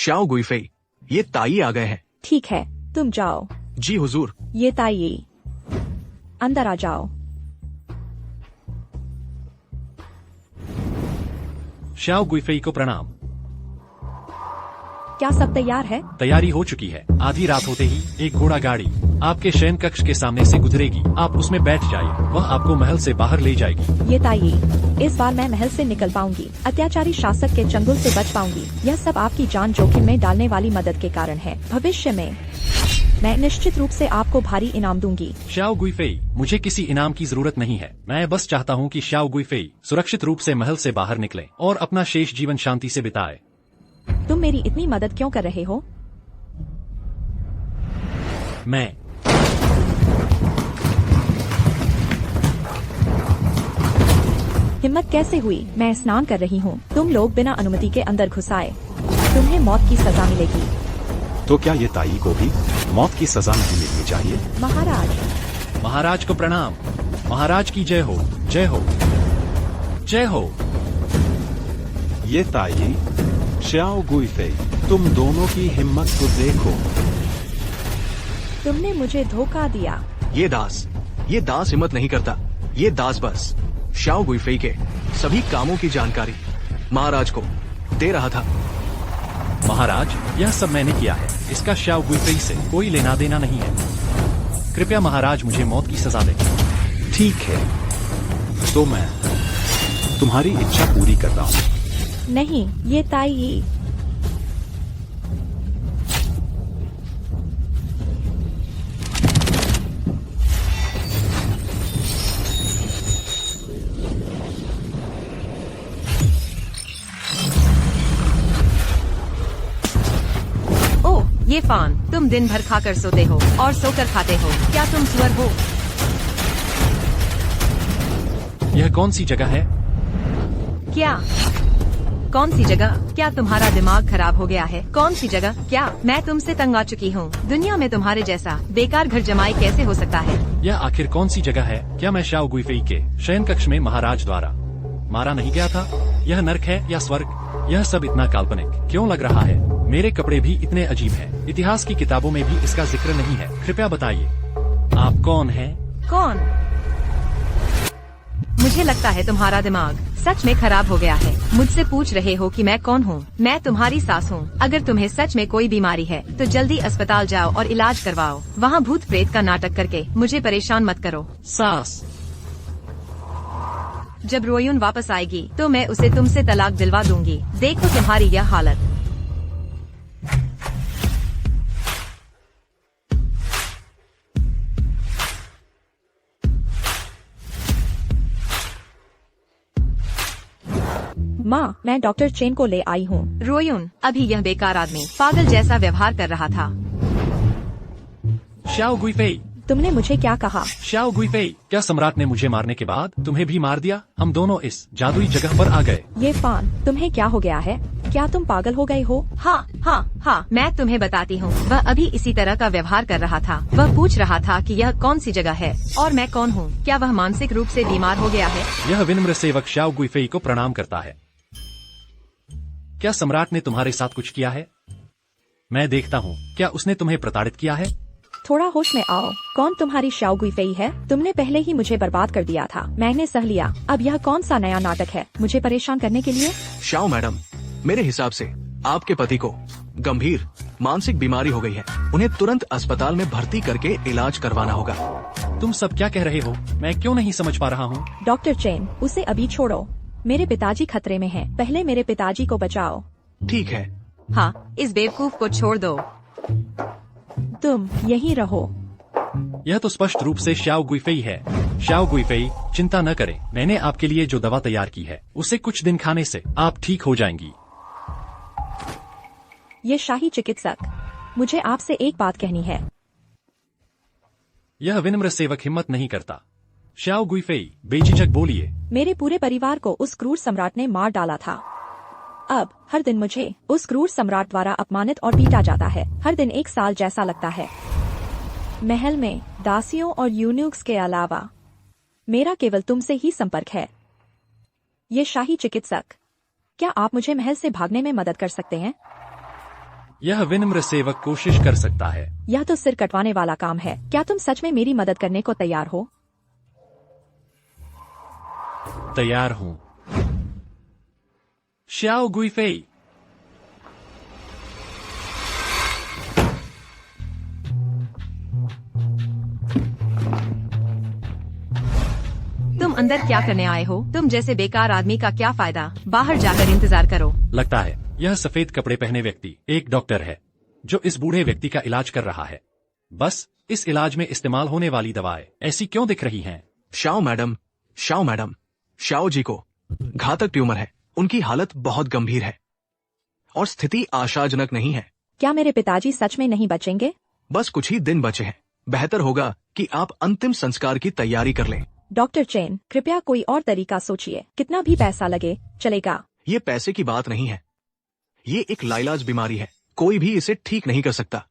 Shao गुइफेई, ये ताई आ गए हैं। ठीक है, तुम जाओ। जी हुजूर। ये ताई, अंदर आ जाओ। शाओ गुइफेई को प्रणाम। क्या सब तैयार है? तैयारी हो चुकी है। आधी रात होते ही एक घोड़ा गाड़ी आपके शयन कक्ष के सामने से गुजरेगी। आप उसमें बैठ जाइए, वह आपको महल से बाहर ले जाएगी। ये ताई, इस बार मैं महल से निकल पाऊंगी, अत्याचारी शासक के चंगुल से बच पाऊंगी। यह सब आपकी जान जोखिम में डालने वाली मदद के कारण है। भविष्य में मैं निश्चित रूप से आपको भारी इनाम दूंगी। शाओ गुइफेई, मुझे किसी इनाम की जरूरत नहीं है। मैं बस चाहता हूँ कि शाओ गुइफेई सुरक्षित रूप से महल से बाहर निकले और अपना शेष जीवन शांति से बिताए। तुम मेरी इतनी मदद क्यों कर रहे हो? मैं हिम्मत कैसे हुई? मैं स्नान कर रही हूँ। तुम लोग बिना अनुमति के अंदर घुस आए। तुम्हें मौत की सजा मिलेगी। तो क्या ये ताई को भी मौत की सजा नहीं मिलनी चाहिए? महाराज। महाराज को प्रणाम। महाराज की जय हो, जय हो, जय हो। ये ताई, शाओ गुइफेई, तुम दोनों की हिम्मत को देखो। तुमने मुझे धोखा दिया। ये दास हिम्मत नहीं करता। ये दास बस शाओ गुइफेई के सभी कामों की जानकारी महाराज को दे रहा था। महाराज, यह सब मैंने किया है। इसका शाओ गुइफेई से कोई लेना देना नहीं है। कृपया महाराज मुझे मौत की सजा दें। ठीक है, तो मैं तुम्हारी इच्छा पूरी करता हूँ। नहीं, ये ताई। ओह, ये फान, तुम दिन भर खाकर सोते हो और सोकर खाते हो। क्या तुम सुअर हो? यह कौन सी जगह है? क्या? कौन सी जगह? क्या तुम्हारा दिमाग खराब हो गया है? कौन सी जगह? क्या मैं तुमसे तंग आ चुकी हूँ। दुनिया में तुम्हारे जैसा बेकार घर जमाई कैसे हो सकता है? यह आखिर कौन सी जगह है? क्या मैं शाओ गुइफेई के शयन कक्ष में महाराज द्वारा मारा नहीं गया था? यह नर्क है या स्वर्ग? यह सब इतना काल्पनिक क्यों लग रहा है? मेरे कपड़े भी इतने अजीब हैं। इतिहास की किताबों में भी इसका जिक्र नहीं है। कृपया बताइए, आप कौन हैं? कौन? मुझे लगता है तुम्हारा दिमाग सच में खराब हो गया है। मुझसे पूछ रहे हो कि मैं कौन हूँ? मैं तुम्हारी सास हूँ। अगर तुम्हें सच में कोई बीमारी है तो जल्दी अस्पताल जाओ और इलाज करवाओ। वहाँ भूत प्रेत का नाटक करके मुझे परेशान मत करो। सास, जब रोयुन वापस आएगी तो मैं उसे तुमसे तलाक दिलवा दूंगी। देखो तुम्हारी यह हालत। माँ, मैं डॉक्टर चेन को ले आई हूँ। रोयुन, अभी यह बेकार आदमी पागल जैसा व्यवहार कर रहा था। शाओ गुइफेई, तुमने मुझे क्या कहा? शाओ गुइफेई, क्या सम्राट ने मुझे मारने के बाद तुम्हें भी मार दिया? हम दोनों इस जादुई जगह पर आ गए। ये फान, तुम्हें क्या हो गया है? क्या तुम पागल हो गए हो? हाँ हाँ हाँ, मैं तुम्हें बताती हूँ। वह अभी इसी तरह का व्यवहार कर रहा था। वह पूछ रहा था कि यह कौन सी जगह है और मैं कौन हूँ। क्या वह मानसिक रूप से बीमार हो गया है? यह विनम्र सेवक शाओ गुइफेई को प्रणाम करता है। क्या सम्राट ने तुम्हारे साथ कुछ किया है? मैं देखता हूँ। क्या उसने तुम्हें प्रताड़ित किया है? थोड़ा होश में आओ। कौन तुम्हारी शाओ गुइफेई है? तुमने पहले ही मुझे बर्बाद कर दिया था। मैंने सह लिया। अब यह कौन सा नया नाटक है मुझे परेशान करने के लिए? शाओ मैडम, मेरे हिसाब से आपके पति को गंभीर मानसिक बीमारी हो गई है। उन्हें तुरंत अस्पताल में भर्ती करके इलाज करवाना होगा। तुम सब क्या कह रहे हो? मैं क्यों नहीं समझ पा रहा हूँ। डॉक्टर चेन, उसे अभी छोड़ो। मेरे पिताजी खतरे में हैं। पहले मेरे पिताजी को बचाओ। ठीक है। हाँ, इस बेवकूफ को छोड़ दो। तुम यहीं रहो। यह तो स्पष्ट रूप से शाओ गुइफेई है। शाओ गुइफेई, चिंता न करें। मैंने आपके लिए जो दवा तैयार की है उसे कुछ दिन खाने से आप ठीक हो जाएंगी। ये शाही चिकित्सक, मुझे आपसे एक बात कहनी है। यह विनम्र सेवक हिम्मत नहीं करता। शाओ गुइफेई, बेझिझक बोलिए। मेरे पूरे परिवार को उस क्रूर सम्राट ने मार डाला था। अब हर दिन मुझे उस क्रूर सम्राट द्वारा अपमानित और पीटा जाता है। हर दिन एक साल जैसा लगता है। महल में दासियों और यून्यूक्स के अलावा मेरा केवल तुमसे ही संपर्क है। ये शाही चिकित्सक, क्या आप मुझे महल से भागने में मदद कर सकते हैं? यह विनम्र सेवक कोशिश कर सकता है। यह तो सिर कटवाने वाला काम है। क्या तुम सच में मेरी मदद करने को तैयार हो? तैयार हूँ। श्याओ गुइफेई। तुम अंदर क्या करने आए हो? तुम जैसे बेकार आदमी का क्या फायदा? बाहर जाकर इंतजार करो। लगता है यह सफेद कपड़े पहने व्यक्ति एक डॉक्टर है जो इस बूढ़े व्यक्ति का इलाज कर रहा है। बस इस इलाज में इस्तेमाल होने वाली दवाएं ऐसी क्यों दिख रही हैं? Shao madam, Shao madam, Shao ji को घातक ट्यूमर है। उनकी हालत बहुत गंभीर है और स्थिति आशाजनक नहीं है। क्या मेरे पिताजी सच में नहीं बचेंगे? बस कुछ ही दिन बचे हैं। बेहतर होगा कि आप अंतिम संस्कार की तैयारी कर लें। डॉक्टर चेन, कृपया कोई और तरीका सोचिए। कितना भी पैसा लगे चलेगा। ये पैसे की बात नहीं है। ये एक लाइलाज बीमारी है। कोई भी इसे ठीक नहीं कर सकता।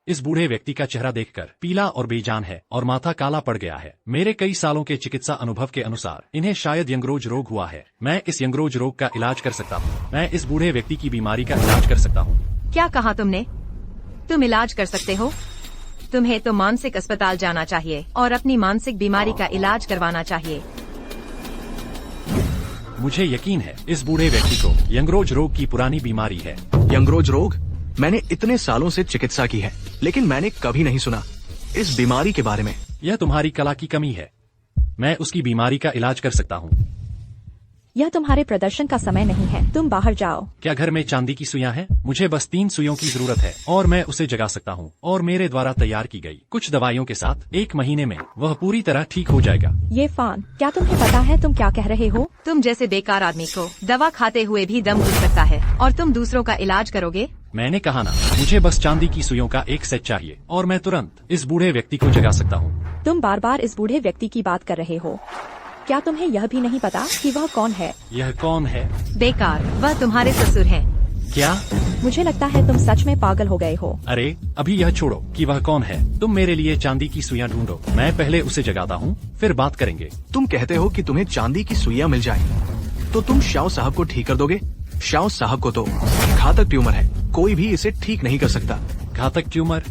इस बूढ़े व्यक्ति का चेहरा देखकर पीला और बेजान है और माथा काला पड़ गया है। मेरे कई सालों के चिकित्सा अनुभव के अनुसार इन्हें शायद यंगरोज रोग हुआ है। मैं इस यंगरोज रोग का इलाज कर सकता हूँ। मैं इस बूढ़े व्यक्ति की बीमारी का इलाज कर सकता हूँ। क्या कहा तुमने? तुम इलाज कर सकते हो? तुम्हें तो मानसिक अस्पताल जाना चाहिए और अपनी मानसिक बीमारी का इलाज करवाना चाहिए। मुझे यकीन है इस बूढ़े व्यक्ति को यंगरोज रोग की पुरानी बीमारी है। यंगरोज रोग? मैंने इतने सालों से चिकित्सा की है लेकिन मैंने कभी नहीं सुना इस बीमारी के बारे में। यह तुम्हारी कला की कमी है। मैं उसकी बीमारी का इलाज कर सकता हूँ। यह तुम्हारे प्रदर्शन का समय नहीं है। तुम बाहर जाओ। क्या घर में चांदी की सुइयां हैं? मुझे बस 3 सुइयों की जरूरत है और मैं उसे जगा सकता हूँ और मेरे द्वारा तैयार की गई कुछ दवाइयों के साथ 1 महीने में वह पूरी तरह ठीक हो जाएगा। ये फान, क्या तुम्हें पता है तुम क्या कह रहे हो? तुम जैसे बेकार आदमी को दवा खाते हुए भी दम घुट सकता है और तुम दूसरों का इलाज करोगे? मैंने कहा ना, मुझे बस चांदी की सुइयों का 1 सेट चाहिए और मैं तुरंत इस बूढ़े व्यक्ति को जगा सकता हूँ। तुम बार बार इस बूढ़े व्यक्ति की बात कर रहे हो। क्या तुम्हें यह भी नहीं पता कि वह कौन है? यह कौन है? बेकार, वह तुम्हारे ससुर हैं। क्या? मुझे लगता है तुम सच में पागल हो गए हो। अरे अभी यह छोड़ो कि वह कौन है। तुम मेरे लिए चांदी की सुइयां ढूंढो। मैं पहले उसे जगाता हूँ, फिर बात करेंगे। तुम कहते हो कि तुम्हें चांदी की सुइयां मिल जाए तो तुम शाओ साहब को ठीक कर दोगे? शाओ साहब को तो घातक ट्यूमर है। कोई भी इसे ठीक नहीं कर सकता। घातक ट्यूमर?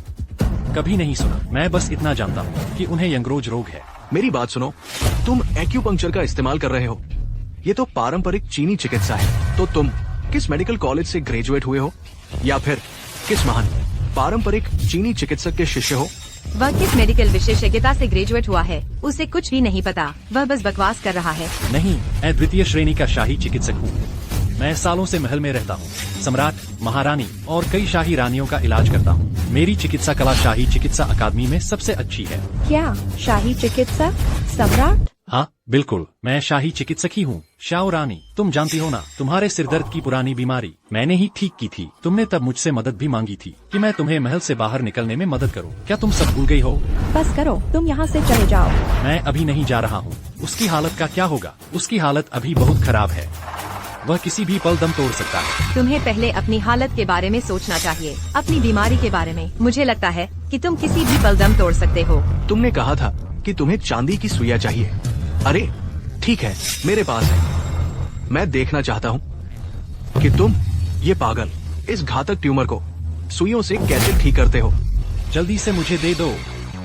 कभी नहीं सुना। मैं बस इतना जानता हूँ कि उन्हें यंगरोज रोग है। मेरी बात सुनो, तुम एक्यूपंक्चर का इस्तेमाल कर रहे हो। ये तो पारंपरिक चीनी चिकित्सा है। तो तुम किस मेडिकल कॉलेज से ग्रेजुएट हुए हो या फिर किस महान पारंपरिक चीनी चिकित्सक के शिष्य हो? वह किस मेडिकल विशेषज्ञता से ग्रेजुएट हुआ है उसे कुछ भी नहीं पता। वह बस बकवास कर रहा है। नहीं, मैं द्वितीय श्रेणी का शाही चिकित्सक हूँ। मैं सालों से महल में रहता हूँ। सम्राट, महारानी और कई शाही रानियों का इलाज करता हूँ। मेरी चिकित्सा कला शाही चिकित्सा अकादमी में सबसे अच्छी है। क्या शाही चिकित्सक? सम्राट? हाँ बिल्कुल, मैं शाही चिकित्सक ही हूँ। शाओ रानी, तुम जानती हो ना, तुम्हारे सिरदर्द की पुरानी बीमारी मैंने ही ठीक की थी। तुमने तब मुझसे मदद भी मांगी थी कि मैं तुम्हें महल से बाहर निकलने में मदद करूँ। क्या तुम सब भूल गई हो? बस करो, तुम यहाँ से चले जाओ। मैं अभी नहीं जा रहा हूँ। उसकी हालत का क्या होगा? उसकी हालत अभी बहुत खराब है। वह किसी भी पल दम तोड़ सकता है। तुम्हें पहले अपनी हालत के बारे में सोचना चाहिए, अपनी बीमारी के बारे में। मुझे लगता है कि तुम किसी भी पल दम तोड़ सकते हो। तुमने कहा था कि तुम्हें चांदी की सुइयां चाहिए। अरे ठीक है, मेरे पास है। मैं देखना चाहता हूँ कि तुम ये पागल इस घातक ट्यूमर को सुइयों से कैसे ठीक करते हो। जल्दी से मुझे दे दो।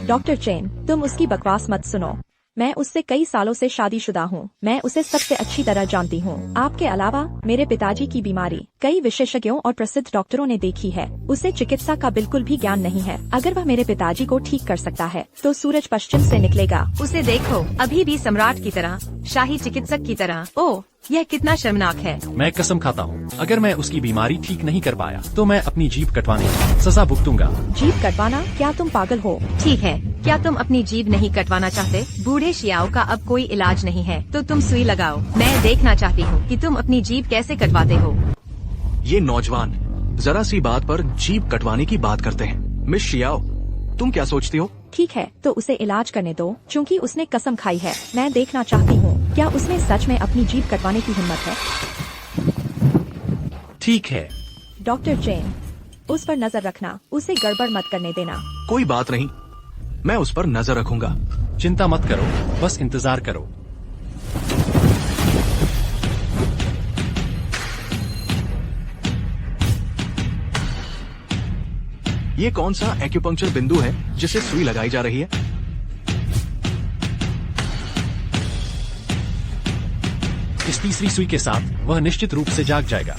डॉक्टर चेन, तुम उसकी बकवास मत सुनो। मैं उससे कई सालों से शादीशुदा हूँ। मैं उसे सबसे अच्छी तरह जानती हूँ। आपके अलावा मेरे पिताजी की बीमारी कई विशेषज्ञों और प्रसिद्ध डॉक्टरों ने देखी है। उसे चिकित्सा का बिल्कुल भी ज्ञान नहीं है। अगर वह मेरे पिताजी को ठीक कर सकता है तो सूरज पश्चिम से निकलेगा। उसे देखो, अभी भी सम्राट की तरह, शाही चिकित्सक की तरह। ओह, यह कितना शर्मनाक है। मैं कसम खाता हूँ, अगर मैं उसकी बीमारी ठीक नहीं कर पाया तो मैं अपनी जीभ कटवाने की सजा भुगतूंगा। जीभ कटवाना? क्या तुम पागल हो? ठीक है, क्या तुम अपनी जीभ नहीं कटवाना चाहते? बूढ़े शियाओ का अब कोई इलाज नहीं है तो तुम सुई लगाओ। मैं देखना चाहती हूँ कि तुम अपनी जीभ कैसे कटवाते हो। ये नौजवान जरा सी बात पर जीभ कटवाने की बात करते हैं। मिस शियाओ, तुम क्या सोचती हो? ठीक है, तो उसे इलाज करने दो, क्योंकि उसने कसम खाई है। मैं देखना चाहती हूँ क्या उसमें सच में अपनी जीभ कटवाने की हिम्मत है। ठीक है। डॉक्टर चेन, उस पर नजर रखना, उसे गड़बड़ मत करने देना। कोई बात नहीं, मैं उस पर नजर रखूंगा। चिंता मत करो, बस इंतजार करो। ये कौन सा एक्यूपंक्चर बिंदु है जिसे सुई लगाई जा रही है? इस तीसरी सुई के साथ वह निश्चित रूप से जाग जाएगा।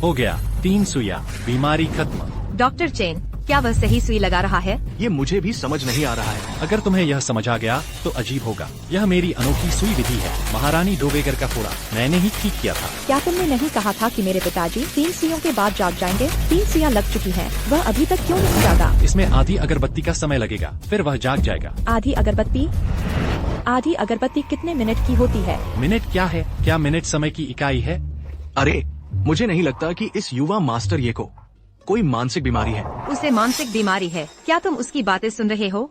हो गया, 3 सुइयां, बीमारी खत्म। डॉक्टर चेन, क्या वह सही सुई लगा रहा है? ये मुझे भी समझ नहीं आ रहा है। अगर तुम्हें यह समझ आ गया तो अजीब होगा। यह मेरी अनोखी सुई विधि है, महारानी डोवेगर का फोड़ा मैंने ही ठीक किया था। क्या तुमने नहीं कहा था कि मेरे पिताजी 3 सुइयों के बाद जाग जाएंगे? 3 सुइयां लग चुकी हैं, वह अभी तक क्यों नहीं जागा? इसमें आधी अगरबत्ती का समय लगेगा, फिर वह जाग जाएगा। आधी अगरबत्ती? आधी अगरबत्ती कितने मिनट की होती है? मिनट क्या है? क्या मिनट समय की इकाई है? अरे, मुझे नहीं लगता कि इस युवा मास्टर ये को कोई मानसिक बीमारी है। उसे मानसिक बीमारी है। क्या तुम उसकी बातें सुन रहे हो?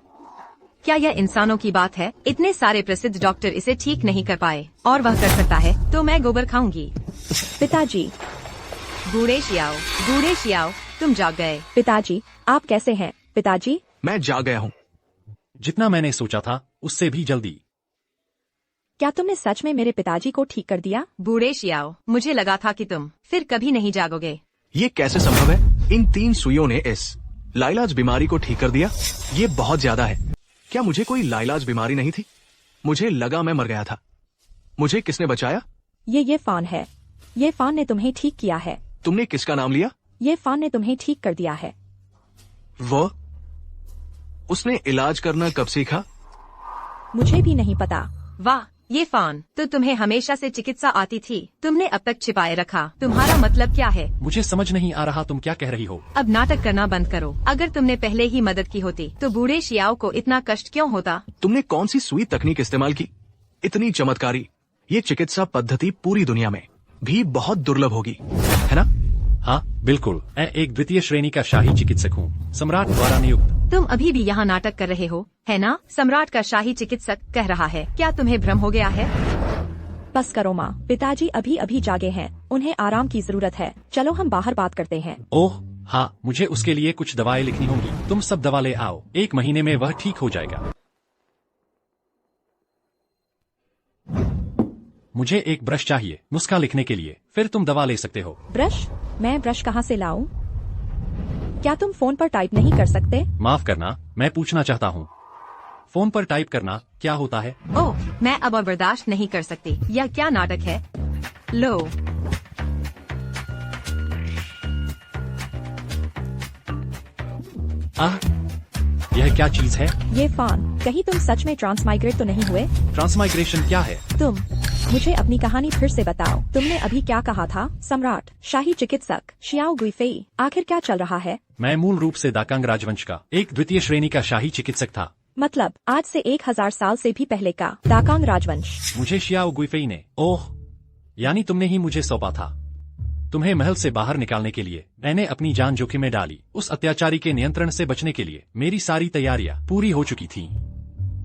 क्या यह इंसानों की बात है? इतने सारे प्रसिद्ध डॉक्टर इसे ठीक नहीं कर पाए और वह कर सकता है तो मैं गोबर खाऊंगी। पिताजी, बूढ़े शियाओ, तुम जाग गए। पिताजी, आप कैसे हैं? पिताजी, मैं जाग गया हूँ। जितना मैंने सोचा था उससे भी जल्दी। क्या तुमने सच में मेरे पिताजी को ठीक कर दिया? बूढ़े शियाओ, मुझे लगा था कि तुम फिर कभी नहीं जागोगे। ये कैसे संभव है? इन 3 सुइयों ने इस लाइलाज बीमारी को ठीक कर दिया। ये बहुत ज्यादा है। क्या मुझे कोई लाइलाज बीमारी नहीं थी? मुझे लगा मैं मर गया था। मुझे किसने बचाया? ये फान है। ये फान ने तुम्हें ठीक किया है। तुमने किसका नाम लिया? ये फान ने तुम्हें ठीक कर दिया है। वो उसने इलाज करना कब सीखा? मुझे भी नहीं पता। वाह, ये फान तो तुम्हें हमेशा से चिकित्सा आती थी, तुमने अब तक छिपाए रखा। तुम्हारा मतलब क्या है? मुझे समझ नहीं आ रहा तुम क्या कह रही हो। अब नाटक करना बंद करो। अगर तुमने पहले ही मदद की होती तो बूढ़े शियाओ को इतना कष्ट क्यों होता? तुमने कौन सी सुई तकनीक इस्तेमाल की? इतनी चमत्कारी। ये चिकित्सा पद्धति पूरी दुनिया में भी बहुत दुर्लभ होगी, है ना? हाँ बिल्कुल, मैं एक द्वितीय श्रेणी का शाही चिकित्सक हूँ, सम्राट द्वारा नियुक्त। तुम अभी भी यहाँ नाटक कर रहे हो, है ना? सम्राट का शाही चिकित्सक कह रहा है। क्या तुम्हें भ्रम हो गया है? बस करो माँ, पिताजी अभी अभी जागे हैं, उन्हें आराम की जरूरत है। चलो हम बाहर बात करते हैं। ओह हाँ, मुझे उसके लिए कुछ दवाएं लिखनी होंगी। तुम सब दवा ले आओ, 1 महीने में वह ठीक हो जाएगा। मुझे एक ब्रश चाहिए नुस्खा लिखने के लिए, फिर तुम दवा ले सकते हो। ब्रश? मैं ब्रश कहाँ से लाऊं? क्या तुम फोन पर टाइप नहीं कर सकते? माफ करना, मैं पूछना चाहता हूँ, फोन पर टाइप करना क्या होता है? ओह, मैं अब और बर्दाश्त नहीं कर सकती। यह क्या नाटक है? लो, आह, यह क्या चीज है? ये फान, कहीं तुम सच में ट्रांसमाइग्रेट तो नहीं हुए? ट्रांसमाइग्रेशन क्या है? तुम मुझे अपनी कहानी फिर से बताओ। तुमने अभी क्या कहा था? सम्राट, शाही चिकित्सक, शियाओ गुइफेई, आखिर क्या चल रहा है? मैं मूल रूप से दाकांग राजवंश का एक द्वितीय श्रेणी का शाही चिकित्सक था। मतलब आज से 1000 साल से भी पहले का दाकांग राजवंश। मुझे शियाओ गुइफेई ने, ओह, यानी तुमने ही मुझे सौंपा था। तुम्हें महल से बाहर निकालने के लिए मैंने अपनी जान जोखिम में डाली। उस अत्याचारी के नियंत्रण से बचने के लिए मेरी सारी तैयारियां पूरी हो चुकी थीं।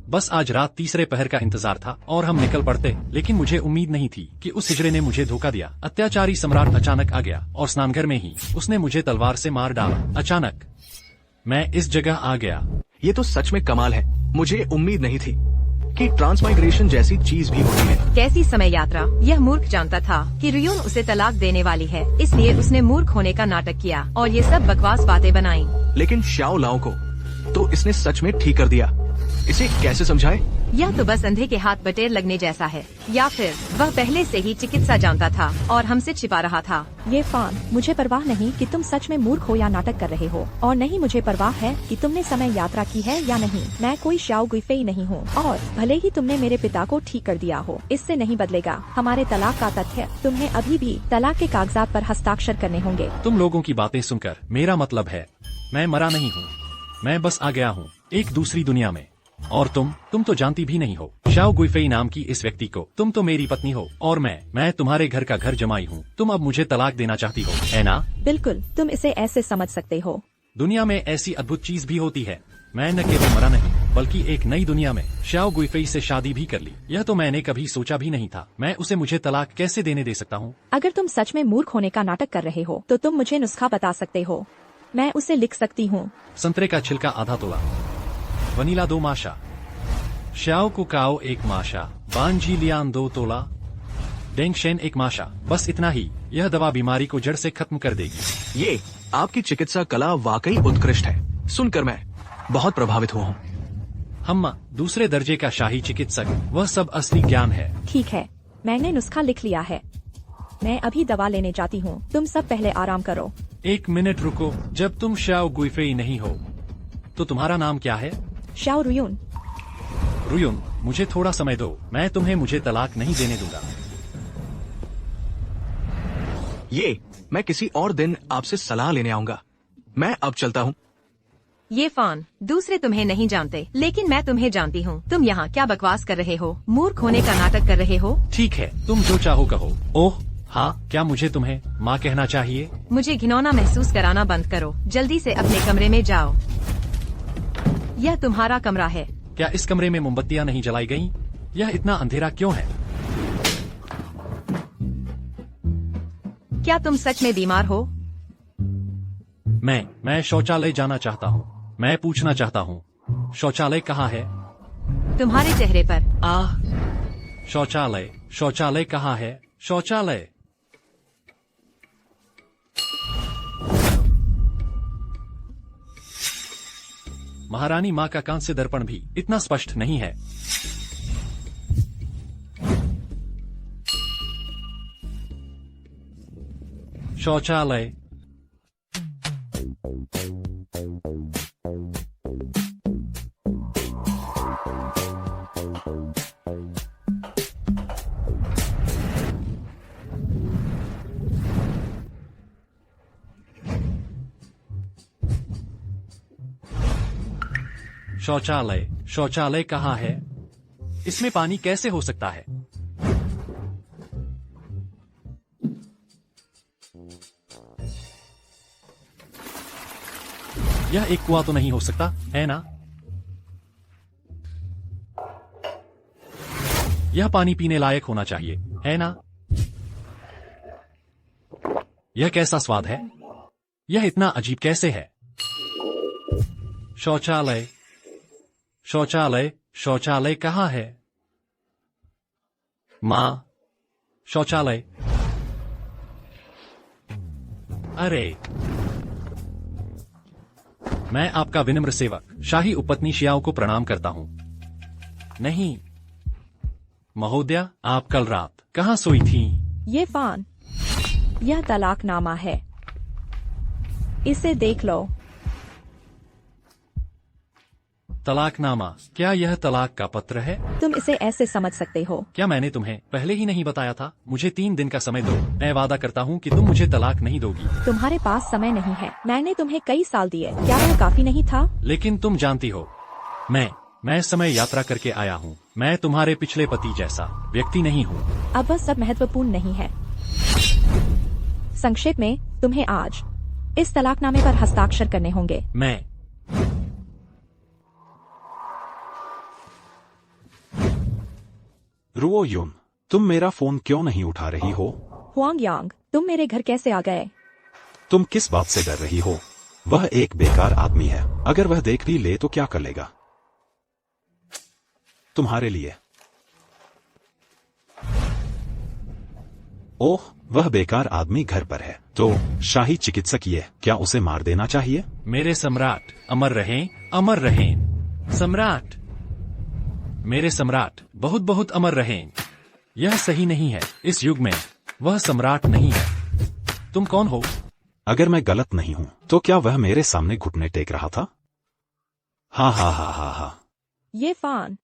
बस आज रात तीसरे पहर का इंतजार था और हम निकल पड़ते, लेकिन मुझे उम्मीद नहीं थी कि उस हिजड़े ने मुझे धोखा दिया। अत्याचारी सम्राट अचानक आ गया और स्नानघर में ही उसने मुझे तलवार से मार डाला। अचानक मैं इस जगह आ गया। ये तो सच में कमाल है। मुझे उम्मीद नहीं थी कि ट्रांसमाइग्रेशन जैसी चीज भी होती है। कैसी समय यात्रा। यह मूर्ख जानता था कि रियून उसे तलाक देने वाली है, इसलिए उसने मूर्ख होने का नाटक किया और ये सब बकवास बातें बनाई। लेकिन शाओ लाओ को तो इसने सच में ठीक कर दिया। इसे कैसे समझाए? यह तो बस अंधे के हाथ बटेर लगने जैसा है, या फिर वह पहले से ही चिकित्सा जानता था और हमसे छिपा रहा था। ये फान, मुझे परवाह नहीं कि तुम सच में मूर्ख हो या नाटक कर रहे हो, और नहीं मुझे परवाह है कि तुमने समय यात्रा की है या नहीं। मैं कोई शियाओ गुइफेई नहीं हूँ, और भले ही तुमने मेरे पिता को ठीक कर दिया हो, इससे नहीं बदलेगा हमारे तलाक का तथ्य। तुम्हें अभी भी तलाक के कागजात पर हस्ताक्षर करने होंगे। तुम लोगों की बातें सुनकर मेरा मतलब है, मैं मरा नहीं हूँ, मैं बस आ गया हूँ एक दूसरी दुनिया में। और तुम तो जानती भी नहीं हो शाओ गुइफेई नाम की इस व्यक्ति को। तुम तो मेरी पत्नी हो और मैं तुम्हारे घर का घर जमाई हूँ। तुम अब मुझे तलाक देना चाहती हो, है ना? बिल्कुल, तुम इसे ऐसे समझ सकते हो। दुनिया में ऐसी अद्भुत चीज भी होती है। मैं न केवल मरा नहीं, बल्कि एक नई दुनिया में शाओ गुइफेई से शादी भी कर ली। यह तो मैंने कभी सोचा भी नहीं था। मैं उसे मुझे तलाक कैसे देने दे सकता हूँ? अगर तुम सच में मूर्ख होने का नाटक कर रहे हो तो तुम मुझे नुस्खा बता सकते हो, मैं उसे लिख सकती हूँ। संतरे का छिलका आधा तोला, वनीला 2 माशा, शाओ कुकाओ 1 माशा, बांजी लियान 2 तोला, डेंग शेन एक माशा, बस इतना ही। यह दवा बीमारी को जड़ से खत्म कर देगी। ये आपकी चिकित्सा कला वाकई उत्कृष्ट है। सुनकर मैं बहुत प्रभावित हुआ हूँ। हम्मा दूसरे दर्जे का शाही चिकित्सक, वह सब असली ज्ञान है। ठीक है, मैंने नुस्खा लिख लिया है। मैं अभी दवा लेने जाती हूँ, तुम सब पहले आराम करो। 1 मिनट रुको, जब तुम शाओ गुइफेई नहीं हो तो तुम्हारा नाम क्या है? शाओ रुयून। रुयुन, मुझे थोड़ा समय दो, मैं तुम्हें मुझे तलाक नहीं देने दूंगा। ये मैं किसी और दिन आपसे सलाह लेने आऊंगा। मैं अब चलता हूँ। ये फान, दूसरे तुम्हें नहीं जानते, लेकिन मैं तुम्हें जानती हूँ। तुम यहाँ क्या बकवास कर रहे हो? मूर्ख होने का नाटक कर रहे हो? ठीक है, तुम जो चाहो कहो। ओह हाँ, क्या मुझे तुम्हें माँ कहना चाहिए? मुझे घिनौना महसूस कराना बंद करो। जल्दी से अपने कमरे में जाओ। यह तुम्हारा कमरा है। क्या इस कमरे में मोमबत्तियाँ नहीं जलाई गईं? यह इतना अंधेरा क्यों है? क्या तुम सच में बीमार हो? मैं शौचालय जाना चाहता हूँ। मैं पूछना चाहता हूँ, शौचालय कहाँ है? तुम्हारे चेहरे पर। शौचालय कहाँ है? शौचालय। महारानी माँ का कांस्य दर्पण भी इतना स्पष्ट नहीं है। शौचालय। शौचालय कहाँ है? इसमें पानी कैसे हो सकता है? यह एक कुआं तो नहीं हो सकता, है ना? यह पानी पीने लायक होना चाहिए, है ना? यह कैसा स्वाद है? यह इतना अजीब कैसे है? शौचालय कहाँ है? माँ, शौचालय। अरे, मैं आपका विनम्र सेवक शाही उपपत्नी शियाओ को प्रणाम करता हूँ। नहीं महोदया, आप कल रात कहाँ सोई थी? ये फान, यह तलाकनामा है, इसे देख लो। तलाकनामा? क्या यह तलाक का पत्र है? तुम इसे ऐसे समझ सकते हो। क्या मैंने तुम्हें पहले ही नहीं बताया था? मुझे 3 दिन का समय दो, मैं वादा करता हूँ कि तुम मुझे तलाक नहीं दोगी। तुम्हारे पास समय नहीं है, मैंने तुम्हें कई साल दिए, क्या वह काफी नहीं था? लेकिन तुम जानती हो, मैं समय यात्रा करके आया हूँ। मैं तुम्हारे पिछले पति जैसा व्यक्ति नहीं हूँ। अब वह सब महत्वपूर्ण नहीं है। संक्षेप में, तुम्हें आज इस तलाकनामे पर हस्ताक्षर करने होंगे। रुओ युन, तुम मेरा फोन क्यों नहीं उठा रही हो? हुआंग यांग, तुम मेरे घर कैसे आ गए? तुम किस बात से डर रही हो? वह एक बेकार आदमी है, अगर वह देख भी ले तो क्या कर लेगा? तुम्हारे लिए। ओह, वह बेकार आदमी घर पर है, तो शाही चिकित्सक ये, क्या उसे मार देना चाहिए? मेरे सम्राट अमर रहें, अमर रहें। सम्राट, मेरे सम्राट बहुत बहुत अमर रहें। यह सही नहीं है, इस युग में वह सम्राट नहीं है। तुम कौन हो? अगर मैं गलत नहीं हूं, तो क्या वह मेरे सामने घुटने टेक रहा था? हा। ये फान,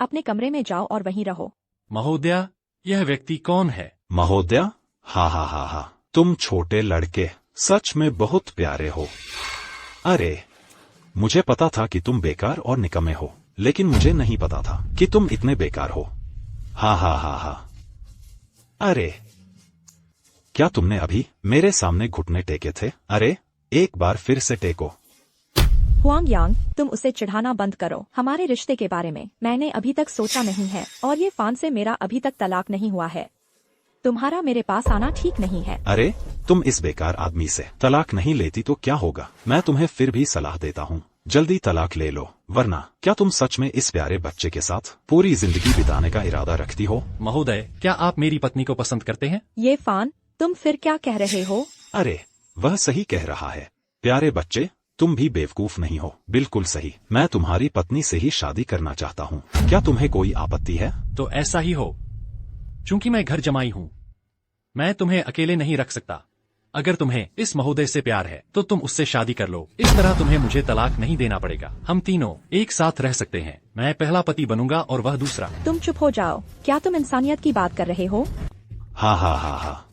अपने कमरे में जाओ और वहीं रहो। महोदया, यह व्यक्ति कौन है? महोदया, हा। तुम छोटे लड़के सच में बहुत प्यारे हो। अरे, मुझे पता था कि तुम बेकार और निकम्मे हो, लेकिन मुझे नहीं पता था कि तुम इतने बेकार हो। हा। अरे, क्या तुमने अभी मेरे सामने घुटने टेके थे? अरे, एक बार फिर से टेको। हुआंग यांग, तुम उसे चिढ़ाना बंद करो। हमारे रिश्ते के बारे में मैंने अभी तक सोचा नहीं है, और ये फान से मेरा अभी तक तलाक नहीं हुआ है। तुम्हारा मेरे पास आना ठीक नहीं है। अरे, तुम इस बेकार आदमी से तलाक नहीं लेती तो क्या होगा? मैं तुम्हें फिर भी सलाह देता हूँ, जल्दी तलाक ले लो, वरना क्या तुम सच में इस प्यारे बच्चे के साथ पूरी जिंदगी बिताने का इरादा रखती हो? महोदय, क्या आप मेरी पत्नी को पसंद करते हैं? ये फान, तुम फिर क्या कह रहे हो? अरे वह सही कह रहा है। प्यारे बच्चे, तुम भी बेवकूफ नहीं हो। बिल्कुल सही। मैं तुम्हारी पत्नी से ही शादी करना चाहता हूँ। क्या तुम्हें कोई आपत्ति है? तो ऐसा ही हो। चूंकि मैं घर जमाई हूँ, मैं तुम्हें अकेले नहीं रख सकता। अगर तुम्हें इस महोदय से प्यार है तो तुम उससे शादी कर लो। इस तरह तुम्हें मुझे तलाक नहीं देना पड़ेगा। हम तीनों एक साथ रह सकते हैं। मैं पहला पति बनूंगा और वह दूसरा। तुम चुप हो जाओ। क्या तुम इंसानियत की बात कर रहे हो? हाँ हाँ हाँ हाँ,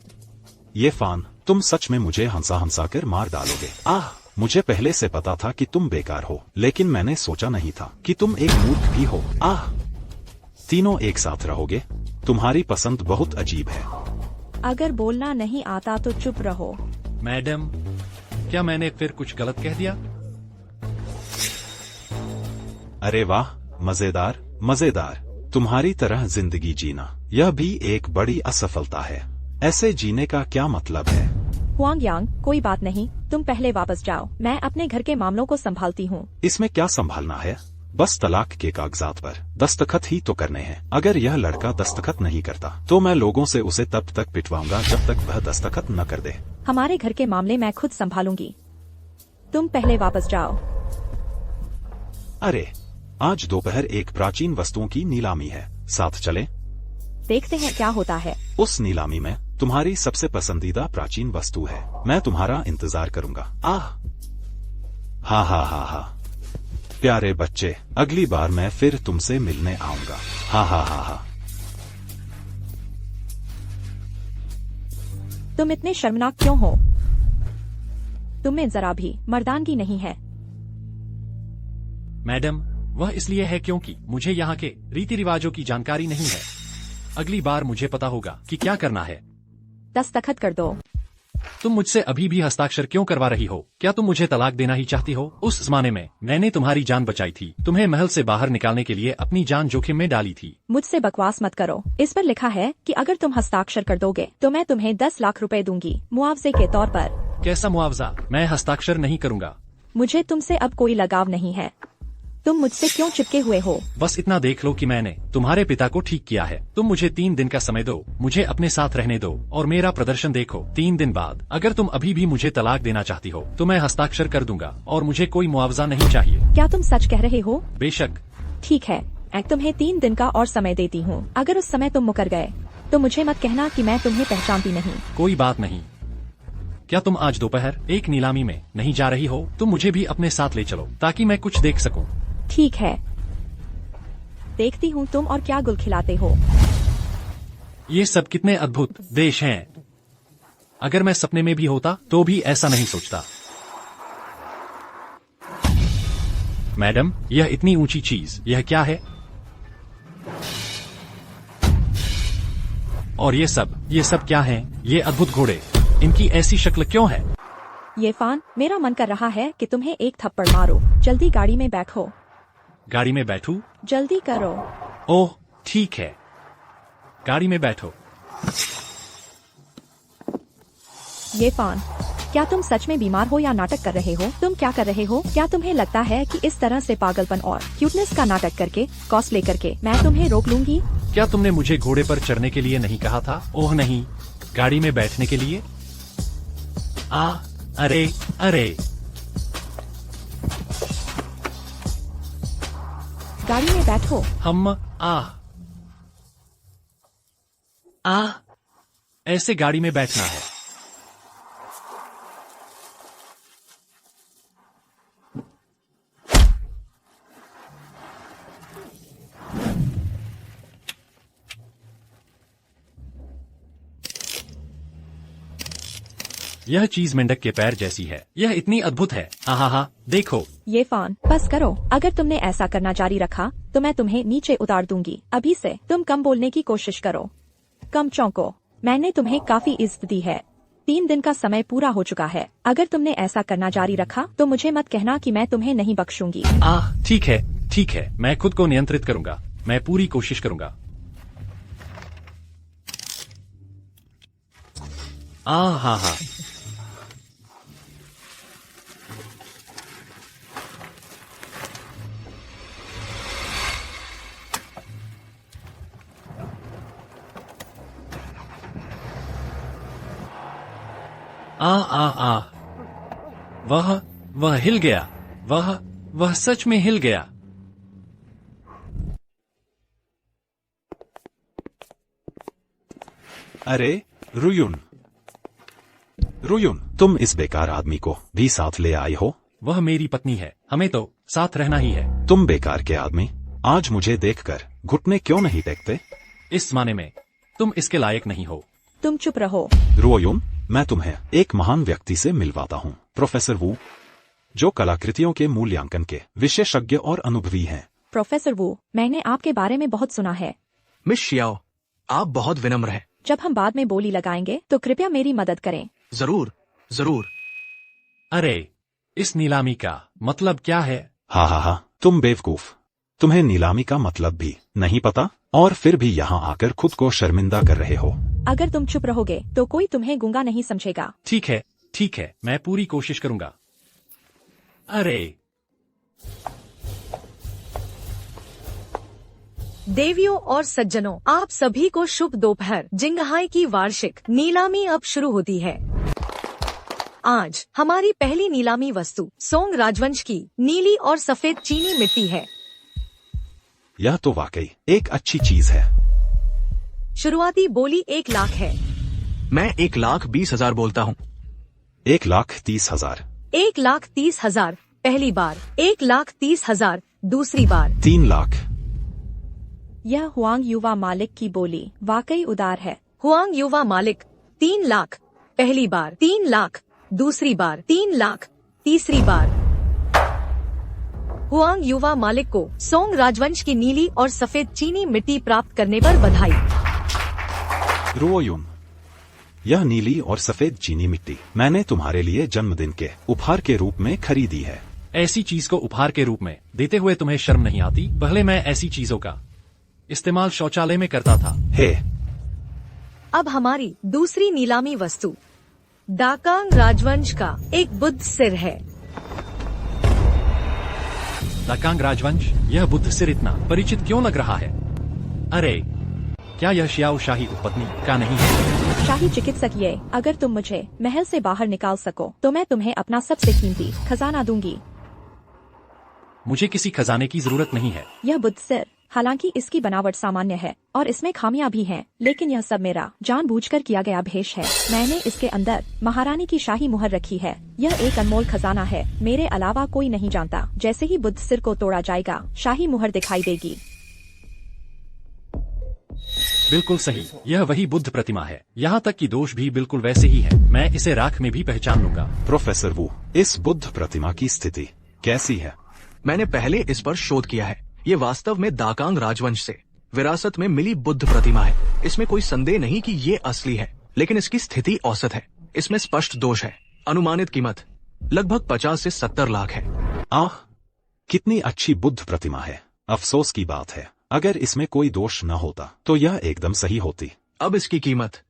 ये फान, तुम सच में मुझे हंसा हंसा कर मार डालोगे। मुझे पहले से पता था कि तुम बेकार हो, लेकिन मैंने सोचा नहीं था कि तुम एक मूर्ख भी हो। तीनों एक साथ रहोगे? तुम्हारी पसंद बहुत अजीब है। अगर बोलना नहीं आता तो चुप रहो। मैडम, क्या मैंने फिर कुछ गलत कह दिया? अरे वाह, मजेदार मजेदार। तुम्हारी तरह जिंदगी जीना, यह भी एक बड़ी असफलता है। ऐसे जीने का क्या मतलब है? हुआंग यांग, कोई बात नहीं, तुम पहले वापस जाओ। मैं अपने घर के मामलों को संभालती हूँ। इसमें क्या संभालना है? बस तलाक के कागजात पर दस्तखत ही तो करने हैं। अगर यह लड़का दस्तखत नहीं करता तो मैं लोगों से उसे तब तक पिटवाऊंगा जब तक वह दस्तखत न कर दे। हमारे घर के मामले मैं खुद संभालूंगी। तुम पहले वापस जाओ। अरे, आज दोपहर एक प्राचीन वस्तुओं की नीलामी है, साथ चलें? देखते हैं क्या होता है। उस नीलामी में तुम्हारी सबसे पसंदीदा प्राचीन वस्तु है। मैं तुम्हारा इंतजार करूंगा। हाँ हाँ हाँ हाँ, प्यारे बच्चे, अगली बार मैं फिर तुमसे मिलने आऊंगा। हाँ हाँ हाँ हाँ। तुम इतने शर्मनाक क्यों हो? तुम्हें जरा भी मर्दानगी नहीं है। मैडम, वह इसलिए है क्योंकि मुझे यहाँ के रीति रिवाजों की जानकारी नहीं है। अगली बार मुझे पता होगा कि क्या करना है। दस्तखत कर दो। तुम मुझसे अभी भी हस्ताक्षर क्यों करवा रही हो? क्या तुम मुझे तलाक देना ही चाहती हो? उस जमाने में मैंने तुम्हारी जान बचाई थी। तुम्हें महल से बाहर निकालने के लिए अपनी जान जोखिम में डाली थी। मुझसे बकवास मत करो। इस पर लिखा है कि अगर तुम हस्ताक्षर कर दोगे तो मैं तुम्हें 10 लाख रुपए दूंगी, मुआवजे के तौर पर। कैसा मुआवजा? मैं हस्ताक्षर नहीं करूंगा। मुझे तुमसे अब कोई लगाव नहीं है। तुम मुझसे क्यों चिपके हुए हो? बस इतना देख लो कि मैंने तुम्हारे पिता को ठीक किया है। तुम मुझे 3 दिन का समय दो, मुझे अपने साथ रहने दो और मेरा प्रदर्शन देखो। 3 दिन बाद अगर तुम अभी भी मुझे तलाक देना चाहती हो तो मैं हस्ताक्षर कर दूंगा और मुझे कोई मुआवजा नहीं चाहिए। क्या तुम सच कह रहे हो? बेशक। ठीक है, मैं तुम्हें 3 दिन का और समय देती हूँ। अगर उस समय तुम मुकर गए तो मुझे मत कहना कि मैं तुम्हें पहचानती नहीं। कोई बात नहीं। क्या तुम आज दोपहर एक नीलामी में नहीं जा रही हो? तुम मुझे भी अपने साथ ले चलो ताकि मैं कुछ देख सकूं। ठीक है, देखती हूँ तुम और क्या गुल खिलाते हो। ये सब कितने अद्भुत देश हैं। अगर मैं सपने में भी होता तो भी ऐसा नहीं सोचता। मैडम, यह इतनी ऊंची चीज, यह क्या है? और ये सब क्या है? ये अद्भुत घोड़े, इनकी ऐसी शक्ल क्यों है? ये फान, मेरा मन कर रहा है कि तुम्हें एक थप्पड़ मारो। जल्दी गाड़ी में बैठो। गाड़ी में बैठूं? जल्दी करो। ओह ठीक है, गाड़ी में बैठो। ये फान, क्या तुम सच में बीमार हो या नाटक कर रहे हो? तुम क्या कर रहे हो? क्या तुम्हें लगता है कि इस तरह से पागलपन और क्यूटनेस का नाटक करके, कॉस्प्ले करके मैं तुम्हें रोक लूंगी? क्या तुमने मुझे घोड़े पर चढ़ने के लिए नहीं कहा था? ओह नहीं, गाड़ी में बैठने के लिए। अरे अरे, गाड़ी में बैठो। हम ऐसे गाड़ी में बैठना है। यह चीज मेंढक के पैर जैसी है। यह इतनी अद्भुत है। आहा, देखो। ये फान, बस करो। अगर तुमने ऐसा करना जारी रखा तो मैं तुम्हें नीचे उतार दूंगी। अभी से तुम कम बोलने की कोशिश करो, कम चौंको। मैंने तुम्हें काफी इज्जत दी है। 3 दिन का समय पूरा हो चुका है। अगर तुमने ऐसा करना जारी रखा तो मुझे मत कहना कि मैं तुम्हें नहीं बख्शूंगी। ठीक है, मैं खुद को नियंत्रित करूंगा। मैं पूरी कोशिश करूंगा। हाँ। आ वह हिल गया। वह सच में हिल गया। अरे रुयुन, तुम इस बेकार आदमी को भी साथ ले आई हो? वह मेरी पत्नी है, हमें तो साथ रहना ही है। तुम बेकार के आदमी, आज मुझे देखकर घुटने क्यों नहीं टेकते? इस माने में तुम इसके लायक नहीं हो। तुम चुप रहो। रुयुन, मैं तुम्हें एक महान व्यक्ति से मिलवाता हूँ, प्रोफेसर वू, जो कलाकृतियों के मूल्यांकन के विशेषज्ञ और अनुभवी हैं। प्रोफेसर वू, मैंने आपके बारे में बहुत सुना है। मिस शियाओ, आप बहुत विनम्र हैं। जब हम बाद में बोली लगाएंगे तो कृपया मेरी मदद करें। जरूर जरूर। अरे, इस नीलामी का मतलब क्या है? हा, तुम बेवकूफ, तुम्हें नीलामी का मतलब भी नहीं पता और फिर भी यहाँ आकर खुद को शर्मिंदा कर रहे हो। अगर तुम चुप रहोगे तो कोई तुम्हें गूंगा नहीं समझेगा। ठीक है, मैं पूरी कोशिश करूंगा। अरे, देवियों और सज्जनों, आप सभी को शुभ दोपहर। जिंगहाई की वार्षिक नीलामी अब शुरू होती है। आज हमारी पहली नीलामी वस्तु सोंग राजवंश की नीली और सफेद चीनी मिट्टी है। यह तो वाकई एक अच्छी चीज है। शुरुआती बोली 1 लाख है। मैं 1,20,000 बोलता हूँ। 1,30,000। 1,30,000 पहली बार, 1,30,000 दूसरी बार। 3 लाख। यह हुआंग युवा मालिक की बोली वाकई उदार है। हुआंग युवा मालिक 3 लाख पहली बार, 3 लाख दूसरी बार, 3 लाख तीसरी बार। हुआंग युवा मालिक को सोंग राजवंश की नीली और सफेद चीनी मिट्टी प्राप्त करने पर बधाई। रुओयुन, यह नीली और सफेद चीनी मिट्टी मैंने तुम्हारे लिए जन्मदिन के उपहार के रूप में खरीदी है। ऐसी चीज को उपहार के रूप में देते हुए तुम्हें शर्म नहीं आती? पहले मैं ऐसी चीजों का इस्तेमाल शौचालय में करता था। हे, अब हमारी दूसरी नीलामी वस्तु दाकांग राजवंश का एक बुद्ध सिर है। दाकांग राजवंश, यह बुद्ध सिर इतना परिचित क्यों लग रहा है? अरे, क्या यह शियाओ शाही उपपत्नी का नहीं है? शाही चिकित्सक ये, अगर तुम मुझे महल से बाहर निकाल सको तो मैं तुम्हें अपना सबसे कीमती खजाना दूंगी। मुझे किसी खजाने की जरूरत नहीं है। यह बुद्ध सिर, हालांकि इसकी बनावट सामान्य है और इसमें खामियां भी हैं, लेकिन यह सब मेरा जानबूझकर किया गया भेष है। मैंने इसके अंदर महारानी की शाही मुहर रखी है। यह एक अनमोल खजाना है, मेरे अलावा कोई नहीं जानता। जैसे ही बुद्ध सिर को तोड़ा जाएगा, शाही मुहर दिखाई देगी। बिल्कुल सही, यह वही बुद्ध प्रतिमा है। यहाँ तक कि दोष भी बिल्कुल वैसे ही है। मैं इसे राख में भी पहचान लूंगा। प्रोफेसर वू, इस बुद्ध प्रतिमा की स्थिति कैसी है? मैंने पहले इस पर शोध किया है। ये वास्तव में दाकांग राजवंश से विरासत में मिली बुद्ध प्रतिमा है। इसमें कोई संदेह नहीं कि ये असली है, लेकिन इसकी स्थिति औसत है। इसमें स्पष्ट दोष है। अनुमानित कीमत लगभग 50 से 70 लाख है। आह, कितनी अच्छी बुद्ध प्रतिमा है। अफसोस की बात है, अगर इसमें कोई दोष न होता तो यह एकदम सही होती। अब इसकी कीमत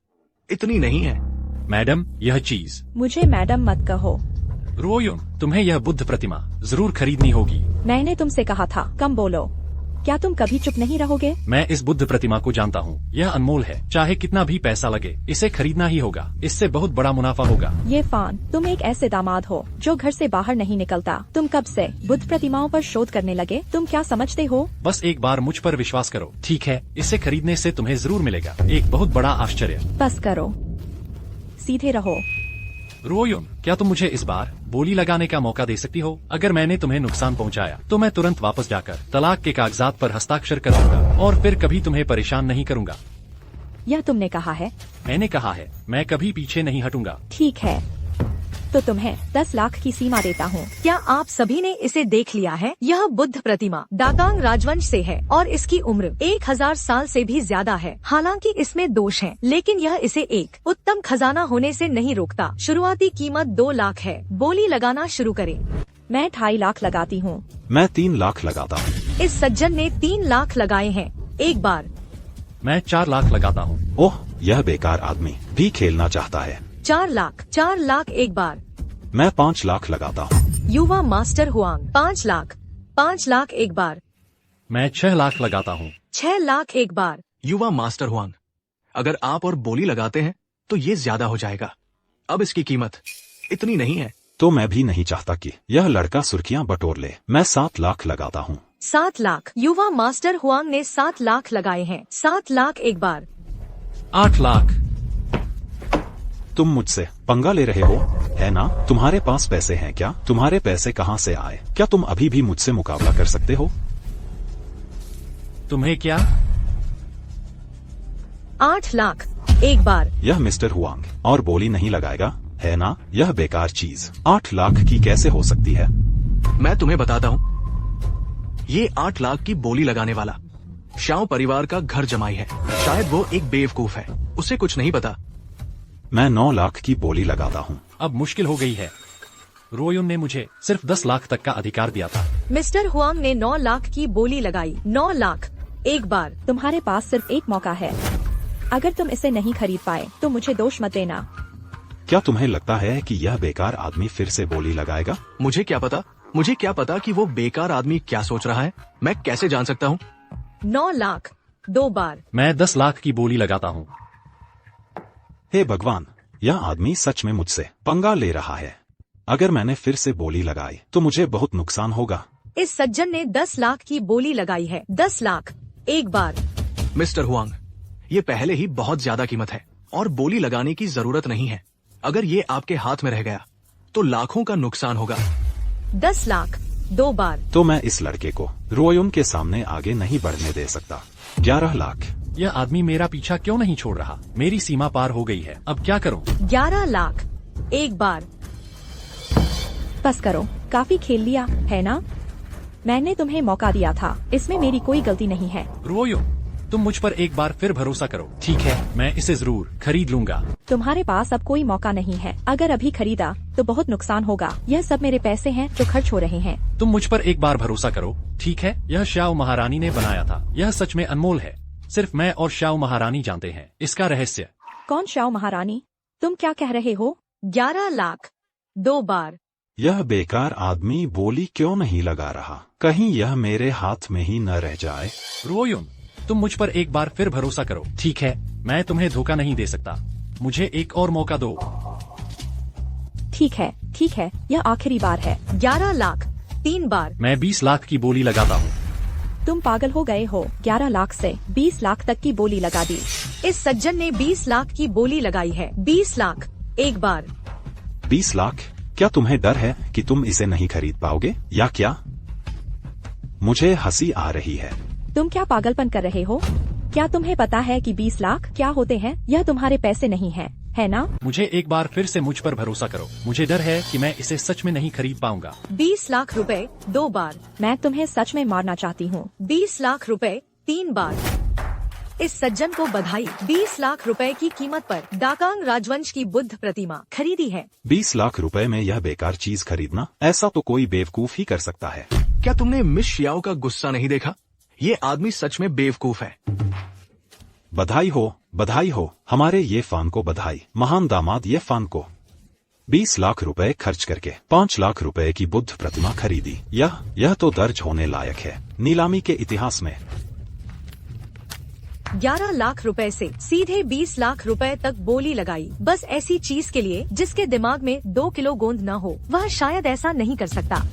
इतनी नहीं है। मैडम, यह चीज। मुझे मैडम मत कहो। रोयुन, तुम्हें यह बुद्ध प्रतिमा जरूर खरीदनी होगी। मैंने तुमसे कहा था कम बोलो। क्या तुम कभी चुप नहीं रहोगे? मैं इस बुद्ध प्रतिमा को जानता हूँ। यह अनमोल है, चाहे कितना भी पैसा लगे, इसे खरीदना ही होगा। इससे बहुत बड़ा मुनाफा होगा। ये फान, तुम एक ऐसे दामाद हो जो घर से बाहर नहीं निकलता। तुम कब से बुद्ध प्रतिमाओं पर शोध करने लगे? तुम क्या समझते हो? बस एक बार मुझ पर विश्वास करो, ठीक है? इसे खरीदने से तुम्हें जरूर मिलेगा एक बहुत बड़ा आश्चर्य। बस करो, सीधे रहो। रोयुन, क्या तुम मुझे इस बार बोली लगाने का मौका दे सकती हो? अगर मैंने तुम्हें नुकसान पहुंचाया तो मैं तुरंत वापस जाकर तलाक के कागजात पर हस्ताक्षर कर दूंगा और फिर कभी तुम्हें परेशान नहीं करूंगा। यह तुमने कहा है? मैंने कहा है, मैं कभी पीछे नहीं हटूंगा। ठीक है, तो तुम्हें 10 लाख की सीमा देता हूँ। क्या आप सभी ने इसे देख लिया है? यह बुद्ध प्रतिमा दाकांग राजवंश से है और इसकी उम्र 1000 साल से भी ज्यादा है। हालांकि इसमें दोष हैं, लेकिन यह इसे एक उत्तम खजाना होने से नहीं रोकता। शुरुआती कीमत 2 लाख है। बोली लगाना शुरू करें। मैं 2.5 लाख लगाती हूँ। मैं 3 लाख लगाता हूँ। इस सज्जन ने 3 लाख लगाए हैं। एक बार। मैं 4 लाख लगाता हूँ। ओह, यह बेकार आदमी भी खेलना चाहता है। 4 लाख एक बार। मैं 5 लाख लगाता हूँ। युवा मास्टर हुआंग 5 लाख एक बार। मैं 6 लाख लगाता हूँ। 6 लाख एक बार। युवा मास्टर हुआंग, अगर आप और बोली लगाते हैं तो ये ज्यादा हो जाएगा। अब इसकी कीमत इतनी नहीं है। तो मैं भी नहीं चाहता कि यह लड़का सुर्खियां बटोर ले। मैं 7 लाख लगाता हूँ। 7 लाख। युवा मास्टर हुआंग ने 7 लाख लगाए हैं। 7 लाख एक बार। 8 लाख। तुम मुझसे पंगा ले रहे हो, है ना? तुम्हारे पास पैसे हैं क्या? तुम्हारे पैसे कहाँ से आए? क्या तुम अभी भी मुझसे मुकाबला कर सकते हो? तुम्हें क्या? 8 लाख एक बार। यह मिस्टर हुआंग और बोली नहीं लगाएगा, है ना? यह बेकार चीज 8 लाख की कैसे हो सकती है? मैं तुम्हें बताता हूँ, ये 8 लाख की बोली लगाने वाला शाओ परिवार का घर जमाई है। शायद वो एक बेवकूफ है, उसे कुछ नहीं पता। मैं 9 लाख की बोली लगाता हूँ। अब मुश्किल हो गई है। रोयुन ने मुझे सिर्फ 10 लाख तक का अधिकार दिया था। मिस्टर हुआंग ने 9 लाख की बोली लगाई। 9 लाख एक बार। तुम्हारे पास सिर्फ एक मौका है। अगर तुम इसे नहीं खरीद पाए तो मुझे दोष मत देना। क्या तुम्हें लगता है कि यह बेकार आदमी फिर से बोली लगाएगा? मुझे क्या पता? मुझे क्या पता कि वो बेकार आदमी क्या सोच रहा है? मैं कैसे जान सकता हूँ? 9 लाख 2 बार। मैं 10 लाख की बोली लगाता हूँ। हे भगवान, यह आदमी सच में मुझसे पंगा ले रहा है। अगर मैंने फिर से बोली लगाई तो मुझे बहुत नुकसान होगा। इस सज्जन ने 10 लाख की बोली लगाई है। 10 लाख एक बार। मिस्टर हुआंग, ये पहले ही बहुत ज्यादा कीमत है और बोली लगाने की जरूरत नहीं है। अगर ये आपके हाथ में रह गया तो लाखों का नुकसान होगा। 10 लाख 2 बार। तो मैं इस लड़के को रोयुन के सामने आगे नहीं बढ़ने दे सकता। 11 लाख। यह आदमी मेरा पीछा क्यों नहीं छोड़ रहा? मेरी सीमा पार हो गई है, अब क्या करूँ? 11 लाख एक बार। बस करो, काफी खेल लिया है ना? मैंने तुम्हें मौका दिया था, इसमें मेरी कोई गलती नहीं है। रोयुन, तुम मुझ पर एक बार फिर भरोसा करो, ठीक है? मैं इसे जरूर खरीद लूंगा। तुम्हारे पास अब कोई मौका नहीं है। अगर अभी खरीदा तो बहुत नुकसान होगा। यह सब मेरे पैसे हैं जो खर्च हो रहे हैं। तुम मुझ पर एक बार भरोसा करो, ठीक है? यह शाओ महारानी ने बनाया था। यह सच में अनमोल है। सिर्फ मैं और शाओ महारानी जानते हैं इसका रहस्य। कौन शाओ महारानी? तुम क्या कह रहे हो? 11 लाख 2 बार। यह बेकार आदमी बोली क्यों नहीं लगा रहा? कहीं यह मेरे हाथ में ही न रह जाए। रोयुन, तुम मुझ पर एक बार फिर भरोसा करो, ठीक है? मैं तुम्हें धोखा नहीं दे सकता। मुझे एक और मौका दो। ठीक है, यह आखिरी बार है। 11 लाख 3 बार। मैं 20 लाख की बोली लगाता हूँ। तुम पागल हो गए हो? 11 लाख से 20 लाख तक की बोली लगा दी। इस सज्जन ने 20 लाख की बोली लगाई है। 20 लाख एक बार। 20 लाख? क्या तुम्हें डर है कि तुम इसे नहीं खरीद पाओगे या क्या? मुझे हंसी आ रही है। तुम क्या पागलपन कर रहे हो? क्या तुम्हें पता है कि 20 लाख क्या होते हैं? यह तुम्हारे पैसे नहीं है ना? मुझे एक बार फिर से मुझ पर भरोसा करो। मुझे डर है कि मैं इसे सच में नहीं खरीद पाऊंगा। 20 लाख रुपए 2 बार। मैं तुम्हें सच में मारना चाहती हूँ। 20 लाख रुपए 3 बार। इस सज्जन को बधाई। 20 लाख रुपए की कीमत पर दाकांग राजवंश की बुद्ध प्रतिमा खरीदी है। 20 लाख रुपए में यह बेकार चीज खरीदना, ऐसा तो कोई बेवकूफ ही कर सकता है। क्या तुमने मिस शियाओ का गुस्सा नहीं देखा? ये आदमी सच में बेवकूफ है। बधाई हो हमारे ये फान को, बधाई महान दामाद ये फान को। 20 लाख रुपए खर्च करके 5 लाख रुपए की बुद्ध प्रतिमा खरीदी। यह तो दर्ज होने लायक है नीलामी के इतिहास में। 11 लाख रुपए से सीधे 20 लाख रुपए तक बोली लगाई, बस ऐसी चीज के लिए जिसके दिमाग में 2 किलो गोंद न हो। वह शायद ऐसा नहीं कर सकता।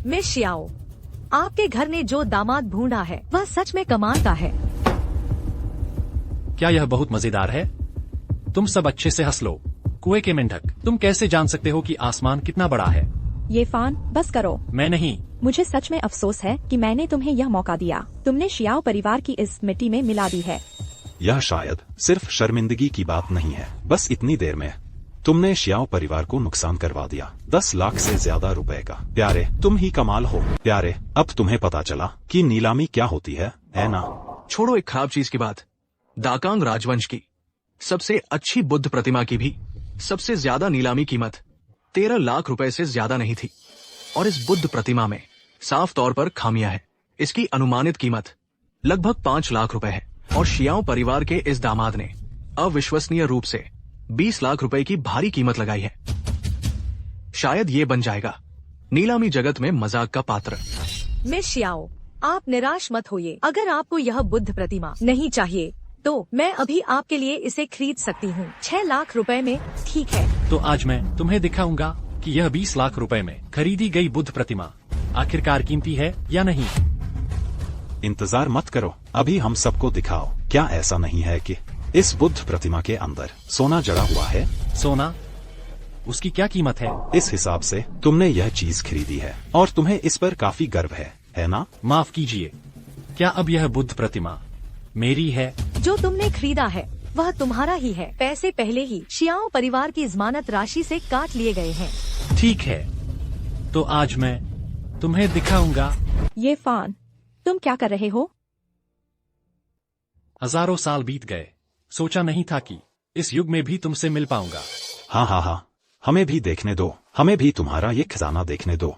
मिस शियाओ, आपके घर ने जो दामाद ढूंढा है वह सच में कमाल का है। क्या यह बहुत मजेदार है? तुम सब अच्छे से हंस लो। कुएं के मेंढक, तुम कैसे जान सकते हो कि आसमान कितना बड़ा है? ये फान, बस करो। मैं नहीं। मुझे सच में अफसोस है कि मैंने तुम्हें यह मौका दिया। तुमने शियाओ परिवार की इस मिट्टी में मिला दी है। यह शायद सिर्फ शर्मिंदगी की बात नहीं है, बस इतनी देर में तुमने शियाओ परिवार को नुकसान करवा दिया। 10 लाख से ज्यादा रुपए का। प्यारे, तुम ही कमाल हो। प्यारे, अब तुम्हें पता चला कि नीलामी क्या होती है ना? छोड़ो एक खराब चीज की बात। दाकांग राजवंश की सबसे अच्छी बुद्ध प्रतिमा की भी सबसे ज्यादा नीलामी कीमत 13 लाख रुपए से ज्यादा नहीं थी। और इस बुद्ध प्रतिमा में साफ तौर पर खामियां हैं। इसकी अनुमानित कीमत लगभग 5 लाख रुपए है और शियाओ परिवार के इस दामाद ने अविश्वसनीय रूप से 20 लाख रुपए की भारी कीमत लगाई है। शायद ये बन जाएगा नीलामी जगत में मजाक का पात्र। मिस शियाओ, आप निराश मत होइए। अगर आपको यह बुद्ध प्रतिमा नहीं चाहिए तो मैं अभी आपके लिए इसे खरीद सकती हूँ 6 लाख रुपए में। ठीक है, तो आज मैं तुम्हें दिखाऊंगा कि यह 20 लाख रुपए में खरीदी गई बुद्ध प्रतिमा आखिरकार कीमती है या नहीं। इंतजार मत करो, अभी हम सबको दिखाओ। क्या ऐसा नहीं है कि इस बुद्ध प्रतिमा के अंदर सोना जड़ा हुआ है? सोना? उसकी क्या कीमत है? इस हिसाब से तुमने यह चीज खरीदी है और तुम्हें इस पर काफी गर्व है ना? माफ कीजिए, क्या अब यह बुद्ध प्रतिमा मेरी है? जो तुमने खरीदा है वह तुम्हारा ही है। पैसे पहले ही शियाओ परिवार की जमानत राशि से काट लिए गए हैं। ठीक है, तो आज मैं तुम्हें दिखाऊंगा। ये फान, तुम क्या कर रहे हो? हजारों साल बीत गए, सोचा नहीं था कि इस युग में भी तुमसे मिल पाऊंगा। हाँ, हमें भी देखने दो, हमें भी तुम्हारा ये खजाना देखने दो।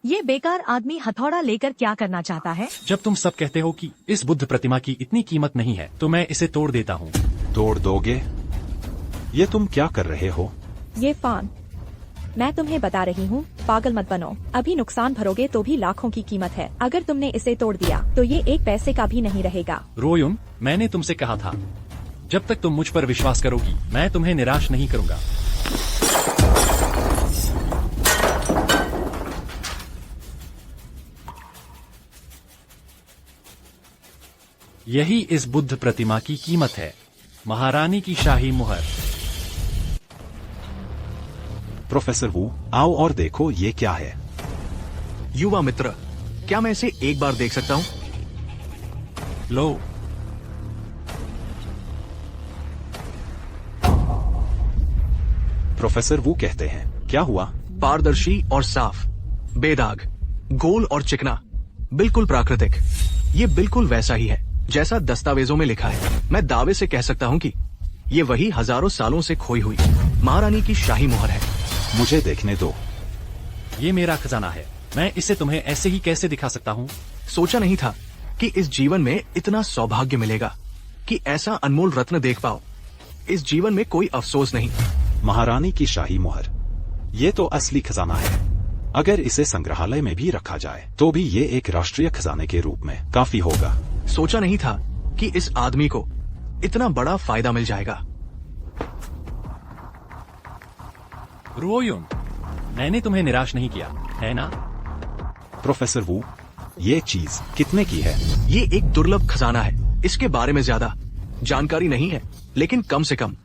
ये बेकार आदमी हथौड़ा लेकर क्या करना चाहता है? जब तुम सब कहते हो कि इस बुद्ध प्रतिमा की इतनी कीमत नहीं है, तो मैं इसे तोड़ देता हूँ। तोड़ दोगे? ये तुम क्या कर रहे हो? ये फान, मैं तुम्हें बता रही हूँ, पागल मत बनो। अभी नुकसान भरोगे तो भी लाखों की कीमत है। अगर तुमने इसे तोड़ दिया तो ये एक पैसे का भी नहीं रहेगा। रोयुन, मैंने तुमसे कहा था, जब तक तुम मुझ पर विश्वास करोगी मैं तुम्हें निराश नहीं करूंगा। यही इस बुद्ध प्रतिमा की कीमत है, महारानी की शाही मुहर। प्रोफेसर वू, आओ और देखो ये क्या है। युवा मित्र, क्या मैं इसे एक बार देख सकता हूँ? लो, प्रोफेसर वू कहते हैं, क्या हुआ? पारदर्शी और साफ, बेदाग, गोल और चिकना, बिल्कुल प्राकृतिक। ये बिल्कुल वैसा ही है जैसा दस्तावेजों में लिखा है। मैं दावे से कह सकता हूँ कि ये वही हजारों सालों से खोई हुई महारानी की शाही मुहर है। मुझे देखने दो। ये मेरा खजाना है, मैं इसे तुम्हें ऐसे ही कैसे दिखा सकता हूँ? सोचा नहीं था कि इस जीवन में इतना सौभाग्य मिलेगा कि ऐसा अनमोल रत्न देख पाओ। इस जीवन में कोई अफसोस नहीं। महारानी की शाही मुहर, ये तो असली खजाना है। अगर इसे संग्रहालय में भी रखा जाए तो भी ये एक राष्ट्रीय खजाने के रूप में काफी होगा। सोचा नहीं था कि इस आदमी को इतना बड़ा फायदा मिल जाएगा। रोयुन, मैंने तुम्हें निराश नहीं किया, है ना? प्रोफेसर वू, ये चीज कितने की है? ये एक दुर्लभ खजाना है। इसके बारे में ज्यादा जानकारी नहीं है, लेकिन कम से कम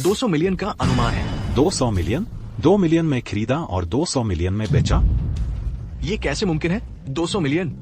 200 मिलियन का अनुमान है। 200 मिलियन? 2 मिलियन में खरीदा और 200 मिलियन में बेचा? ये कैसे मुमकिन है? 200 मिलियन?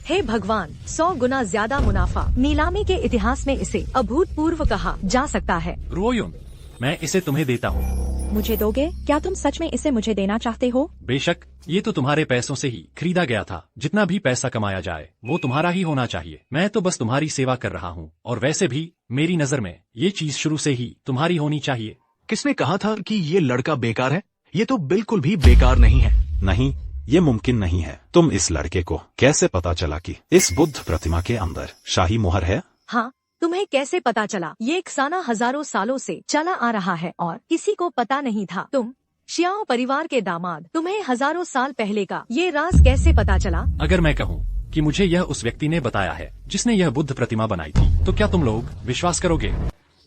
हे भगवान, 100 गुना ज्यादा मुनाफा। नीलामी के इतिहास में इसे अभूतपूर्व कहा जा सकता है। रोयुन, मैं इसे तुम्हें देता हूँ। मुझे दोगे? क्या तुम सच में इसे मुझे देना चाहते हो? बेशक, ये तो तुम्हारे पैसों से ही खरीदा गया था। जितना भी पैसा कमाया जाए वो तुम्हारा ही होना चाहिए। मैं तो बस तुम्हारी सेवा कर रहा हूँ, और वैसे भी मेरी नजर में ये चीज शुरू से ही तुम्हारी होनी चाहिए। किसने कहा था कि ये लड़का बेकार है? ये तो बिल्कुल भी बेकार नहीं है। नहीं, ये मुमकिन नहीं है। तुम इस लड़के को कैसे पता चला कि इस बुद्ध प्रतिमा के अंदर शाही मुहर है? हाँ, तुम्हें कैसे पता चला? ये खजाना हजारों सालों से चला आ रहा है और किसी को पता नहीं था। तुम शियाओ परिवार के दामाद, तुम्हें हजारों साल पहले का ये राज कैसे पता चला? अगर मैं कहूँ कि मुझे यह उस व्यक्ति ने बताया है जिसने यह बुद्ध प्रतिमा बनाई थी, तो क्या तुम लोग विश्वास करोगे?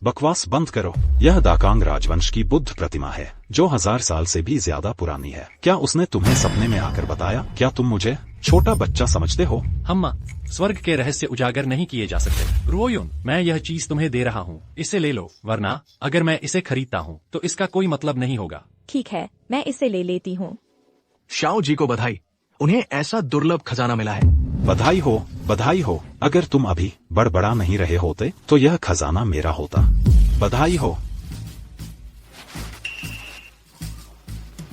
बकवास बंद करो। यह दाकांग राजवंश की बुद्ध प्रतिमा है जो 1000 साल से भी ज्यादा पुरानी है। क्या उसने तुम्हें सपने में आकर बताया? क्या तुम मुझे छोटा बच्चा समझते हो? हम स्वर्ग के रहस्य उजागर नहीं किए जा सकते। रोयुन, मैं यह चीज तुम्हें दे रहा हूँ, इसे ले लो, वरना अगर मैं इसे खरीदता हूँ तो इसका कोई मतलब नहीं होगा। ठीक है, मैं इसे ले लेती हूँ। शाओ जी को बधाई, उन्हें ऐसा दुर्लभ खजाना मिला है। बधाई हो, बधाई हो। अगर तुम अभी बड़बड़ा नहीं रहे होते तो यह खजाना मेरा होता। बधाई हो।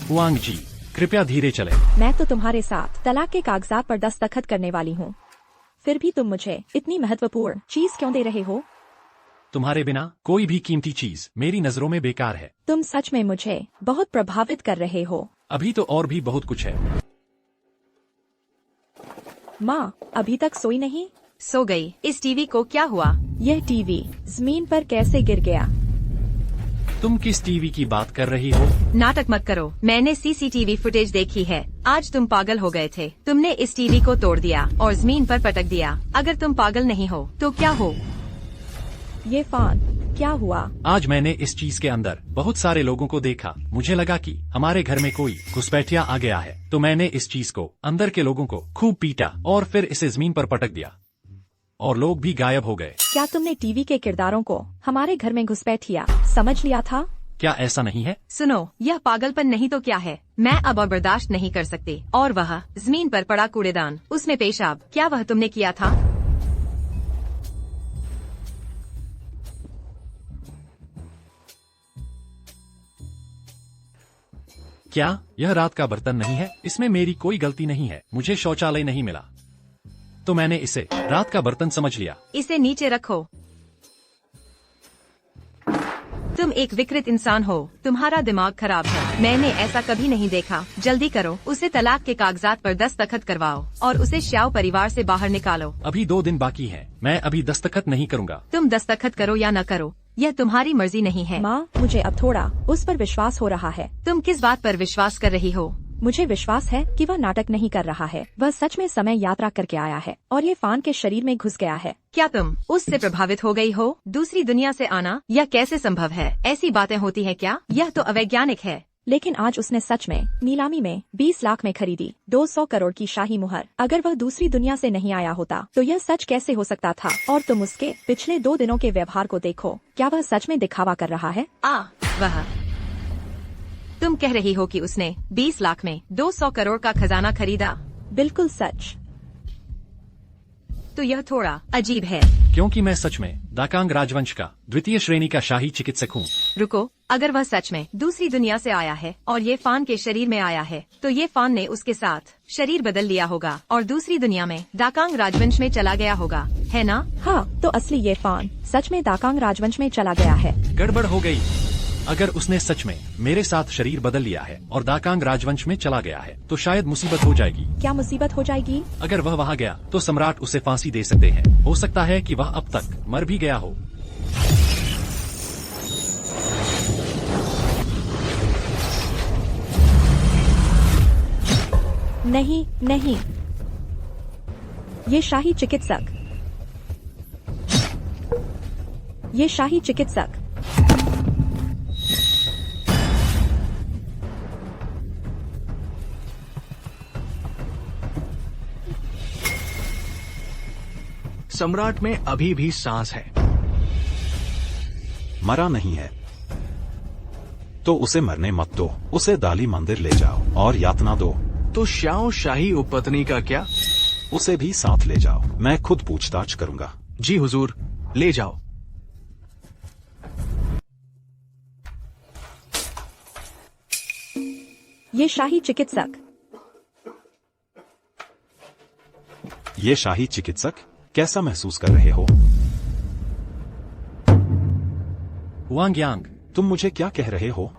हुआंग जी, कृपया धीरे चले। मैं तो तुम्हारे साथ तलाक के कागजात पर दस्तखत करने वाली हूँ। फिर भी तुम मुझे इतनी महत्वपूर्ण चीज क्यों दे रहे हो? तुम्हारे बिना कोई भी कीमती चीज मेरी नजरों में बेकार है। तुम सच में मुझे बहुत प्रभावित कर रहे हो। अभी तो और भी बहुत कुछ है। माँ, अभी तक सोई नहीं? सो गई। इस टीवी को क्या हुआ? यह टीवी जमीन पर कैसे गिर गया? तुम किस टीवी की बात कर रही हो? नाटक मत करो, मैंने सीसीटीवी फुटेज देखी है। आज तुम पागल हो गए थे। तुमने इस टीवी को तोड़ दिया और जमीन पर पटक दिया। अगर तुम पागल नहीं हो तो क्या हो? ये फान, क्या हुआ? आज मैंने इस चीज के अंदर बहुत सारे लोगों को देखा। मुझे लगा कि हमारे घर में कोई घुसपैठिया आ गया है, तो मैंने इस चीज को अंदर के लोगों को खूब पीटा और फिर इसे जमीन पर पटक दिया और लोग भी गायब हो गए। क्या तुमने टीवी के किरदारों को हमारे घर में घुसपैठिया समझ लिया था? क्या ऐसा नहीं है? सुनो, यह पागलपन नहीं तो क्या है? मैं अब और बर्दाश्त नहीं कर सकती। और वह जमीन पर पड़ा कूड़ेदान, उसमें पेशाब, क्या वह तुमने किया था? क्या यह रात का बर्तन नहीं है? इसमें मेरी कोई गलती नहीं है। मुझे शौचालय नहीं मिला तो मैंने इसे रात का बर्तन समझ लिया। इसे नीचे रखो। तुम एक विकृत इंसान हो, तुम्हारा दिमाग खराब है। मैंने ऐसा कभी नहीं देखा। जल्दी करो, उसे तलाक के कागजात पर दस्तखत करवाओ और उसे श्याव परिवार से बाहर निकालो। अभी 2 दिन बाकी है, मैं अभी दस्तखत नहीं करूँगा। तुम दस्तखत करो या न करो, यह तुम्हारी मर्जी नहीं है। माँ, मुझे अब थोड़ा उस पर विश्वास हो रहा है। तुम किस बात पर विश्वास कर रही हो? मुझे विश्वास है कि वह नाटक नहीं कर रहा है। वह सच में समय यात्रा करके आया है और ये फान के शरीर में घुस गया है। क्या तुम उससे प्रभावित हो गई हो? दूसरी दुनिया से आना यह कैसे संभव है? ऐसी बातें होती है क्या? यह तो अवैज्ञानिक है। लेकिन आज उसने सच में नीलामी में 20 लाख में खरीदी 200 करोड़ की शाही मुहर। अगर वह दूसरी दुनिया से नहीं आया होता तो यह सच कैसे हो सकता था? और तुम उसके पिछले 2 दिनों के व्यवहार को देखो, क्या वह सच में दिखावा कर रहा है? वह तुम कह रही हो कि उसने 20 लाख में 200 करोड़ का खजाना खरीदा? बिल्कुल सच। तो यह थोड़ा अजीब है। क्योंकि मैं सच में दाकांग राजवंश का 2य श्रेणी का शाही चिकित्सक हूँ। रुको, अगर वह सच में दूसरी दुनिया से आया है और ये फान के शरीर में आया है, तो ये फान ने उसके साथ शरीर बदल लिया होगा और दूसरी दुनिया में दाकांग राजवंश में चला गया होगा, है ना? हाँ, तो असली ये फान सच में दाकांग राजवंश में चला गया है। गड़बड़ हो गई। अगर उसने सच में मेरे साथ शरीर बदल लिया है और दाकांग राजवंश में चला गया है तो शायद मुसीबत हो जाएगी। क्या मुसीबत हो जाएगी? अगर वह वहाँ गया तो सम्राट उसे फांसी दे सकते हैं। हो सकता है कि वह अब तक मर भी गया हो। नहीं नहीं, ये शाही चिकित्सक, ये शाही चिकित्सक। सम्राट में अभी भी सांस है। मरा नहीं है तो उसे मरने मत दो। उसे दाली मंदिर ले जाओ और यातना दो। तो श्याओ शाही उपपत्नी का क्या? उसे भी साथ ले जाओ, मैं खुद पूछताछ करूंगा। जी हुजूर, ले जाओ। ये शाही चिकित्सक, ये शाही चिकित्सक, कैसा महसूस कर रहे हो? हुआंग यांग, तुम मुझे क्या कह रहे हो?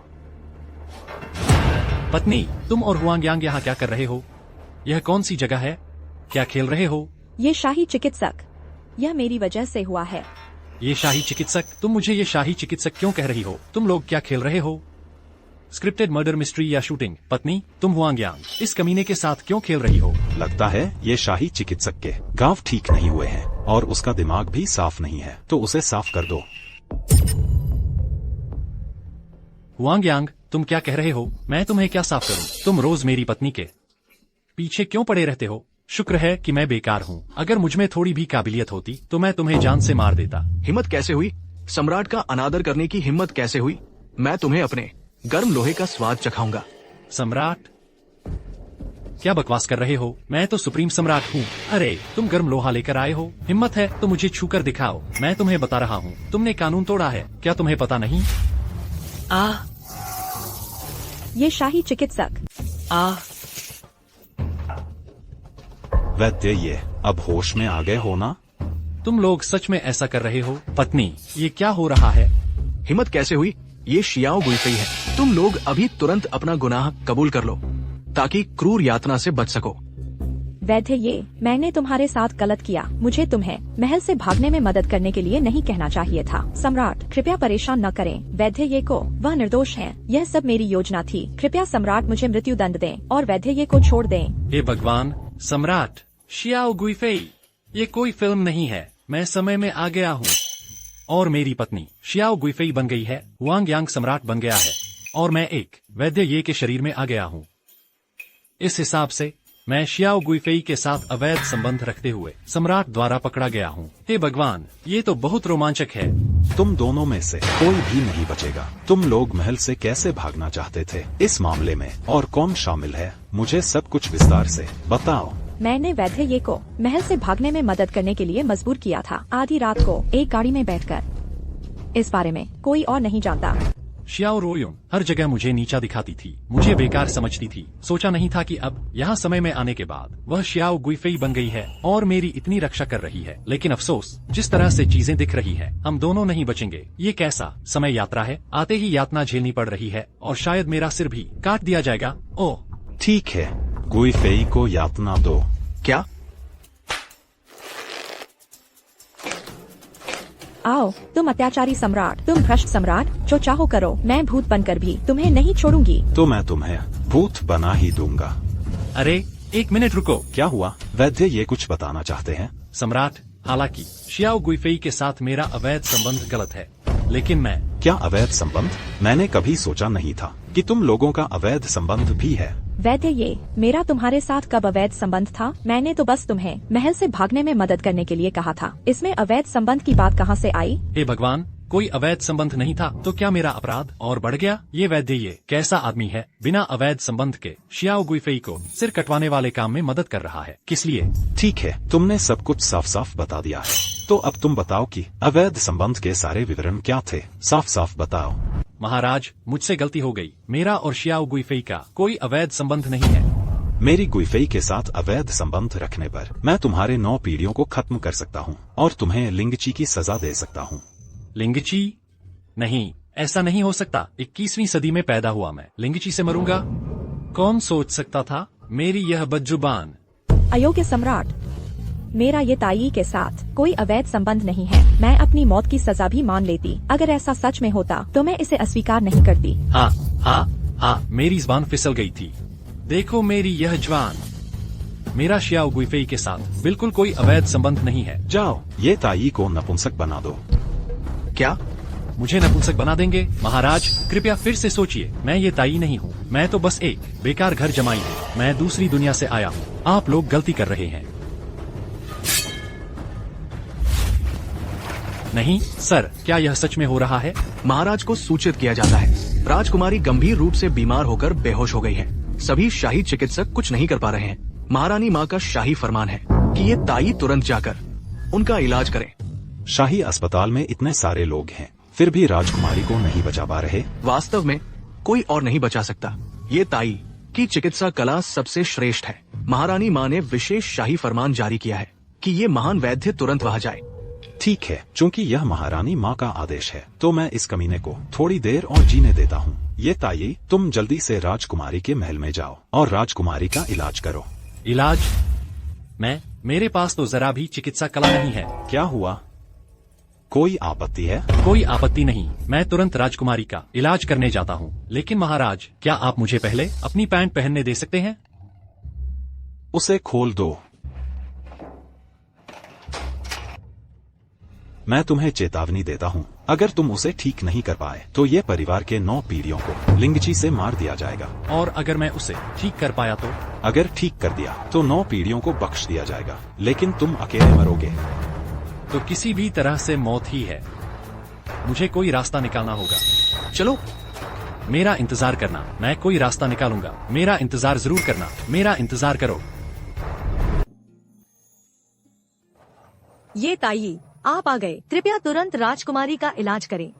पत्नी, तुम और हुआंग यांग यहाँ क्या कर रहे हो? यह कौन सी जगह है? क्या खेल रहे हो? ये शाही चिकित्सक, यह मेरी वजह से हुआ है। ये शाही चिकित्सक, तुम मुझे ये शाही चिकित्सक क्यों कह रही हो? तुम लोग क्या खेल रहे हो? स्क्रिप्टेड मर्डर मिस्ट्री या शूटिंग? पत्नी, तुम हुआंग यांग इस कमीने के साथ क्यों खेल रही हो? लगता है ये शाही चिकित्सक के गांव ठीक नहीं हुए हैं और उसका दिमाग भी साफ नहीं है, तो उसे साफ कर दो। हुआंग यांग, तुम क्या कह रहे हो? मैं तुम्हें क्या साफ करूं? तुम रोज मेरी पत्नी के पीछे क्यों पड़े रहते हो? शुक्र है कि मैं बेकार हूँ। अगर मुझमें थोड़ी भी काबिलियत होती तो मैं तुम्हें जान से मार देता। हिम्मत कैसे हुई? सम्राट का अनादर करने की हिम्मत कैसे हुई? मैं तुम्हें अपने गर्म लोहे का स्वाद चखाऊंगा। सम्राट? क्या बकवास कर रहे हो? मैं तो सुप्रीम सम्राट हूँ। अरे, तुम गर्म लोहा लेकर आए हो? हिम्मत है तो मुझे छूकर दिखाओ। मैं तुम्हें बता रहा हूँ, तुमने कानून तोड़ा है। क्या तुम्हें पता नहीं? ये शाही चिकित्सक। वैद्य, ये अब होश में आ गए हो ना? तुम लोग सच में ऐसा कर रहे हो? पत्नी, ये क्या हो रहा है? हिम्मत कैसे हुई? ये शियाओ गुइफई है। तुम लोग अभी तुरंत अपना गुनाह कबूल कर लो ताकि क्रूर यातना से बच सको। वैद्य ये, मैंने तुम्हारे साथ गलत किया। मुझे तुम्हें महल से भागने में मदद करने के लिए नहीं कहना चाहिए था। सम्राट, कृपया परेशान न करें वैद्य ये को, वह निर्दोष हैं। यह सब मेरी योजना थी। कृपया सम्राट मुझे मृत्यु दंड दें और वैद्य ये को छोड़ दें। हे भगवान, सम्राट शियाओ गुइफेई, ये कोई फिल्म नहीं है। मैं समय में आ गया हूँ और मेरी पत्नी शियाओ गुइफेई बन गई है। हुआंग यांग सम्राट बन गया है और मैं एक वैद्य ये के शरीर में आ गया हूँ। इस हिसाब से मैं शियाओ गुइफेई के साथ अवैध संबंध रखते हुए सम्राट द्वारा पकड़ा गया हूँ। हे भगवान, ये तो बहुत रोमांचक है। तुम दोनों में से कोई भी नहीं बचेगा। तुम लोग महल से कैसे भागना चाहते थे इस मामले में, और कौन शामिल है, मुझे सब कुछ विस्तार से बताओ। मैंने वैद्य ये को महल से भागने में मदद करने के लिए मजबूर किया था। आधी रात को एक गाड़ी में बैठकर। इस बारे में कोई और नहीं जानता। शियाओ रोयुंग हर जगह मुझे नीचा दिखाती थी, मुझे बेकार समझती थी। सोचा नहीं था कि अब यहाँ समय में आने के बाद वह शियाओ गुइफेई बन गई है और मेरी इतनी रक्षा कर रही है। लेकिन अफसोस, जिस तरह से चीजें दिख रही है, हम दोनों नहीं बचेंगे। ये कैसा समय यात्रा है। आते ही यातना झेलनी पड़ रही है और शायद मेरा सिर भी काट दिया जाएगा। ओह ठीक है, गुइफेई को यातना दो। क्या? आओ, तुम अत्याचारी सम्राट, तुम भ्रष्ट सम्राट, जो चाहो करो। मैं भूत बनकर भी तुम्हें नहीं छोड़ूंगी। तो मैं तुम्हें भूत बना ही दूंगा। अरे एक मिनट रुको। क्या हुआ? वैद्य ये कुछ बताना चाहते हैं? सम्राट, हालांकि शियाओ गुइफेई के साथ मेरा अवैध संबंध गलत है, लेकिन मैं क्या अवैध संबंध? मैंने कभी सोचा नहीं था कि तुम लोगों का अवैध संबंध भी है। वैद्य ये, मेरा तुम्हारे साथ कब अवैध संबंध था? मैंने तो बस तुम्हें महल से भागने में मदद करने के लिए कहा था। इसमें अवैध संबंध की बात कहाँ से आई? हे भगवान, कोई अवैध संबंध नहीं था। तो क्या मेरा अपराध और बढ़ गया? ये वैद्य ये कैसा आदमी है, बिना अवैध संबंध के शियाओ गुइफेई को सिर कटवाने वाले काम में मदद कर रहा है। किस लिए? ठीक है, तुमने सब कुछ साफ साफ बता दिया है। तो अब तुम बताओ कि अवैध संबंध के सारे विवरण क्या थे? साफ साफ बताओ। महाराज, मुझसे गलती हो गई। मेरा और शियाओ गुइफेई का कोई अवैध संबंध नहीं है। मेरी गुइफेई के साथ अवैध संबंध रखने पर मैं तुम्हारे 9 पीढ़ियों को खत्म कर सकता हूँ और तुम्हें लिंगची की सजा दे सकता हूँ। लिंगची? नहीं, ऐसा नहीं हो सकता। 21वीं सदी में पैदा हुआ मैं लिंगची से मरूंगा? कौन सोच सकता था? मेरी यह बदजुबान। अयोग्य सम्राट, मेरा ये ताई के साथ कोई अवैध संबंध नहीं है। मैं अपनी मौत की सजा भी मान लेती अगर ऐसा सच में होता, तो मैं इसे अस्वीकार नहीं करती। हाँ हाँ हाँ, मेरी जुबान फिसल गई थी। देखो मेरी यह जुबान। मेरा शियाओ गुइफेई के साथ बिल्कुल कोई अवैध संबंध नहीं है। जाओ, ये ताई को नपुंसक बना दो। क्या? मुझे नपुंसक बना देंगे? महाराज, कृपया फिर से सोचिए। मैं ये ताई नहीं हूँ। मैं तो बस एक बेकार घर जमाई हूँ। मैं दूसरी दुनिया से आया हूँ। आप लोग गलती कर रहे हैं। नहीं सर, क्या यह सच में हो रहा है? महाराज को सूचित किया जाता है। राजकुमारी गंभीर रूप से बीमार होकर बेहोश हो गई है। सभी शाही चिकित्सक कुछ नहीं कर पा रहे हैं। महारानी माँ का शाही फरमान है कि ये ताई तुरंत जाकर उनका इलाज करें। शाही अस्पताल में इतने सारे लोग हैं, फिर भी राजकुमारी को नहीं बचा पा रहे। वास्तव में कोई और नहीं बचा सकता। ये ताई की चिकित्सा कला सबसे श्रेष्ठ है। महारानी माँ ने विशेष शाही फरमान जारी किया है कि ये महान वैद्य तुरंत वहाँ जाए। ठीक है, चूंकि यह महारानी माँ का आदेश है, तो मैं इस कमीने को थोड़ी देर और जीने देता हूँ। ये ताई, तुम जल्दी से राजकुमारी के महल में जाओ और राजकुमारी का इलाज करो। इलाज? मेरे पास तो जरा भी चिकित्सा कला नहीं है। क्या हुआ? कोई आपत्ति है? कोई आपत्ति नहीं। मैं तुरंत राजकुमारी का इलाज करने जाता हूँ। लेकिन महाराज, क्या आप मुझे पहले अपनी पैंट पहनने दे सकते हैं? उसे खोल दो। मैं तुम्हें चेतावनी देता हूँ, अगर तुम उसे ठीक नहीं कर पाए तो ये परिवार के 9 पीढ़ियों को लिंगची से मार दिया जाएगा। और अगर मैं उसे ठीक कर पाया तो? अगर ठीक कर दिया तो 9 पीढ़ियों को बख्श दिया जाएगा, लेकिन तुम अकेले मरोगे। तो किसी भी तरह से मौत ही है। मुझे कोई रास्ता निकालना होगा। चलो, मेरा इंतजार करना। मैं कोई रास्ता निकालूंगा। मेरा इंतजार जरूर करना। मेरा इंतजार करो। ये ताई, आप आ गए। कृपया तुरंत राजकुमारी का इलाज करें।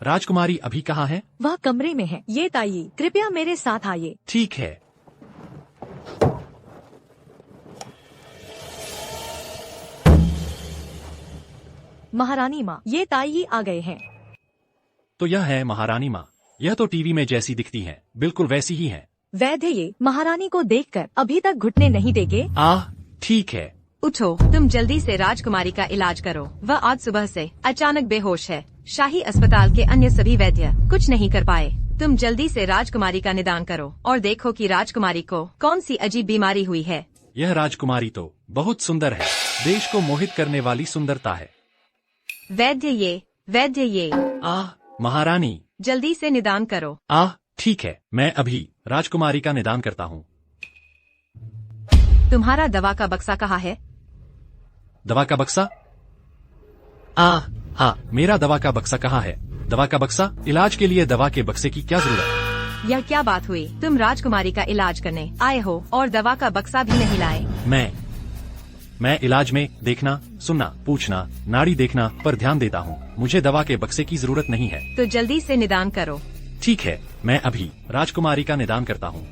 राजकुमारी अभी कहाँ है? वह कमरे में है। ये ताई, कृपया मेरे साथ आइए। ठीक है। महारानी माँ, ये ताई आ गए हैं। तो यह है महारानी माँ। यह तो टीवी में जैसी दिखती हैं, बिल्कुल वैसी ही हैं। वैद्य ये महारानी को देखकर अभी तक घुटने नहीं टेके। आह, ठीक है। उठो, तुम जल्दी से राजकुमारी का इलाज करो। वह आज सुबह से अचानक बेहोश है। शाही अस्पताल के अन्य सभी वैद्य कुछ नहीं कर पाए। तुम जल्दी से राजकुमारी का निदान करो और देखो कि राजकुमारी को कौन सी अजीब बीमारी हुई है। यह राजकुमारी तो बहुत सुंदर है, देश को मोहित करने वाली सुंदरता है। वैद्य ये आह महारानी, जल्दी से निदान करो। आह ठीक है, मैं अभी राजकुमारी का निदान करता हूँ। तुम्हारा दवा का बक्सा कहाँ है? दवा का बक्सा? हाँ, मेरा दवा का बक्सा कहाँ है? दवा का बक्सा? इलाज के लिए दवा के बक्से की क्या जरूरत? यह क्या बात हुई? तुम राजकुमारी का इलाज करने आए हो और दवा का बक्सा भी नहीं लाए। मैं इलाज में देखना, सुनना, पूछना, नाड़ी देखना पर ध्यान देता हूँ। मुझे दवा के बक्से की जरूरत नहीं है। तो जल्दी से निदान करो। ठीक है, मैं अभी राजकुमारी का निदान करता हूँ।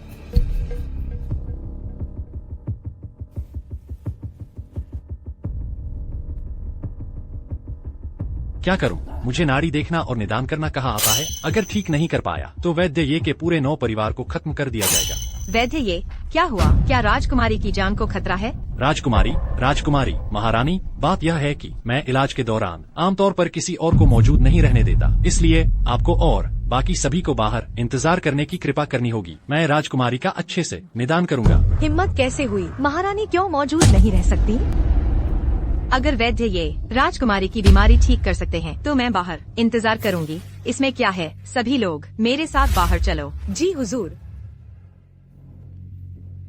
क्या करूं? मुझे नाड़ी देखना और निदान करना कहाँ आता है? अगर ठीक नहीं कर पाया तो वैद्य ये के पूरे 9 परिवार को खत्म कर दिया जाएगा। वैद्य ये क्या हुआ? क्या राजकुमारी की जान को खतरा है? राजकुमारी महारानी, बात यह है कि मैं इलाज के दौरान आमतौर पर किसी और को मौजूद नहीं रहने देता, इसलिए आपको और बाकी सभी को बाहर इंतजार करने की कृपा करनी होगी। मैं राजकुमारी का अच्छे से निदान करूंगा। हिम्मत कैसे हुई? महारानी क्यों मौजूद नहीं रह सकती? अगर वैद्य ये राजकुमारी की बीमारी ठीक कर सकते हैं तो मैं बाहर इंतजार करूंगी। इसमें क्या है? सभी लोग मेरे साथ बाहर चलो। जी हुजूर।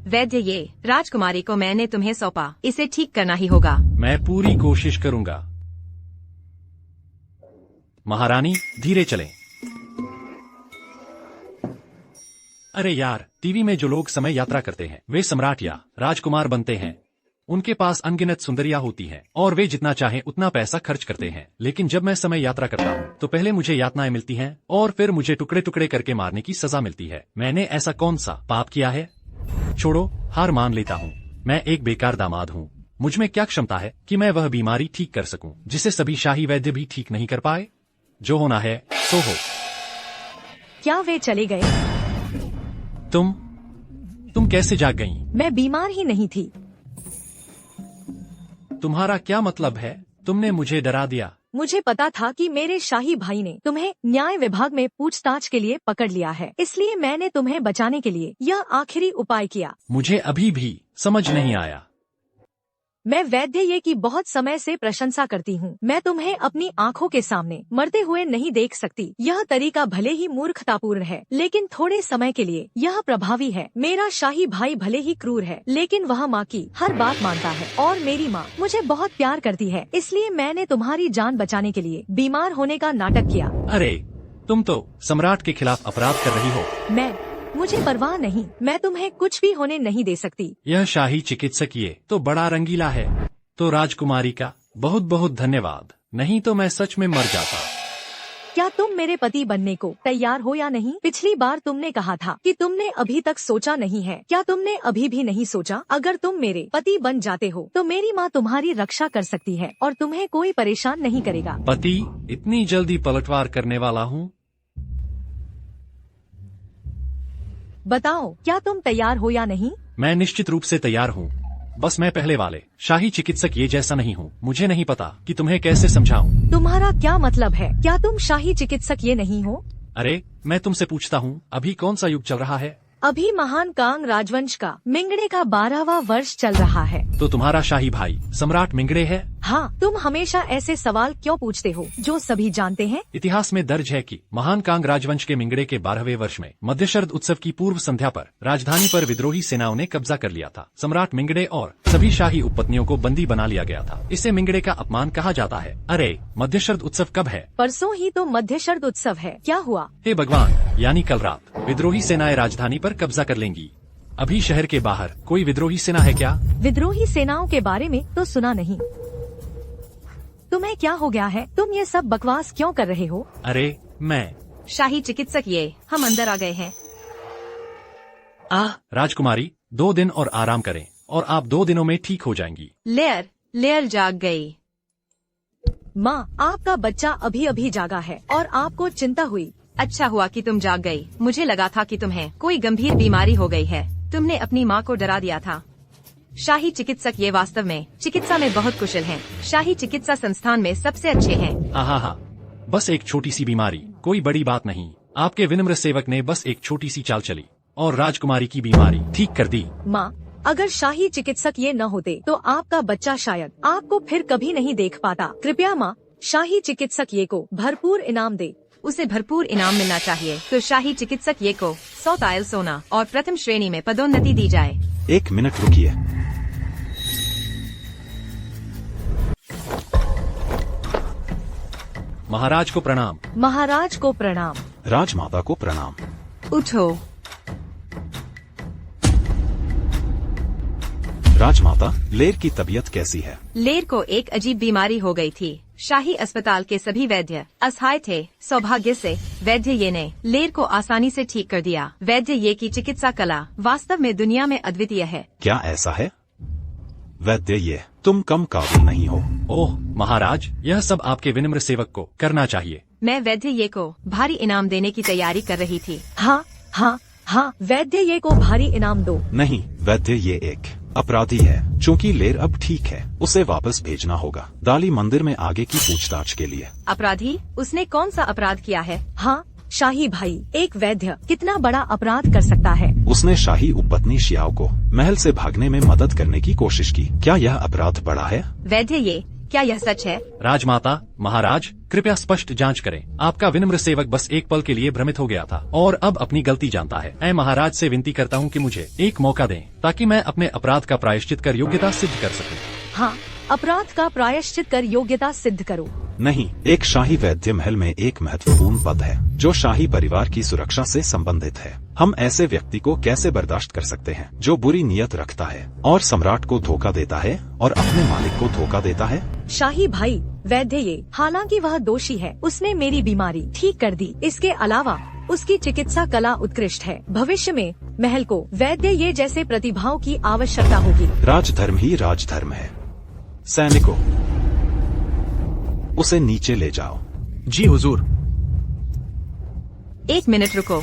वैद्य ये राजकुमारी को मैंने तुम्हें सौंपा, इसे ठीक करना ही होगा। मैं पूरी कोशिश करूंगा। महारानी धीरे चलें। अरे यार, टीवी में जो लोग समय यात्रा करते हैं वे सम्राट या राजकुमार बनते हैं। उनके पास अनगिनत सुंदरियां होती हैं और वे जितना चाहें उतना पैसा खर्च करते हैं। लेकिन जब मैं समय यात्रा करता हूँ तो पहले मुझे यातनाएं मिलती हैं और फिर मुझे टुकड़े टुकड़े करके मारने की सजा मिलती है। मैंने ऐसा कौन सा पाप किया है? छोड़ो, हार मान लेता हूँ। मैं एक बेकार दामाद हूँ। मुझमें क्या क्षमता है कि मैं वह बीमारी ठीक कर सकूं जिसे सभी शाही वैद्य भी ठीक नहीं कर पाए? जो होना है सो हो। क्या वे चले गए? तुम कैसे जाग गईं? मैं बीमार ही नहीं थी। तुम्हारा क्या मतलब है? तुमने मुझे डरा दिया। मुझे पता था कि मेरे शाही भाई ने तुम्हें न्याय विभाग में पूछताछ के लिए पकड़ लिया है, इसलिए मैंने तुम्हें बचाने के लिए यह आखिरी उपाय किया। मुझे अभी भी समझ नहीं आया। मैं वैद्य ये की बहुत समय से प्रशंसा करती हूँ। मैं तुम्हें अपनी आँखों के सामने मरते हुए नहीं देख सकती। यह तरीका भले ही मूर्खतापूर्ण है, लेकिन थोड़े समय के लिए यह प्रभावी है। मेरा शाही भाई भले ही क्रूर है, लेकिन वह माँ की हर बात मानता है और मेरी माँ मुझे बहुत प्यार करती है। इसलिए मैंने तुम्हारी जान बचाने के लिए बीमार होने का नाटक किया। अरे, तुम तो सम्राट के खिलाफ अपराध कर रही हो। मुझे परवाह नहीं, मैं तुम्हें कुछ भी होने नहीं दे सकती। यह शाही चिकित्सक ये तो बड़ा रंगीला है। तो राजकुमारी का बहुत बहुत धन्यवाद, नहीं तो मैं सच में मर जाता। क्या तुम मेरे पति बनने को तैयार हो या नहीं? पिछली बार तुमने कहा था कि तुमने अभी तक सोचा नहीं है। क्या तुमने अभी भी नहीं सोचा? अगर तुम मेरे पति बन जाते हो तो मेरी माँ तुम्हारी रक्षा कर सकती है और तुम्हें कोई परेशान नहीं करेगा। पति? इतनी जल्दी पलटवार करने वाला हूँ? बताओ, क्या तुम तैयार हो या नहीं? मैं निश्चित रूप से तैयार हूँ। बस मैं पहले वाले शाही चिकित्सक ये जैसा नहीं हूँ। मुझे नहीं पता कि तुम्हें कैसे समझाऊं। तुम्हारा क्या मतलब है? क्या तुम शाही चिकित्सक ये नहीं हो? अरे, मैं तुमसे पूछता हूँ, अभी कौन सा युग चल रहा है? अभी महान कांग राजवंश का मिंगड़े का 12वां वर्ष चल रहा है। तो तुम्हारा शाही भाई सम्राट मिंगड़े है? हाँ। तुम हमेशा ऐसे सवाल क्यों पूछते हो जो सभी जानते हैं? इतिहास में दर्ज है कि महान कांग राजवंश के मिंगड़े के 12वें वर्ष में मध्यशरद उत्सव की पूर्व संध्या पर राजधानी पर विद्रोही सेनाओं ने कब्जा कर लिया था। सम्राट मिंगड़े और सभी शाही उपपत्नियों को बंदी बना लिया गया था। इसे मिंगड़े का अपमान कहा जाता है। अरे, मध्यशरद उत्सव कब है? परसों ही तो मध्यशरद उत्सव है। क्या हुआ? हे भगवान, यानी कल रात विद्रोही सेनाएं राजधानी पर कब्जा कर लेंगी। अभी शहर के बाहर कोई विद्रोही सेना है क्या? विद्रोही सेनाओं के बारे में तो सुना नहीं। तुम्हें क्या हो गया है? तुम ये सब बकवास क्यों कर रहे हो? अरे, मैं शाही चिकित्सक ये हम अंदर आ गए हैं। राजकुमारी, 2 दिन और आराम करें और आप 2 दिनों में ठीक हो जाएंगी। लेयर जाग गई। माँ, आपका बच्चा अभी अभी जागा है और आपको चिंता हुई। अच्छा हुआ कि तुम जाग गई। मुझे लगा था कि तुम्हें कोई गंभीर बीमारी हो गई है। तुमने अपनी माँ को डरा दिया था। शाही चिकित्सक ये वास्तव में चिकित्सा में बहुत कुशल हैं। शाही चिकित्सा संस्थान में सबसे अच्छे हैं। हाँ, बस एक छोटी सी बीमारी, कोई बड़ी बात नहीं। आपके विनम्र सेवक ने बस एक छोटी सी चाल चली और राजकुमारी की बीमारी ठीक कर दी। माँ, अगर शाही चिकित्सक ये न होते तो आपका बच्चा शायद आपको फिर कभी नहीं देख पाता। कृपया माँ, शाही चिकित्सक ये को भरपूर इनाम दे। उसे भरपूर इनाम मिलना चाहिए तो शाही चिकित्सक ये को 100 टाइल सोना और प्रथम श्रेणी में पदोन्नति दी जाए। 1 मिनट रुकिए। महाराज को प्रणाम। महाराज को प्रणाम। राजमाता को प्रणाम। उठो। राजमाता, लेर की तबीयत कैसी है? लेर को एक अजीब बीमारी हो गई थी। शाही अस्पताल के सभी वैद्य असहाय थे। सौभाग्य से वैद्य ये ने लेर को आसानी से ठीक कर दिया। वैद्य ये की चिकित्सा कला वास्तव में दुनिया में अद्वितीय है। क्या ऐसा है? वैद्य ये, तुम कम काबिल नहीं हो। ओह महाराज, यह सब आपके विनम्र सेवक को करना चाहिए। मैं वैद्य ये को भारी इनाम देने की तैयारी कर रही थी। हाँ, वैद्य ये को भारी इनाम दो। नहीं, वैद्य ये एक अपराधी है। चूंकि लेर अब ठीक है, उसे वापस भेजना होगा दाली मंदिर में आगे की पूछताछ के लिए। अपराधी? उसने कौन सा अपराध किया है? हाँ शाही भाई, एक वैद्य कितना बड़ा अपराध कर सकता है? उसने शाही उपपत्नी शियाओ को महल से भागने में मदद करने की कोशिश की। क्या यह अपराध बड़ा है? वैद्य ये, क्या यह सच है? राजमाता, महाराज, कृपया स्पष्ट जांच करें। आपका विनम्र सेवक बस एक पल के लिए भ्रमित हो गया था और अब अपनी गलती जानता है। मैं महाराज से विनती करता हूँ कि मुझे एक मौका दें ताकि मैं अपने अपराध का प्रायश्चित कर योग्यता सिद्ध कर सकूं। हाँ, अपराध का प्रायश्चित कर योग्यता सिद्ध करो। नहीं, एक शाही वैद्य महल में एक महत्वपूर्ण पद है जो शाही परिवार की सुरक्षा से संबंधित है। हम ऐसे व्यक्ति को कैसे बर्दाश्त कर सकते हैं जो बुरी नीयत रखता है और सम्राट को धोखा देता है और अपने मालिक को धोखा देता है? शाही भाई, वैद्य ये, हालांकि वह दोषी है, उसने मेरी बीमारी ठीक कर दी। इसके अलावा उसकी चिकित्सा कला उत्कृष्ट है। भविष्य में महल को वैद्य ये जैसे प्रतिभाओं की आवश्यकता होगी। राजधर्म ही राजधर्म है। सैनिकों, उसे नीचे ले जाओ। जी हुजूर। 1 मिनट रुको।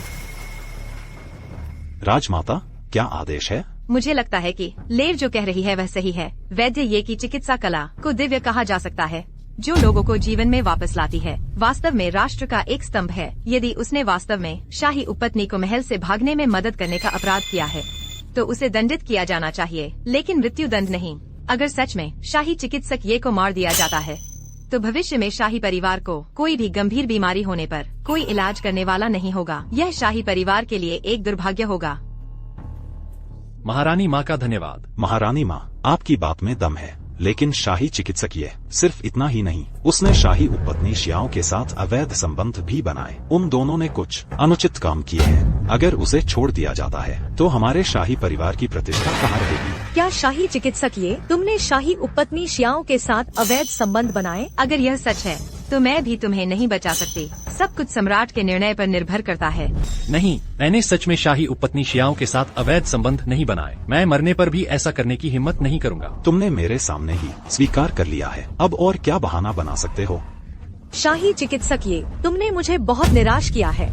राजमाता, क्या आदेश है? मुझे लगता है कि लेर जो कह रही है वह सही है। वैद्य ये की चिकित्सा कला को दिव्य कहा जा सकता है, जो लोगों को जीवन में वापस लाती है। वास्तव में राष्ट्र का एक स्तंभ है। यदि उसने वास्तव में शाही उपपत्नी को महल से भागने में मदद करने का अपराध किया है तो उसे दंडित किया जाना चाहिए, लेकिन मृत्यु दंड नहीं। अगर सच में शाही चिकित्सक ये को मार दिया जाता है तो भविष्य में शाही परिवार को कोई भी गंभीर बीमारी होने पर कोई इलाज करने वाला नहीं होगा। यह शाही परिवार के लिए एक दुर्भाग्य होगा। महारानी माँ का धन्यवाद। महारानी माँ, आपकी बात में दम है, लेकिन शाही चिकित्सक ये सिर्फ इतना ही नहीं, उसने शाही उपपत्नी शियाओं के साथ अवैध संबंध भी बनाए। उन दोनों ने कुछ अनुचित काम किए हैं। अगर उसे छोड़ दिया जाता है तो हमारे शाही परिवार की प्रतिष्ठा कहाँ रहेगी? क्या शाही चिकित्सक ये, तुमने शाही उपपत्नी शियाओं के साथ अवैध संबंध बनाए? अगर यह सच है तो मैं भी तुम्हें नहीं बचा सकती। सब कुछ सम्राट के निर्णय पर निर्भर करता है। नहीं, मैंने सच में शाही उपपत्नी शियाओं के साथ अवैध संबंध नहीं बनाए। मैं मरने पर भी ऐसा करने की हिम्मत नहीं करूँगा। तुमने मेरे सामने ही स्वीकार कर लिया है, अब और क्या बहाना बना सकते हो? शाही चिकित्सक ये, तुमने मुझे बहुत निराश किया है।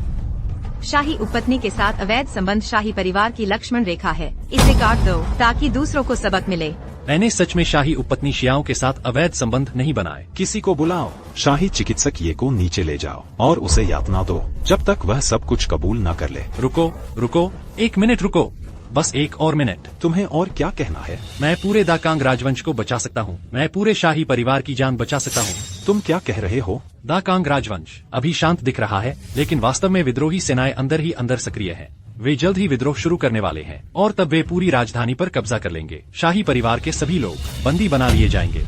शाही उपपत्नी के साथ अवैध संबंध शाही परिवार की लक्ष्मण रेखा है। इसे काट दो ताकि दूसरों को सबक मिले। मैंने सच में शाही उपपत्नी शियाओं के साथ अवैध संबंध नहीं बनाए। किसी को बुलाओ। शाही चिकित्सक ये को नीचे ले जाओ और उसे यातना दो जब तक वह सब कुछ कबूल न कर ले। रुको, 1 मिनट रुको, बस 1 और मिनट। तुम्हें और क्या कहना है? मैं पूरे दाकांग राजवंश को बचा सकता हूँ। मैं पूरे शाही परिवार की जान बचा सकता हूँ। तुम क्या कह रहे हो? दाकांग राजवंश अभी शांत दिख रहा है, लेकिन वास्तव में विद्रोही सेनाएं अंदर ही अंदर सक्रिय हैं। वे जल्द ही विद्रोह शुरू करने वाले हैं और तब वे पूरी राजधानी पर कब्जा कर लेंगे। शाही परिवार के सभी लोग बंदी बना लिए जाएंगे।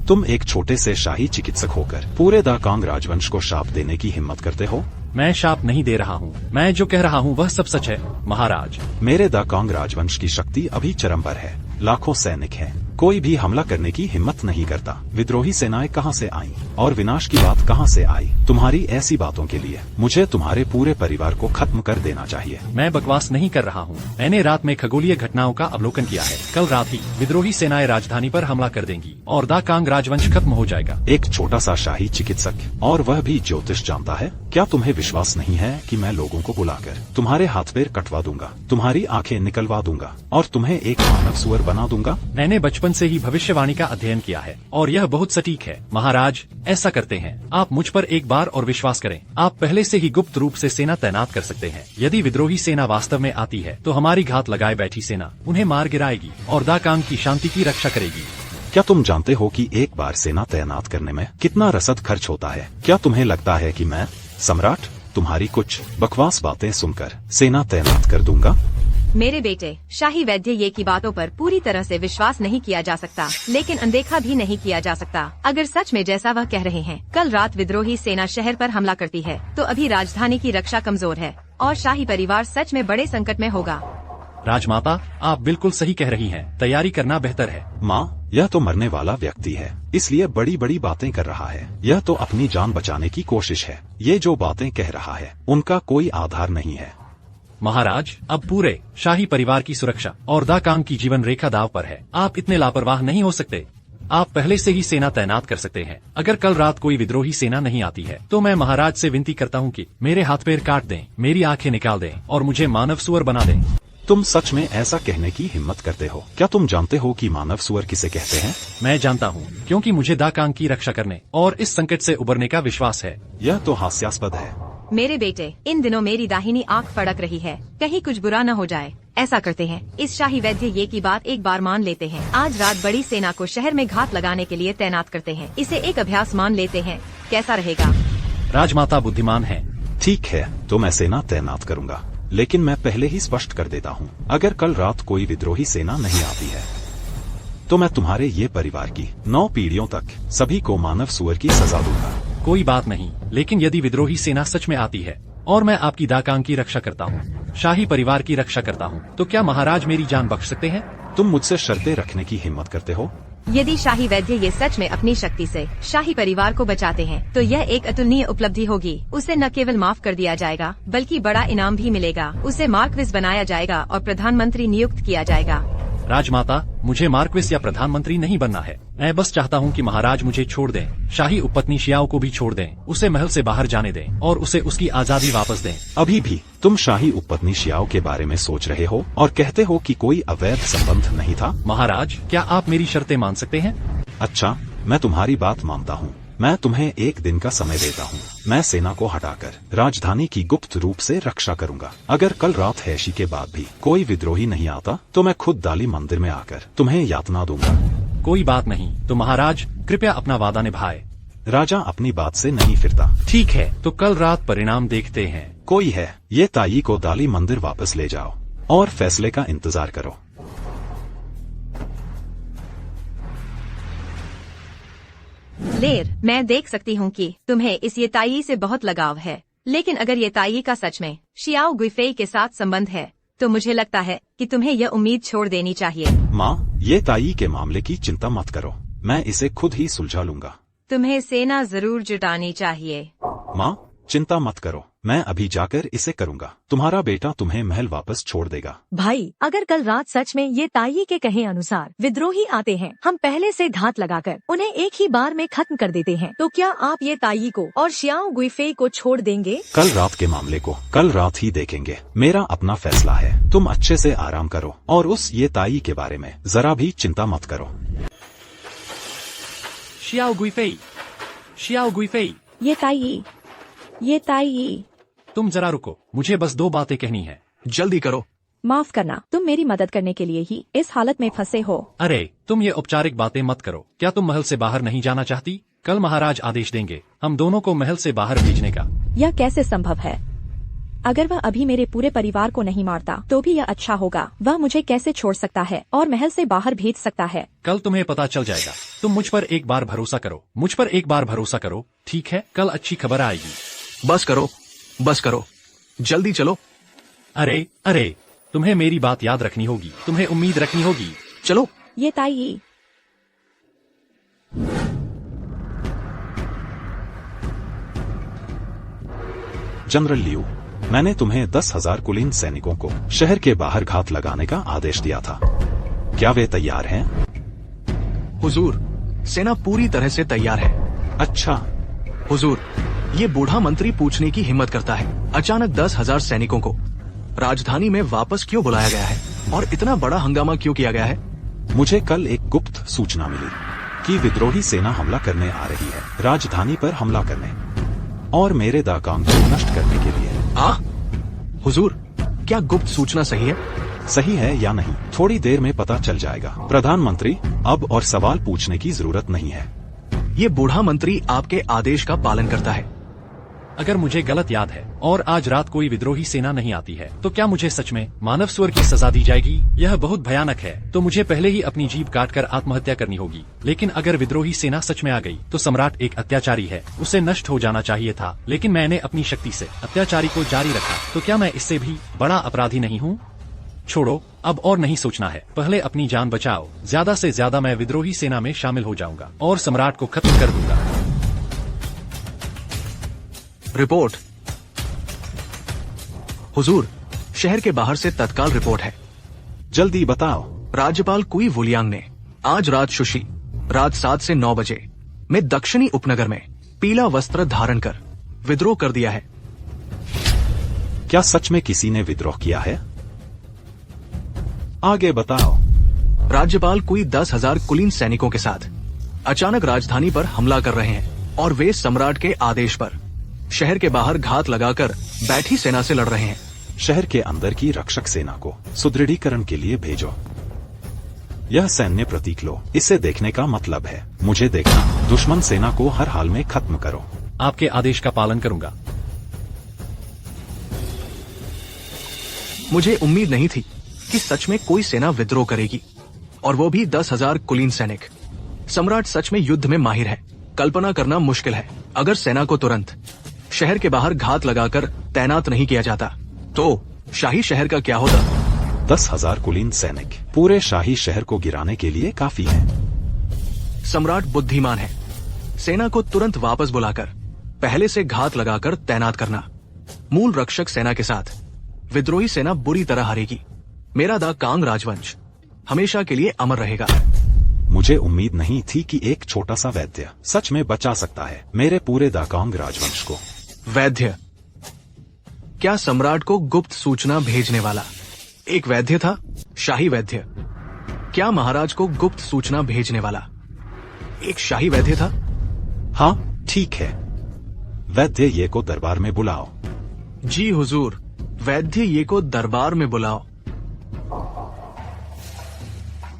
तुम एक छोटे से शाही चिकित्सक होकर पूरे दाकांग राजवंश को शाप देने की हिम्मत करते हो? मैं शाप नहीं दे रहा हूँ, मैं जो कह रहा हूँ वह सब सच है महाराज। मेरे दाकांग राजवंश की शक्ति अभी चरम पर है। लाखों सैनिक हैं, कोई भी हमला करने की हिम्मत नहीं करता। विद्रोही सेनाएं कहां से आईं और विनाश की बात कहां से आई? तुम्हारी ऐसी बातों के लिए मुझे तुम्हारे पूरे परिवार को खत्म कर देना चाहिए। मैं बकवास नहीं कर रहा हूँ। मैंने रात में खगोलीय घटनाओं का अवलोकन किया है। कल रात ही विद्रोही सेनाएं राजधानी पर हमला कर देंगी और दा कांग राजवंश खत्म हो जाएगा। एक छोटा सा शाही चिकित्सक, और वह भी ज्योतिष जानता है? क्या तुम्हें विश्वास नहीं है कि मैं लोगों को बुलाकर तुम्हारे हाथ पैर कटवा दूंगा, तुम्हारी आंखें निकलवा दूंगा और तुम्हें एक मानव सुअर बना दूंगा? मैंने बचपन से ही भविष्यवाणी का अध्ययन किया है और यह बहुत सटीक है। महाराज, ऐसा करते हैं, आप मुझ पर एक बार और विश्वास करें। आप पहले से ही गुप्त रूप से सेना तैनात कर सकते हैं। यदि विद्रोही सेना वास्तव में आती है तो हमारी घात लगाए बैठी सेना उन्हें मार गिराएगी और दा कांग की शांति की रक्षा करेगी। क्या तुम जानते हो कि एक बार सेना तैनात करने में कितना रसद खर्च होता है? क्या तुम्हें लगता है कि मैं, सम्राट, तुम्हारी कुछ बकवास बातें सुनकर सेना तैनात कर दूंगा? मेरे बेटे, शाही वैद्य ये की बातों पर पूरी तरह से विश्वास नहीं किया जा सकता, लेकिन अनदेखा भी नहीं किया जा सकता। अगर सच में जैसा वह कह रहे हैं कल रात विद्रोही सेना शहर पर हमला करती है तो अभी राजधानी की रक्षा कमजोर है और शाही परिवार सच में बड़े संकट में होगा। राजमाता, आप बिल्कुल सही कह रही हैं। तैयारी करना बेहतर है। माँ, यह तो मरने वाला व्यक्ति है, इसलिए बड़ी बड़ी बातें कर रहा है। यह तो अपनी जान बचाने की कोशिश है। ये जो बातें कह रहा है उनका कोई आधार नहीं है। महाराज, अब पूरे शाही परिवार की सुरक्षा और दा कांग की जीवन रेखा दाव पर है। आप इतने लापरवाह नहीं हो सकते। आप पहले से ही सेना तैनात कर सकते हैं। अगर कल रात कोई विद्रोही सेना नहीं आती है तो मैं महाराज से विनती करता हूँ कि मेरे हाथ पैर काट दें, मेरी आंखें निकाल दें और मुझे मानव सुअर बना दें। तुम सच में ऐसा कहने की हिम्मत करते हो? क्या तुम जानते हो कि मानव सुअर किसे कहते हैं? मैं जानता हूँ, क्योंकि मुझे दा कांग की रक्षा करने और इस संकट से उबरने का विश्वास है। यह तो हास्यास्पद है। मेरे बेटे, इन दिनों मेरी दाहिनी आंख फड़क रही है, कहीं कुछ बुरा न हो जाए। ऐसा करते हैं, इस शाही वैद्य ये की बात एक बार मान लेते हैं। आज रात बड़ी सेना को शहर में घात लगाने के लिए तैनात करते हैं। इसे एक अभ्यास मान लेते हैं, कैसा रहेगा? राजमाता बुद्धिमान है। ठीक है, तो मैं सेना तैनात करूंगा, लेकिन मैं पहले ही स्पष्ट कर देता हूँ, अगर कल रात कोई विद्रोही सेना नहीं आती है तो मैं तुम्हारे ये परिवार की 9 पीढ़ियों तक सभी को मानव सुअर की सजा दूंगा। कोई बात नहीं, लेकिन यदि विद्रोही सेना सच में आती है और मैं आपकी दा कांग की रक्षा करता हूँ, शाही परिवार की रक्षा करता हूँ, तो क्या महाराज मेरी जान बख्श सकते हैं? तुम मुझसे शर्तें रखने की हिम्मत करते हो? यदि शाही वैद्य ये सच में अपनी शक्ति से शाही परिवार को बचाते हैं तो यह एक अतुलनीय उपलब्धि होगी। उसे न केवल माफ कर दिया जाएगा बल्कि बड़ा इनाम भी मिलेगा। उसे मार्क्विस बनाया जाएगा और प्रधानमंत्री नियुक्त किया जाएगा। राजमाता, मुझे मार्क्विस या प्रधानमंत्री नहीं बनना है। मैं बस चाहता हूँ कि महाराज मुझे छोड़ दें, शाही उपपत्नी शियाओ को भी छोड़ दें, उसे महल से बाहर जाने दें और उसे उसकी आजादी वापस दें। अभी भी तुम शाही उपपत्नी शियाओ के बारे में सोच रहे हो और कहते हो कि कोई अवैध संबंध नहीं था? महाराज, क्या आप मेरी शर्तें मान सकते हैं? अच्छा, मैं तुम्हारी बात मानता हूँ। मैं तुम्हें एक दिन का समय देता हूँ। मैं सेना को हटाकर राजधानी की गुप्त रूप से रक्षा करूंगा। अगर कल रात हैशी के बाद भी कोई विद्रोही नहीं आता तो मैं खुद दाली मंदिर में आकर तुम्हें यातना दूंगा। कोई बात नहीं, तो महाराज कृपया अपना वादा निभाए। राजा अपनी बात से नहीं फिरता। ठीक है, तो कल रात परिणाम देखते हैं। कोई है, ये ताई को दाली मंदिर वापस ले जाओ और फैसले का इंतजार करो। लेर, मैं देख सकती हूँ कि तुम्हें इस ये ताई से बहुत लगाव है, लेकिन अगर ये ताई का सच में शियाओ गुइफेई के साथ संबंध है तो मुझे लगता है कि तुम्हें यह उम्मीद छोड़ देनी चाहिए। माँ, ये ताई के मामले की चिंता मत करो, मैं इसे खुद ही सुलझा लूंगा। तुम्हें सेना जरूर जुटानी चाहिए। माँ, चिंता मत करो, मैं अभी जाकर इसे करूंगा। तुम्हारा बेटा तुम्हें महल वापस छोड़ देगा। भाई, अगर कल रात सच में ये ताई के कहे अनुसार विद्रोही आते हैं, हम पहले से घात लगाकर उन्हें एक ही बार में खत्म कर देते हैं, तो क्या आप ये ताई को और शियाओ गुइफेई को छोड़ देंगे? कल रात के मामले को कल रात ही देखेंगे। मेरा अपना फैसला है। तुम अच्छे से आराम करो और उस ये ताई के बारे में जरा भी चिंता मत करो। शियाओ गुइफेई, शियाओ गुइफेई, ये ताई, तुम जरा रुको, मुझे बस 2 बातें कहनी है। जल्दी करो। माफ करना, तुम मेरी मदद करने के लिए ही इस हालत में फंसे हो। अरे, तुम ये औपचारिक बातें मत करो। क्या तुम महल से बाहर नहीं जाना चाहती? कल महाराज आदेश देंगे हम दोनों को महल से बाहर भेजने का। यह कैसे संभव है? अगर वह अभी मेरे पूरे परिवार को नहीं मारता तो भी यह अच्छा होगा। वह मुझे कैसे छोड़ सकता है और महल से बाहर भेज सकता है? कल तुम्हें पता चल जाएगा। तुम मुझ पर एक बार भरोसा करो, मुझ पर एक बार भरोसा करो, ठीक है? कल अच्छी खबर आएगी। बस करो, जल्दी चलो। अरे, तुम्हें मेरी बात याद रखनी होगी, तुम्हें उम्मीद रखनी होगी। चलो। ये ताई, जनरल लियू, मैंने तुम्हें 10,000 कुलीन सैनिकों को शहर के बाहर घात लगाने का आदेश दिया था। क्या वे तैयार हैं? हुजूर, सेना पूरी तरह से तैयार है। अच्छा, हुजूर, ये बूढ़ा मंत्री पूछने की हिम्मत करता है, अचानक 10,000 सैनिकों को राजधानी में वापस क्यों बुलाया गया है और इतना बड़ा हंगामा क्यों किया गया है? मुझे कल एक गुप्त सूचना मिली कि विद्रोही सेना हमला करने आ रही है, राजधानी पर हमला करने और मेरे दाकांग को नष्ट करने के लिए। हुजूर, क्या गुप्त सूचना सही है? सही है या नहीं, थोड़ी देर में पता चल जाएगा। प्रधानमंत्री, अब और सवाल पूछने की जरूरत नहीं है। ये बूढ़ा मंत्री आपके आदेश का पालन करता है। अगर मुझे गलत याद है और आज रात कोई विद्रोही सेना नहीं आती है तो क्या मुझे सच में मानव स्वर की सजा दी जाएगी? यह बहुत भयानक है, तो मुझे पहले ही अपनी जीभ काटकर आत्महत्या करनी होगी। लेकिन अगर विद्रोही सेना सच में आ गई तो सम्राट एक अत्याचारी है, उसे नष्ट हो जाना चाहिए था, लेकिन मैंने अपनी शक्ति से अत्याचारी को जारी रखा, तो क्या मैं इससे भी बड़ा अपराधी नहीं हूँ? छोड़ो, अब और नहीं सोचना है, पहले अपनी जान बचाओ। ज्यादा से ज्यादा मैं विद्रोही सेना में शामिल हो जाऊंगा और सम्राट को खत्म कर दूंगा। रिपोर्ट। हुजूर, शहर के बाहर से तत्काल रिपोर्ट है। जल्दी बताओ। राज्यपाल कुई वुलियांग ने आज रात शुशी रात 7 से 9 बजे में दक्षिणी उपनगर में पीला वस्त्र धारण कर विद्रोह कर दिया है। क्या सच में किसी ने विद्रोह किया है? आगे बताओ। राज्यपाल कुई 10,000 कुलीन सैनिकों के साथ अचानक राजधानी पर हमला कर रहे हैं और वे सम्राट के आदेश पर शहर के बाहर घात लगाकर बैठी सेना से लड़ रहे हैं। शहर के अंदर की रक्षक सेना को सुदृढ़ीकरण के लिए भेजो। यह सैन्य प्रतीक लो, इसे देखने का मतलब है मुझे देखना। दुश्मन सेना को हर हाल में खत्म करो। आपके आदेश का पालन करूंगा। मुझे उम्मीद नहीं थी कि सच में कोई सेना विद्रोह करेगी, और वो भी 10,000 कुलीन सैनिक। सम्राट सच में युद्ध में माहिर है। कल्पना करना मुश्किल है, अगर सेना को तुरंत शहर के बाहर घात लगाकर तैनात नहीं किया जाता तो शाही शहर का क्या होता? 10,000 कुलीन सैनिक पूरे शाही शहर को गिराने के लिए काफी है। सम्राट बुद्धिमान है। सेना को तुरंत वापस बुलाकर पहले से घात लगाकर तैनात करना। मूल रक्षक सेना के साथ विद्रोही सेना बुरी तरह हारेगी। मेरा दा कांग राजवंश हमेशा के लिए अमर रहेगा। मुझे उम्मीद नहीं थी कि एक छोटा सा वैद्य सच में बचा सकता है मेरे पूरे दाकांग राजवंश को। वैद्य? क्या सम्राट को गुप्त सूचना भेजने वाला एक वैद्य था? शाही वैद्य? क्या महाराज को गुप्त सूचना भेजने वाला एक शाही वैद्य था? हाँ, ठीक है। वैद्य ये को दरबार में बुलाओ। जी हुजूर, वैद्य ये को दरबार में बुलाओ।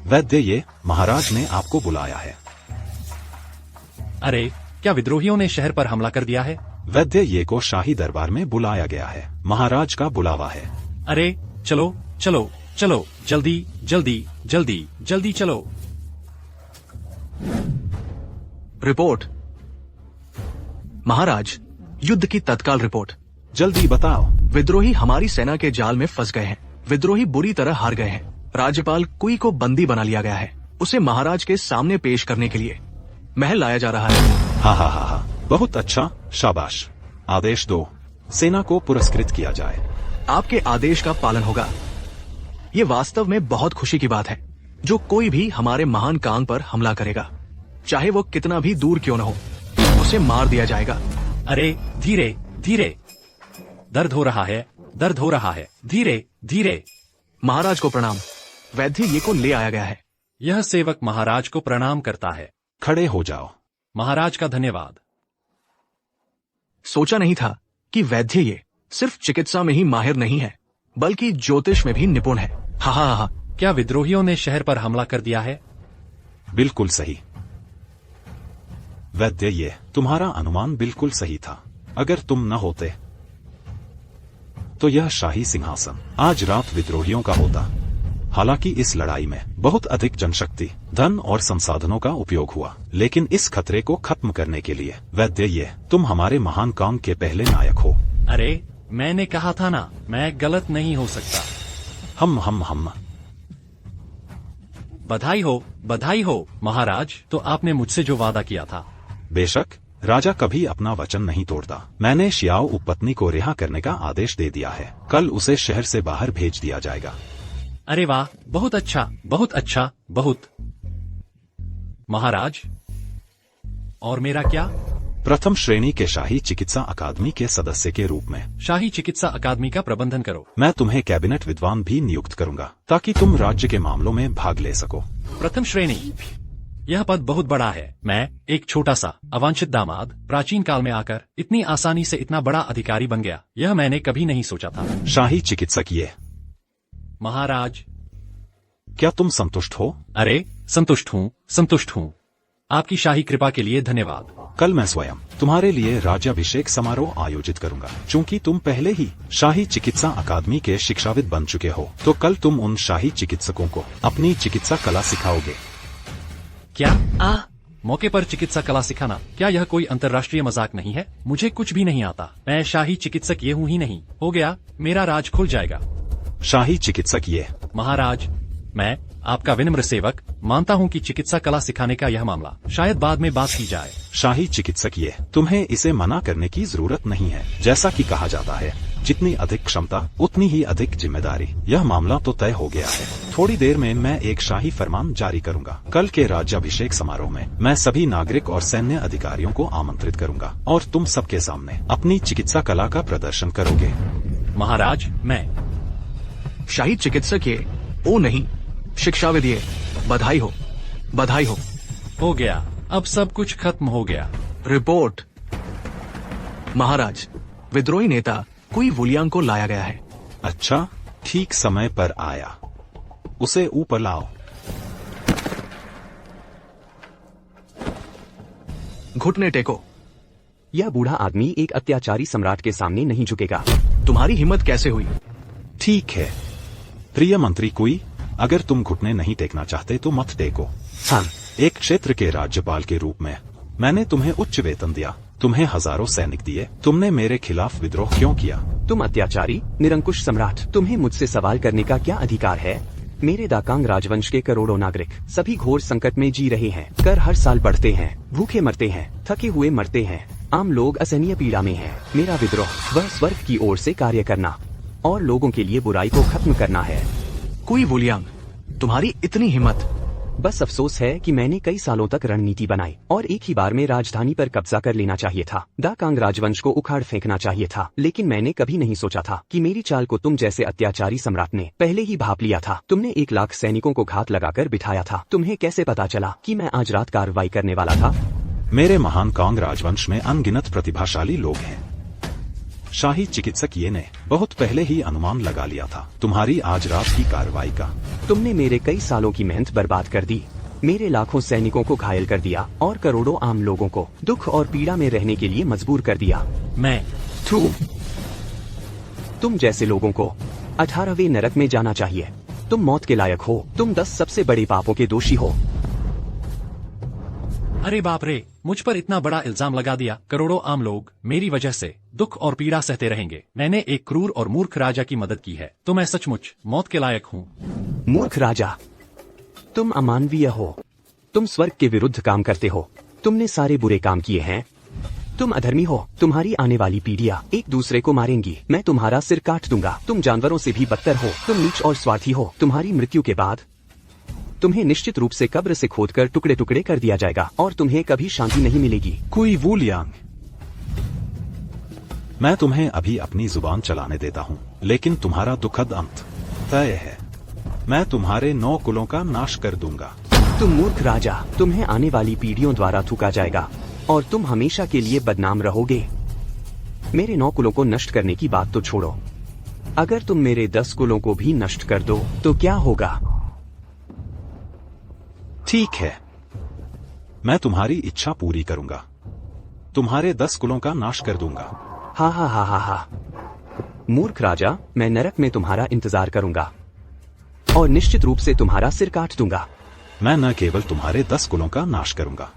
वैद्य ये, महाराज ने आपको बुलाया है। अरे, क्या विद्रोहियों ने शहर पर हमला कर दिया है? वैद्य ये को शाही दरबार में बुलाया गया है, महाराज का बुलावा है। अरे चलो चलो चलो, जल्दी जल्दी जल्दी जल्दी चलो। रिपोर्ट। महाराज, युद्ध की तत्काल रिपोर्ट। जल्दी बताओ। विद्रोही हमारी सेना के जाल में फंस गए हैं। विद्रोही बुरी तरह हार गए हैं। राज्यपाल कुई को बंदी बना लिया गया है। उसे महाराज के सामने पेश करने के लिए महल लाया जा रहा है। हाँ हाँ हाँ हाँ, बहुत अच्छा, शाबाश। आदेश दो, सेना को पुरस्कृत किया जाए। आपके आदेश का पालन होगा। ये वास्तव में बहुत खुशी की बात है। जो कोई भी हमारे महान कांग पर हमला करेगा, चाहे वो कितना भी दूर क्यों न हो, उसे मार दिया जाएगा। अरे धीरे धीरे, दर्द हो रहा है, दर्द हो रहा है, धीरे धीरे। महाराज को प्रणाम। वैद्य ये को ले आया गया है। यह सेवक महाराज को प्रणाम करता है। खड़े हो जाओ। महाराज का धन्यवाद। सोचा नहीं था कि वैद्य ये सिर्फ चिकित्सा में ही माहिर नहीं है, बल्कि ज्योतिष में भी निपुण है। हा हा हा। क्या विद्रोहियों ने शहर पर हमला कर दिया है? बिल्कुल सही। वैद्य ये, तुम्हारा अनुमान बिल्कुल सही था। अगर तुम न होते तो यह शाही सिंहासन आज रात विद्रोहियों का होता। हालांकि इस लड़ाई में बहुत अधिक जनशक्ति, धन और संसाधनों का उपयोग हुआ, लेकिन इस खतरे को खत्म करने के लिए वैद्य ये, तुम हमारे महान कांग के पहले नायक हो। अरे, मैंने कहा था ना, मैं गलत नहीं हो सकता। हम बधाई हो महाराज। तो आपने मुझसे जो वादा किया था। बेशक, राजा कभी अपना वचन नहीं तोड़ता। मैंने शियाओ उपपत्नी को रिहा करने का आदेश दे दिया है। कल उसे शहर से बाहर भेज दिया जाएगा। अरे वाह, बहुत अच्छा, बहुत अच्छा, बहुत। महाराज, और मेरा क्या? प्रथम श्रेणी के शाही चिकित्सा अकादमी के सदस्य के रूप में। शाही चिकित्सा अकादमी का प्रबंधन करो। मैं तुम्हें कैबिनेट विद्वान भी नियुक्त करूंगा ताकि तुम राज्य के मामलों में भाग ले सको। प्रथम श्रेणी, यह पद बहुत बड़ा है। मैं एक छोटा सा अवांछित दामाद प्राचीन काल में आकर इतनी आसानी से इतना बड़ा अधिकारी बन गया, यह मैंने कभी नहीं सोचा था। शाही चिकित्सक ये। महाराज, क्या तुम संतुष्ट हो? अरे संतुष्ट हूँ, संतुष्ट हूँ। आपकी शाही कृपा के लिए धन्यवाद। कल मैं स्वयं तुम्हारे लिए राज्याभिषेक समारोह आयोजित करूंगा। चूंकि तुम पहले ही शाही चिकित्सा अकादमी के शिक्षाविद बन चुके हो, तो कल तुम उन शाही चिकित्सकों को अपनी चिकित्सा कला सिखाओगे। क्या? मौके पर चिकित्सा कला सिखाना, क्या यह कोई अंतर्राष्ट्रीय मजाक नहीं है? मुझे कुछ भी नहीं आता। मैं शाही चिकित्सक ये हूँ ही नहीं। हो गया, मेरा राज खुल जाएगा। शाही चिकित्सक ये। महाराज, मैं आपका विनम्र सेवक मानता हूँ कि चिकित्सा कला सिखाने का यह मामला शायद बाद में बात की जाए। शाही चिकित्सक ये। तुम्हें इसे मना करने की जरूरत नहीं है। जैसा कि कहा जाता है, जितनी अधिक क्षमता उतनी ही अधिक जिम्मेदारी। यह मामला तो तय हो गया है। थोड़ी देर में मैं एक शाही फरमान जारी करूंगा। कल के राज्याभिषेक समारोह में मैं सभी नागरिक और सैन्य अधिकारियों को आमंत्रित करूंगा और तुम सबके सामने अपनी चिकित्सा कला का प्रदर्शन करोगे। महाराज, मैं शाही चिकित्सक ये। ओ नहीं, शिक्षाविद ये। बधाई हो, बधाई हो। हो गया, अब सब कुछ खत्म हो गया। रिपोर्ट। महाराज, विद्रोही नेता कुई वुलियांग को लाया गया है। अच्छा, ठीक समय पर आया। उसे ऊपर लाओ। घुटने टेको। यह बूढ़ा आदमी एक अत्याचारी सम्राट के सामने नहीं झुकेगा। तुम्हारी हिम्मत कैसे हुई? ठीक है प्रिय मंत्री कुई, अगर तुम घुटने नहीं टेकना चाहते तो मत टेको। हाँ, एक क्षेत्र के राज्यपाल के रूप में मैंने तुम्हें उच्च वेतन दिया, तुम्हें हजारों सैनिक दिए। तुमने मेरे खिलाफ विद्रोह क्यों किया? तुम अत्याचारी निरंकुश सम्राट, तुम्हें मुझसे सवाल करने का क्या अधिकार है? मेरे दाकांग राजवंश के करोड़ों नागरिक सभी घोर संकट में जी रहे हैं। कर हर साल बढ़ते हैं, भूखे मरते हैं, थके हुए मरते हैं। आम लोग असहनीय पीड़ा में हैं। मेरा विद्रोह वह स्वर्ग की ओर से कार्य करना और लोगों के लिए बुराई को खत्म करना है। कुई वुलियांग, तुम्हारी इतनी हिम्मत। बस अफसोस है कि मैंने कई सालों तक रणनीति बनाई और एक ही बार में राजधानी पर कब्जा कर लेना चाहिए था। दाकांग राजवंश को उखाड़ फेंकना चाहिए था, लेकिन मैंने कभी नहीं सोचा था कि मेरी चाल को तुम जैसे अत्याचारी सम्राट ने पहले ही भांप लिया था। तुमने 1 लाख सैनिकों को घात लगाकर बिठाया था। तुम्हें कैसे पता चला कि मैं आज रात कार्रवाई करने वाला था? मेरे महान कांग राजवंश में अनगिनत प्रतिभाशाली लोग हैं। शाही चिकित्सक ये ने बहुत पहले ही अनुमान लगा लिया था तुम्हारी आज रात की कार्रवाई का। तुमने मेरे कई सालों की मेहनत बर्बाद कर दी, मेरे लाखों सैनिकों को घायल कर दिया और करोड़ों आम लोगों को दुख और पीड़ा में रहने के लिए मजबूर कर दिया। मैं तुम जैसे लोगों को 18वें नरक में जाना चाहिए। तुम मौत के लायक हो। तुम 10 सबसे बड़े पापों के दोषी हो। अरे बाप रे, मुझ पर इतना बड़ा इल्जाम लगा दिया। करोड़ों आम लोग मेरी वजह से दुख और पीड़ा सहते रहेंगे। मैंने एक क्रूर और मूर्ख राजा की मदद की है, तो मैं सचमुच मौत के लायक हूँ। मूर्ख राजा, तुम अमानवीय हो। तुम स्वर्ग के विरुद्ध काम करते हो। तुमने सारे बुरे काम किए हैं। तुम अधर्मी हो। तुम्हारी आने वाली पीढ़ियां एक दूसरे को मारेंगी। मैं तुम्हारा सिर काट दूंगा। तुम जानवरों से भी बदतर हो। तुम नीच और स्वार्थी हो। तुम्हारी मृत्यु के बाद तुम्हें निश्चित रूप से कब्र से खोदकर टुकड़े टुकड़े कर दिया जाएगा और तुम्हें कभी शांति नहीं मिलेगी। कुई वुलियांग, मैं तुम्हें अभी अपनी जुबान चलाने देता हूँ, लेकिन तुम्हारा दुखद अंत तय है। मैं तुम्हारे 9 कुलों का नाश कर दूंगा। तुम मूर्ख राजा, तुम्हें आने वाली पीढ़ियों द्वारा थूका जाएगा और तुम हमेशा के लिए बदनाम रहोगे। मेरे 9 कुलों को नष्ट करने की बात तो छोड़ो, अगर तुम मेरे 10 कुलों को भी नष्ट कर दो तो क्या होगा? ठीक है, मैं तुम्हारी इच्छा पूरी करूंगा। तुम्हारे 10 कुलों का नाश कर दूंगा। हा हा हा हा हा। मूर्ख राजा, मैं नरक में तुम्हारा इंतजार करूंगा और निश्चित रूप से तुम्हारा सिर काट दूंगा। मैं न केवल तुम्हारे 10 कुलों का नाश करूंगा,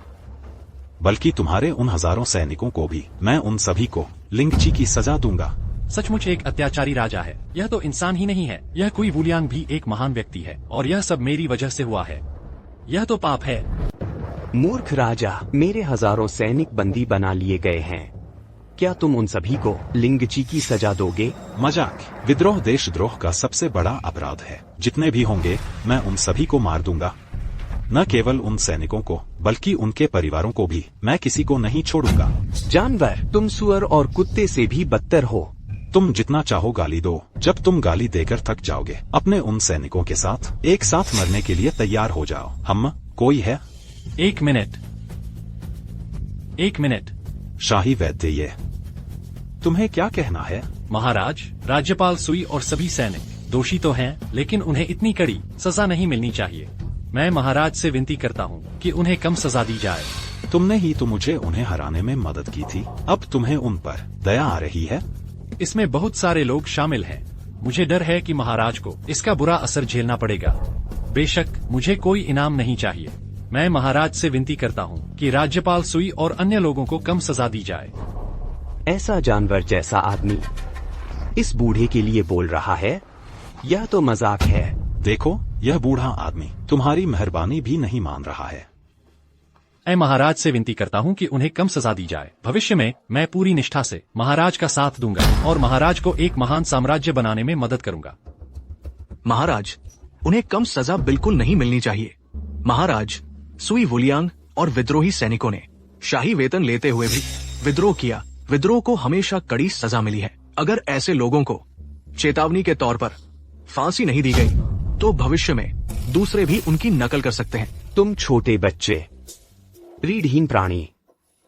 बल्कि तुम्हारे उन हजारों सैनिकों को भी। मैं उन सभी को लिंगची की सजा दूंगा। सचमुच एक अत्याचारी राजा है। यह तो इंसान ही नहीं है, यह कुई वुलियांग भी एक महान व्यक्ति है और यह सब मेरी वजह से हुआ है। यह तो पाप है। मूर्ख राजा, मेरे हजारों सैनिक बंदी बना लिए गए हैं। क्या तुम उन सभी को लिंगची की सजा दोगे? मजाक। विद्रोह देशद्रोह का सबसे बड़ा अपराध है। जितने भी होंगे मैं उन सभी को मार दूंगा। न केवल उन सैनिकों को बल्कि उनके परिवारों को भी। मैं किसी को नहीं छोड़ूंगा। जानवर, तुम सुअर और कुत्ते से भी बदतर हो। तुम जितना चाहो गाली दो। जब तुम गाली देकर थक जाओगे अपने उन सैनिकों के साथ एक साथ मरने के लिए तैयार हो जाओ। हम कोई है? 1 मिनट। 1 मिनट। शाही वैद्य, ये तुम्हें क्या कहना है? महाराज, राज्यपाल सुई और सभी सैनिक दोषी तो हैं, लेकिन उन्हें इतनी कड़ी सजा नहीं मिलनी चाहिए। मैं महाराज से विनती करता हूँ कि उन्हें कम सजा दी जाए। तुमने ही तो मुझे उन्हें हराने में मदद की थी। अब तुम्हें उन पर दया आ रही है? इसमें बहुत सारे लोग शामिल हैं। मुझे डर है कि महाराज को इसका बुरा असर झेलना पड़ेगा। बेशक मुझे कोई इनाम नहीं चाहिए। मैं महाराज से विनती करता हूँ कि राज्यपाल सुई और अन्य लोगों को कम सजा दी जाए। ऐसा जानवर जैसा आदमी इस बूढ़े के लिए बोल रहा है? यह तो मजाक है। देखो, यह बूढ़ा आदमी तुम्हारी मेहरबानी भी नहीं मान रहा है। मैं महाराज से विनती करता हूँ कि उन्हें कम सजा दी जाए। भविष्य में मैं पूरी निष्ठा से महाराज का साथ दूंगा और महाराज को एक महान साम्राज्य बनाने में मदद करूंगा। महाराज, उन्हें कम सजा बिल्कुल नहीं मिलनी चाहिए। महाराज, सुई वुलियांग और विद्रोही सैनिकों ने शाही वेतन लेते हुए भी विद्रोह किया। विद्रोह को हमेशा कड़ी सजा मिली है। अगर ऐसे लोगों को चेतावनी के तौर पर फांसी नहीं दी गई तो भविष्य में दूसरे भी उनकी नकल कर सकते हैं। तुम छोटे बच्चे, रीढ़हीन प्राणी,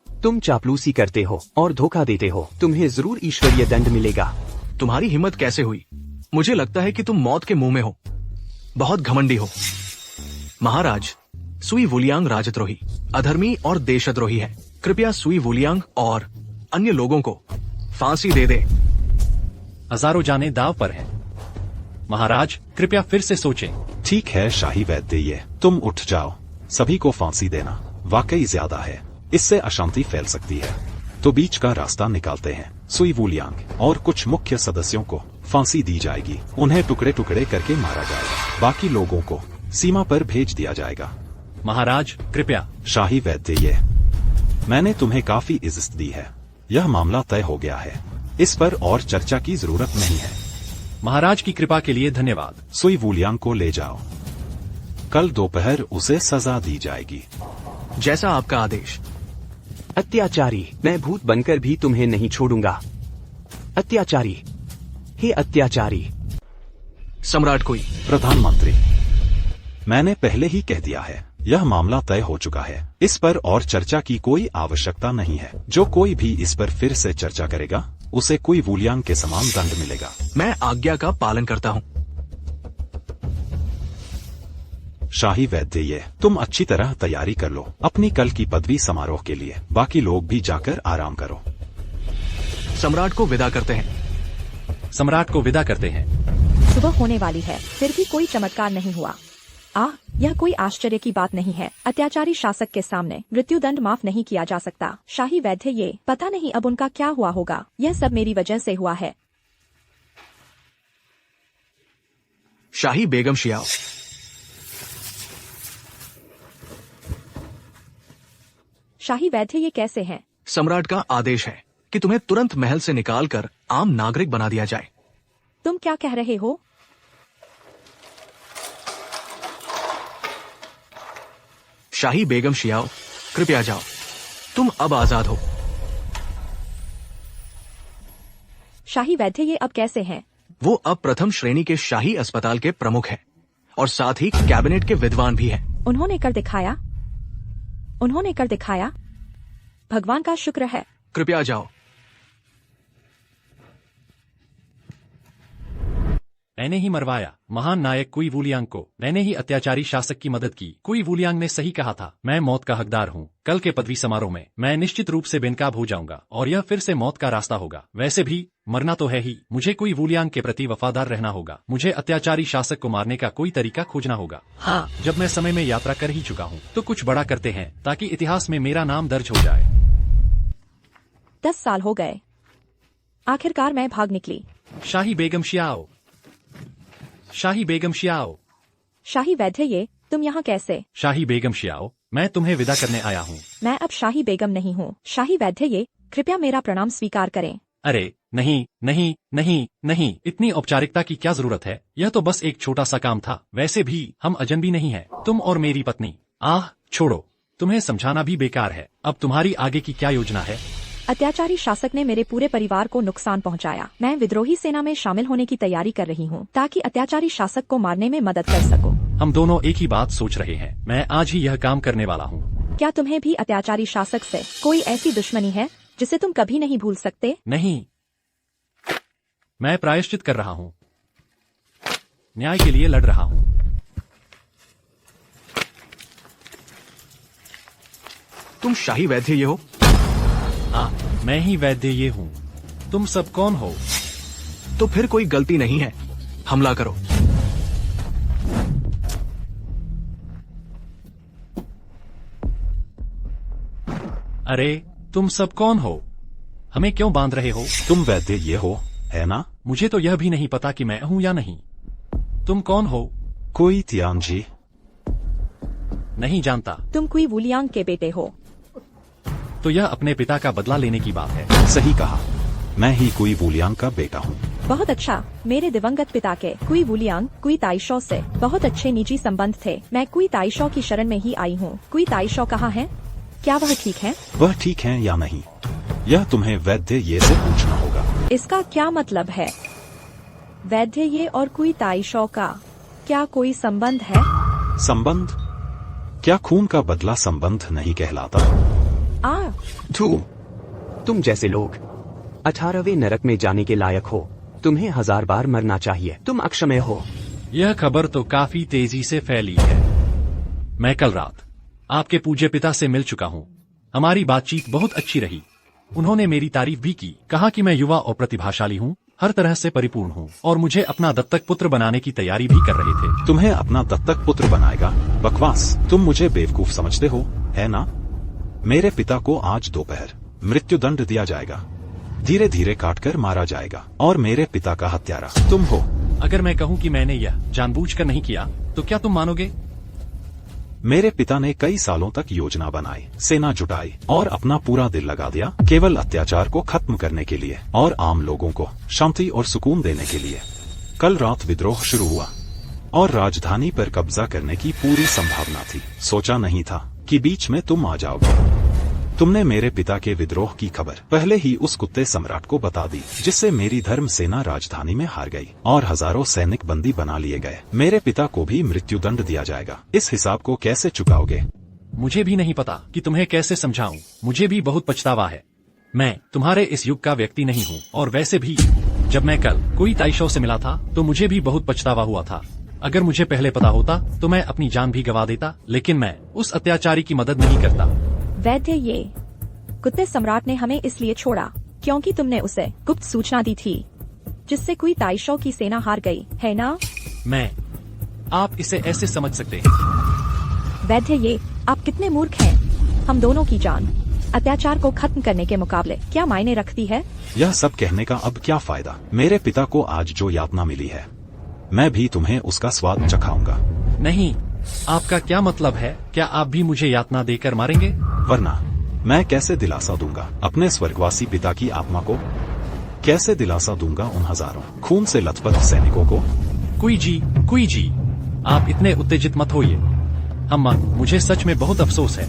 तुम चापलूसी करते हो और धोखा देते हो। तुम्हें जरूर ईश्वरीय दंड मिलेगा। तुम्हारी हिम्मत कैसे हुई? मुझे लगता है कि तुम मौत के मुंह में हो। बहुत घमंडी हो। महाराज, सुई वुलियांग राजद्रोही, अधर्मी और देशद्रोही है। कृपया सुई वुलियांग और अन्य लोगों को फांसी दे दे। हजारों जानें दाव पर हैं। महाराज, कृपया फिर से सोचें। ठीक है शाही वैद्य, ये तुम उठ जाओ। सभी को फांसी देना वाकई ज्यादा है। इससे अशांति फैल सकती है। तो बीच का रास्ता निकालते हैं। सुई वुलियांग और कुछ मुख्य सदस्यों को फांसी दी जाएगी। उन्हें टुकड़े टुकड़े करके मारा जाएगा। बाकी लोगों को सीमा पर भेज दिया जाएगा। महाराज, कृपया। शाही वैद्य, ये मैंने तुम्हें काफी इज्जत दी है। यह मामला तय हो गया है। इस पर और चर्चा की जरूरत नहीं है। महाराज की कृपा के लिए धन्यवाद। सुई वुलियांग को ले जाओ। कल दोपहर उसे सजा दी जाएगी। जैसा आपका आदेश। अत्याचारी, मैं भूत बनकर भी तुम्हें नहीं छोड़ूंगा। अत्याचारी, हे अत्याचारी। सम्राट कोई। प्रधानमंत्री, मैंने पहले ही कह दिया है, यह मामला तय हो चुका है। इस पर और चर्चा की कोई आवश्यकता नहीं है। जो कोई भी इस पर फिर से चर्चा करेगा उसे कोई वुलियांग के समान दंड मिलेगा। मैं आज्ञा का पालन करता हूँ। शाही वैद्य, ये तुम अच्छी तरह तैयारी कर लो अपनी कल की पदवी समारोह के लिए। बाकी लोग भी जाकर आराम करो। सम्राट को विदा करते हैं। सम्राट को विदा करते हैं। सुबह होने वाली है, फिर भी कोई चमत्कार नहीं हुआ। यह कोई आश्चर्य की बात नहीं है। अत्याचारी शासक के सामने मृत्युदंड माफ नहीं किया जा सकता। शाही वैद्य, ये पता नहीं अब उनका क्या हुआ होगा। यह सब मेरी वजह से हुआ है। शाही बेगम शियाओ। शाही वैद्य, ये कैसे हैं? सम्राट का आदेश है कि तुम्हें तुरंत महल से निकालकर आम नागरिक बना दिया जाए। तुम क्या कह रहे हो? शाही बेगम शियाओ, कृपया जाओ। तुम अब आजाद हो। शाही वैद्य, ये अब कैसे हैं? वो अब प्रथम श्रेणी के शाही अस्पताल के प्रमुख हैं और साथ ही कैबिनेट के विद्वान भी हैं। उन्होंने कर दिखाया। उन्होंने कर दिखाया। भगवान का शुक्र है। कृपया जाओ। मैंने ही मरवाया महान नायक कुई वुलियांग को। मैंने ही अत्याचारी शासक की मदद की। कुई वुलियांग ने सही कहा था। मैं मौत का हकदार हूँ। कल के पदवी समारोह में मैं निश्चित रूप से बेनकाब हो जाऊंगा और यह फिर से मौत का रास्ता होगा। वैसे भी मरना तो है ही। मुझे कुई वुलियांग के प्रति वफादार रहना होगा। मुझे अत्याचारी शासक को मारने का कोई तरीका खोजना होगा। हाँ, जब मैं समय में यात्रा कर ही चुका हूँ तो कुछ बड़ा करते हैं ताकि इतिहास में मेरा नाम दर्ज हो जाए। 10 साल हो गए। आखिरकार मैं भाग निकली। शाही बेगम शियाओ। शाही बेगम शियाओ। शाही वैद्य, ये तुम यहाँ कैसे? शाही बेगम शियाओ, मैं तुम्हें विदा करने आया हूँ। मैं अब शाही बेगम नहीं हूँ। शाही वैद्य ये, कृपया मेरा प्रणाम स्वीकार करें। अरे नहीं नहीं नहीं नहीं, इतनी औपचारिकता की क्या जरूरत है? यह तो बस एक छोटा सा काम था। वैसे भी हम अजनबी नहीं है, तुम और मेरी पत्नी। आह छोड़ो, तुम्हें समझाना भी बेकार है। अब तुम्हारी आगे की क्या योजना है? अत्याचारी शासक ने मेरे पूरे परिवार को नुकसान पहुंचाया। मैं विद्रोही सेना में शामिल होने की तैयारी कर रही हूं, ताकि अत्याचारी शासक को मारने में मदद कर सकूं। हम दोनों एक ही बात सोच रहे हैं। मैं आज ही यह काम करने वाला हूँ। क्या तुम्हें भी अत्याचारी शासक से कोई ऐसी दुश्मनी है जिसे तुम कभी नहीं भूल सकते? नहीं, मैं प्रायश्चित कर रहा हूँ, न्याय के लिए लड़ रहा हूँ। तुम शाही वैद्य ये हो? हाँ, मैं ही वैद्य ये हूँ। तुम सब कौन हो? तो फिर कोई गलती नहीं है, हमला करो। अरे तुम सब कौन हो? हमें क्यों बांध रहे हो? तुम वैद्य ये हो, है ना? मुझे तो यह भी नहीं पता कि मैं हूँ या नहीं। तुम कौन हो? कोई तियांजी? नहीं जानता। तुम कुई वुलियांग के बेटे हो? तो यह अपने पिता का बदला लेने की बात है। सही कहा, मैं ही कुई वुलियांग का बेटा हूँ। बहुत अच्छा। मेरे दिवंगत पिता के कुई वुलियांग कुई ताइशो से बहुत अच्छे निजी संबंध थे। मैं कुई ताइशो की शरण में ही आई हूँ। कुई ताइशो कहाँ है? क्या वह ठीक है? वह ठीक है या नहीं, यह तुम्हें वैद्य ये से पूछना होगा। इसका क्या मतलब है? वैद्य ये और कुई ताइशो का क्या कोई संबंध है? संबंध? क्या खून का बदला संबंध नहीं कहलाता? तुम जैसे लोग 18वें नरक में जाने के लायक हो। तुम्हें 1000 बार मरना चाहिए। तुम अक्षमय हो। यह खबर तो काफी तेजी से फैली है। मैं कल रात आपके पूज्य पिता से मिल चुका हूँ। हमारी बातचीत बहुत अच्छी रही। उन्होंने मेरी तारीफ भी की, कहा कि मैं युवा और प्रतिभाशाली हूँ, हर तरह से परिपूर्ण हूँ और मुझे अपना दत्तक पुत्र बनाने की तैयारी भी कर रहे थे। तुम्हें अपना दत्तक पुत्र बनाएगा? बकवास। तुम मुझे बेवकूफ समझते हो, है ना? मेरे पिता को आज दोपहर मृत्युदंड दिया जाएगा। धीरे धीरे काटकर मारा जाएगा और मेरे पिता का हत्यारा तुम हो। अगर मैं कहूँ कि मैंने यह जानबूझकर नहीं किया तो क्या तुम मानोगे? मेरे पिता ने कई सालों तक योजना बनाई, सेना जुटाई और अपना पूरा दिल लगा दिया केवल अत्याचार को खत्म करने के लिए और आम लोगों को शांति और सुकून देने के लिए। कल रात विद्रोह शुरू हुआ और राजधानी पर कब्जा करने की पूरी संभावना थी। सोचा नहीं था कि बीच में तुम आ जाओगे। तुमने मेरे पिता के विद्रोह की खबर पहले ही उस कुत्ते सम्राट को बता दी, जिससे मेरी धर्म सेना राजधानी में हार गई और हजारों सैनिक बंदी बना लिए गए। मेरे पिता को भी मृत्युदंड दिया जाएगा। इस हिसाब को कैसे चुकाओगे? मुझे भी नहीं पता कि तुम्हें कैसे समझाऊं। मुझे भी बहुत पछतावा है। मैं तुम्हारे इस युग का व्यक्ति नहीं हूँ और वैसे भी जब मैं कल कोई ताइशो से मिला था तो मुझे भी बहुत पछतावा हुआ था। अगर मुझे पहले पता होता तो मैं अपनी जान भी गंवा देता, लेकिन मैं उस अत्याचारी की मदद नहीं करता। वैद्य ये, कुत्ते सम्राट ने हमें इसलिए छोड़ा क्योंकि तुमने उसे गुप्त सूचना दी थी, जिससे कोई ताइशो की सेना हार गई, है ना? आप इसे ऐसे समझ सकते हैं। वैद्य ये, आप कितने मूर्ख हैं। हम दोनों की जान अत्याचार को खत्म करने के मुकाबले क्या मायने रखती है? यह सब कहने का अब क्या फायदा? मेरे पिता को आज जो यातना मिली है, मैं भी तुम्हें उसका स्वाद चखाऊंगा। नहीं, आपका क्या मतलब है? क्या आप भी मुझे यातना देकर मारेंगे? वरना मैं कैसे दिलासा दूंगा अपने स्वर्गवासी पिता की आत्मा को? कैसे दिलासा दूंगा उन हजारों खून से लथपथ सैनिकों को? कुई जी, आप इतने उत्तेजित मत होइए। अम्मा, मुझे सच में बहुत अफसोस है।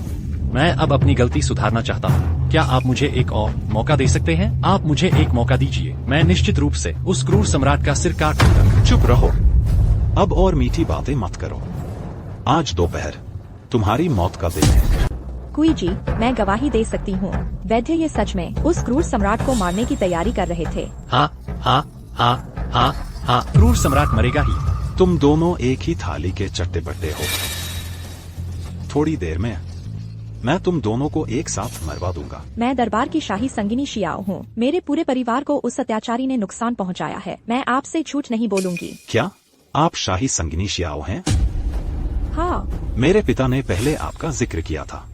मैं अब अपनी गलती सुधारना चाहता हूँ। क्या आप मुझे एक और मौका दे सकते हैं? आप मुझे एक मौका दीजिए। मैं निश्चित रूप से उस क्रूर सम्राट का सिर काट दूंगा। चुप रहो, अब और मीठी बातें मत करो। आज दोपहर तुम्हारी मौत का दिन है। कुई जी, मैं गवाही दे सकती हूँ। वैद्य ये सच में उस क्रूर सम्राट को मारने की तैयारी कर रहे थे। हाँ, क्रूर सम्राट मरेगा ही। तुम दोनों एक ही थाली के चट्टे बट्टे हो। थोड़ी देर में मैं तुम दोनों को एक साथ मरवा दूंगा। मैं दरबार की शाही संगिनी शियाओ हूँ। मेरे पूरे परिवार को उस अत्याचारी ने नुकसान पहुँचाया है। मैं आपसे झूठ नहीं बोलूंगी। क्या आप शाही संगिनी शियाओ हैं? हाँ। मेरे पिता ने पहले आपका जिक्र किया था।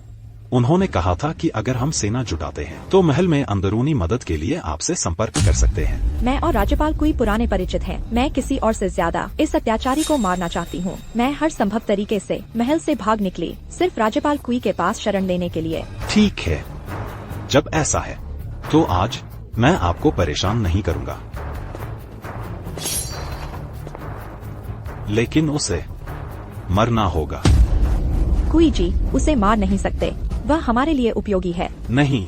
उन्होंने कहा था कि अगर हम सेना जुटाते हैं तो महल में अंदरूनी मदद के लिए आपसे संपर्क कर सकते हैं। मैं और राज्यपाल कुई पुराने परिचित हैं। मैं किसी और से ज्यादा इस अत्याचारी को मारना चाहती हूँ। मैं हर संभव तरीके से महल से भाग निकली, सिर्फ राज्यपाल कुई के पास शरण लेने के लिए। ठीक है, जब ऐसा है तो आज मैं आपको परेशान नहीं करूंगा, लेकिन उसे मरना होगा। कुई जी, उसे मार नहीं सकते, वह हमारे लिए उपयोगी है। नहीं,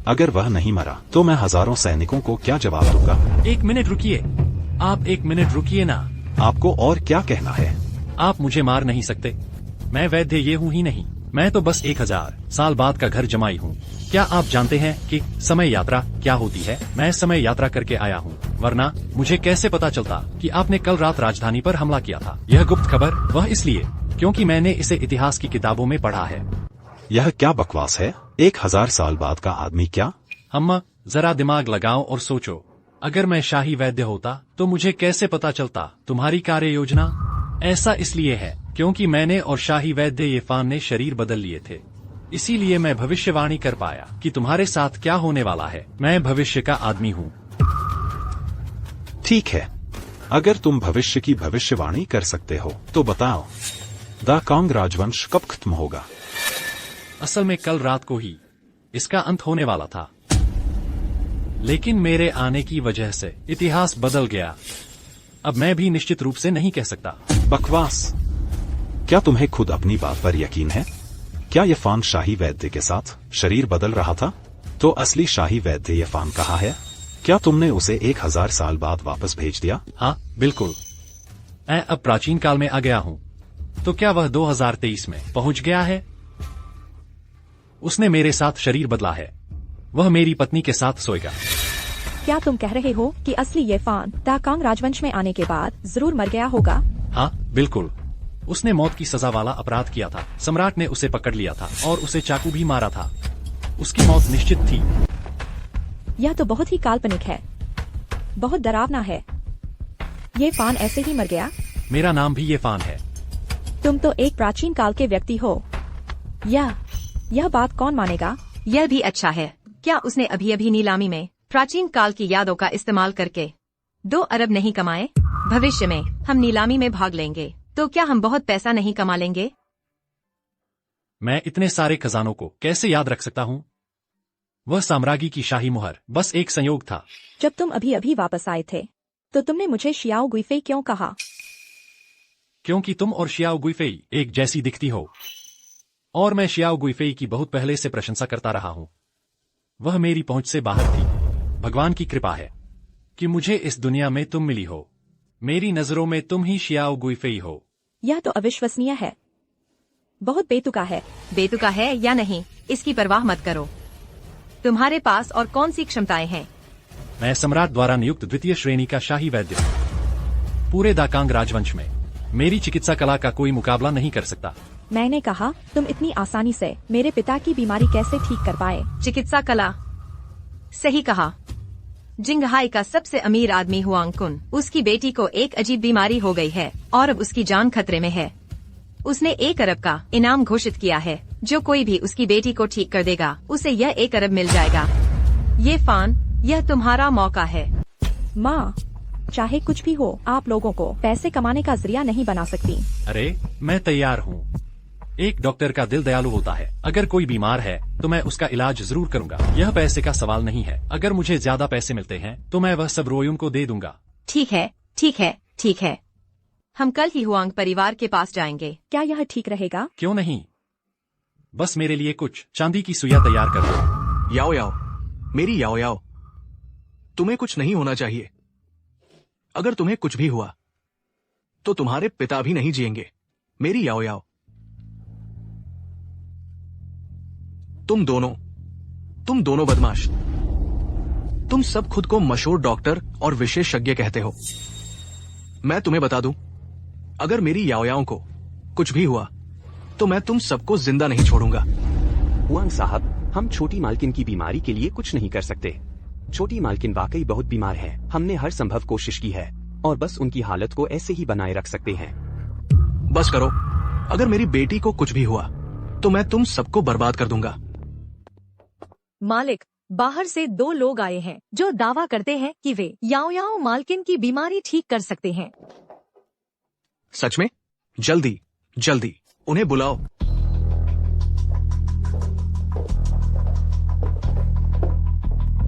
अगर वह नहीं मरा तो मैं हजारों सैनिकों को क्या जवाब दूंगा? 1 मिनट रुकिए, आप 1 मिनट रुकिए ना। आपको और क्या कहना है? आप मुझे मार नहीं सकते, मैं वैद्य ये हूँ ही नहीं, मैं तो बस 1000 साल बाद का घर जमाई हूँ। क्या आप जानते हैं कि समय यात्रा क्या होती है? मैं समय यात्रा करके आया हूँ, वरना मुझे कैसे पता चलता कि आपने कल रात राजधानी पर हमला किया था? यह गुप्त खबर वह इसलिए क्योंकि मैंने इसे इतिहास की किताबों में पढ़ा है। यह क्या बकवास है? 1000 साल बाद का आदमी क्या? अम्मा, जरा दिमाग लगाओ और सोचो, अगर मैं शाही वैद्य होता तो मुझे कैसे पता चलता तुम्हारी कार्य योजना? ऐसा इसलिए है क्योंकि मैंने और शाही वैद्य येफान ने शरीर बदल लिए थे, इसीलिए मैं भविष्यवाणी कर पाया कि तुम्हारे साथ क्या होने वाला है। मैं भविष्य का आदमी हूँ। ठीक है, अगर तुम भविष्य की भविष्यवाणी कर सकते हो तो बताओ, दाकांग राजवंश कब खत्म होगा? असल में कल रात को ही इसका अंत होने वाला था, लेकिन मेरे आने की वजह से इतिहास बदल गया। अब मैं भी निश्चित रूप से नहीं कह सकता। बकवास! क्या तुम्हें खुद अपनी बात पर यकीन है? क्या येफान शाही वैद्य के साथ शरीर बदल रहा था? तो असली शाही वैद्य येफान कहाँ है? क्या तुमने उसे 1000 साल बाद वापस भेज दिया? हाँ, बिल्कुल। मैं अब प्राचीन काल में आ गया हूँ। तो क्या वह 2023 में पहुँच गया है? उसने मेरे साथ शरीर बदला है। वह मेरी पत्नी के साथ सोएगा। क्या तुम कह रहे हो कि असली येफान दाकांग राजवंश में आने के बाद जरूर मर गया होगा? हाँ, बिल्कुल। उसने मौत की सजा वाला अपराध किया था। सम्राट ने उसे पकड़ लिया था और उसे चाकू भी मारा था। उसकी मौत निश्चित थी। यह तो बहुत ही काल्पनिक है, बहुत डरावना है। येफान ऐसे ही मर गया? मेरा नाम भी येफान है। तुम तो एक प्राचीन काल के व्यक्ति हो। यह बात कौन मानेगा? यह भी अच्छा है। क्या उसने अभी अभी नीलामी में प्राचीन काल की यादों का इस्तेमाल करके 2 अरब नहीं कमाए? भविष्य में हम नीलामी में भाग लेंगे तो क्या हम बहुत पैसा नहीं कमा लेंगे? मैं इतने सारे खजानों को कैसे याद रख सकता हूँ? वह साम्राज्य की शाही मुहर बस एक संयोग था। जब तुम अभी अभी वापस आए थे तो तुमने मुझे शियाओ गुइफेई क्यों कहा? क्योंकि तुम और शियाओ गुइफेई एक जैसी दिखती हो, और मैं शियाओ गुइफेई की बहुत पहले से प्रशंसा करता रहा हूँ। वह मेरी पहुंच से बाहर थी। भगवान की कृपा है कि मुझे इस दुनिया में तुम मिली हो। मेरी नजरों में तुम ही शियाओ गुइफेई हो। यह तो अविश्वसनीय है, बहुत बेतुका है। बेतुका है या नहीं, इसकी परवाह मत करो। तुम्हारे पास और कौन सी क्षमताएं हैं? मैं सम्राट द्वारा नियुक्त 2य श्रेणी का शाही वैद्य हूँ। पूरे दाकांग राजवंश में मेरी चिकित्सा कला का कोई मुकाबला नहीं कर सकता। मैंने कहा, तुम इतनी आसानी से मेरे पिता की बीमारी कैसे ठीक कर पाए? चिकित्सा कला, सही कहा। जिंगहाई का सबसे अमीर आदमी हुआंग कुन, उसकी बेटी को एक अजीब बीमारी हो गई है और अब उसकी जान खतरे में है। उसने 1 अरब का इनाम घोषित किया है। जो कोई भी उसकी बेटी को ठीक कर देगा उसे यह 1 अरब मिल जाएगा। येफान, यह तुम्हारा मौका है। माँ, चाहे कुछ भी हो, आप लोगों को पैसे कमाने का जरिया नहीं बना सकती। अरे, मैं तैयार हूँ। एक डॉक्टर का दिल दयालु होता है। अगर कोई बीमार है तो मैं उसका इलाज जरूर करूंगा। यह पैसे का सवाल नहीं है। अगर मुझे ज्यादा पैसे मिलते हैं तो मैं वह सब रोयुन को दे दूंगा। ठीक है, ठीक है, ठीक है। हम कल ही हुआंग परिवार के पास जाएंगे। क्या यह ठीक रहेगा? क्यों नहीं? बस मेरे लिए कुछ चांदी की सुइयां तैयार कर दो। याओ याओ, मेरी याओ याओ, तुम्हें कुछ नहीं होना चाहिए। अगर तुम्हें कुछ भी हुआ तो तुम्हारे पिता भी नहीं जिएंगे। मेरी याओ याओ, तुम दोनों बदमाश, तुम सब खुद को मशहूर डॉक्टर और विशेषज्ञ कहते हो। मैं तुम्हें बता दूं, अगर मेरी याओ याओ को कुछ भी हुआ तो मैं तुम सबको जिंदा नहीं छोड़ूंगा। हुआंग साहब, हम छोटी मालकिन की बीमारी के लिए कुछ नहीं कर सकते। छोटी मालकिन वाकई बहुत बीमार है। हमने हर संभव कोशिश की है और बस उनकी हालत को ऐसे ही बनाए रख सकते हैं। बस करो, अगर मेरी बेटी को कुछ भी हुआ तो मैं तुम सबको बर्बाद कर दूंगा। मालिक, बाहर से 2 लोग आए हैं जो दावा करते हैं कि वे याओ याओ मालकिन की बीमारी ठीक कर सकते हैं। सच में? जल्दी जल्दी उन्हें बुलाओ।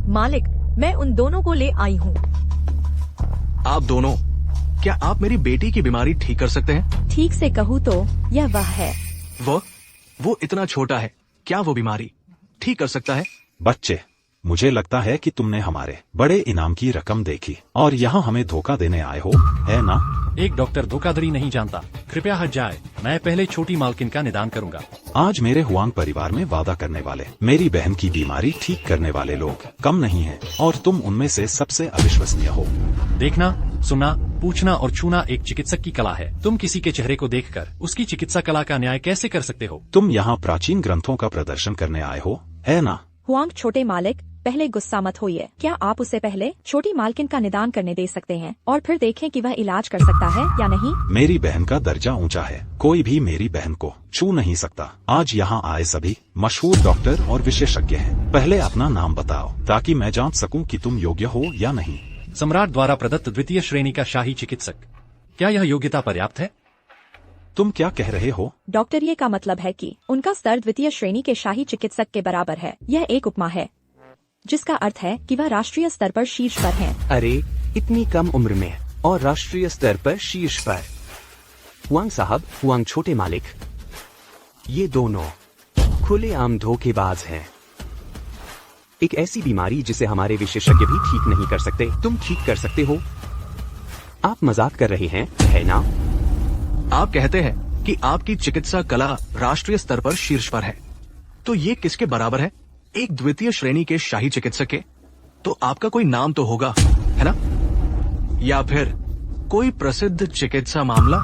मालिक, मैं उन दोनों को ले आई हूँ। आप दोनों, क्या आप मेरी बेटी की बीमारी ठीक कर सकते हैं? ठीक से कहूँ तो यह वह है। वो इतना छोटा है, क्या वो बीमारी ठीक कर सकता है? बच्चे, मुझे लगता है कि तुमने हमारे बड़े इनाम की रकम देखी और यहाँ हमें धोखा देने आए हो, है ना? एक डॉक्टर धोखाधड़ी नहीं जानता। कृपया हट जाए। मैं पहले छोटी मालकिन का निदान करूंगा। आज मेरे हुआंग परिवार में वादा करने वाले, मेरी बहन की बीमारी ठीक करने वाले लोग कम नहीं हैं और तुम उनमें से सबसे अविश्वसनीय हो। देखना, सुनना, पूछना और छूना एक चिकित्सक की कला है। तुम किसी के चेहरे को देखकर उसकी चिकित्सा कला का न्याय कैसे कर सकते हो? तुम यहाँ प्राचीन ग्रंथों का प्रदर्शन करने आए हो, है ना? हुआंग छोटे मालिक, पहले गुस्सा मत होइए। क्या आप उसे पहले छोटी मालकिन का निदान करने दे सकते हैं और फिर देखें कि वह इलाज कर सकता है या नहीं? मेरी बहन का दर्जा ऊंचा है, कोई भी मेरी बहन को छू नहीं सकता। आज यहाँ आए सभी मशहूर डॉक्टर और विशेषज्ञ हैं। पहले अपना नाम बताओ ताकि मैं जांच सकूं कि तुम योग्य हो या नहीं। सम्राट द्वारा प्रदत्त द्वितीय श्रेणी का शाही चिकित्सक। क्या यह योग्यता पर्याप्त है? तुम क्या कह रहे हो? डॉक्टर, ये का मतलब है कि उनका स्तर द्वितीय श्रेणी के शाही चिकित्सक के बराबर है। यह एक उपमा है जिसका अर्थ है कि वह राष्ट्रीय स्तर पर शीर्ष पर हैं। अरे, इतनी कम उम्र में और राष्ट्रीय स्तर पर शीर्ष पर। हुआंग साहब, हुआंग छोटे मालिक, ये दोनों खुलेआम धोखेबाज हैं। एक ऐसी बीमारी जिसे हमारे विशेषज्ञ भी ठीक नहीं कर सकते, तुम ठीक कर सकते हो। आप मजाक कर रहे हैं, है ना? आप कहते हैं कि आपकी चिकित्सा कला राष्ट्रीय स्तर पर शीर्ष पर है, तो ये किसके बराबर है? एक द्वितीय श्रेणी के शाही चिकित्सक के? तो आपका कोई नाम तो होगा, है ना? या फिर कोई प्रसिद्ध चिकित्सा मामला?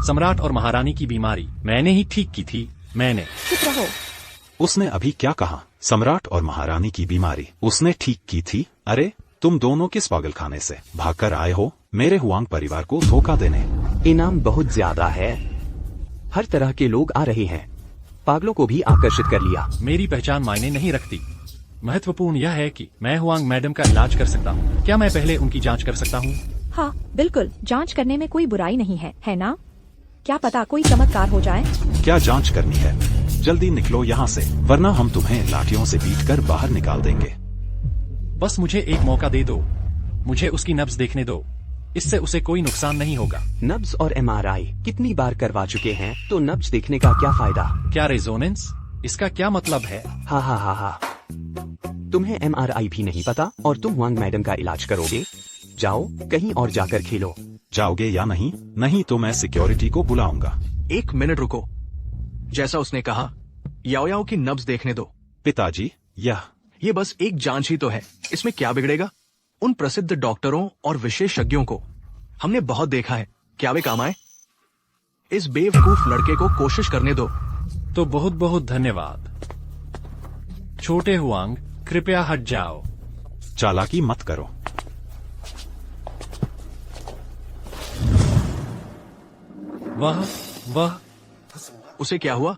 सम्राट और महारानी की बीमारी मैंने ही ठीक की थी। मैंने। चुप रहो। उसने अभी क्या कहा? सम्राट और महारानी की बीमारी उसने ठीक की थी? अरे, तुम दोनों किस पागलखाने से भागकर आए हो मेरे हुआंग परिवार को धोखा देने? इनाम बहुत ज्यादा है, हर तरह के लोग आ रहे हैं। पागलों को भी आकर्षित कर लिया। मेरी पहचान मायने नहीं रखती। महत्वपूर्ण यह है कि मैं हुआंग मैडम का इलाज कर सकता हूँ। क्या मैं पहले उनकी जांच कर सकता हूँ? हाँ, बिल्कुल, जांच करने में कोई बुराई नहीं है ना? क्या पता कोई चमत्कार हो जाए। क्या जांच करनी है? जल्दी निकलो यहाँ से, वरना हम तुम्हें लाठियों से पीटकर बाहर निकाल देंगे। बस मुझे एक मौका दे दो। मुझे उसकी नब्ज देखने दो। इससे उसे कोई नुकसान नहीं होगा। नब्ज और एमआरआई कितनी बार करवा चुके हैं, तो नब्ज देखने का क्या फायदा? क्या रेजोनेंस? इसका क्या मतलब है? हा हा हा हा। तुम्हें एमआरआई भी नहीं पता और तुम हुआंग मैडम का इलाज करोगे? जाओ कहीं और जाकर खेलो। जाओगे या नहीं? नहीं तो मैं सिक्योरिटी को बुलाऊंगा। 1 मिनट रुको। जैसा उसने कहा, याओ याओ की नब्ज देखने दो। पिताजी, ये बस एक जांच ही तो है, इसमें क्या बिगड़ेगा? उन प्रसिद्ध डॉक्टरों और विशेषज्ञों को हमने बहुत देखा है, क्या वे काम आए? इस बेवकूफ लड़के को कोशिश करने दो। तो बहुत बहुत धन्यवाद। छोटे हुआंग, कृपया हट जाओ। चालाकी मत करो। वह उसे क्या हुआ?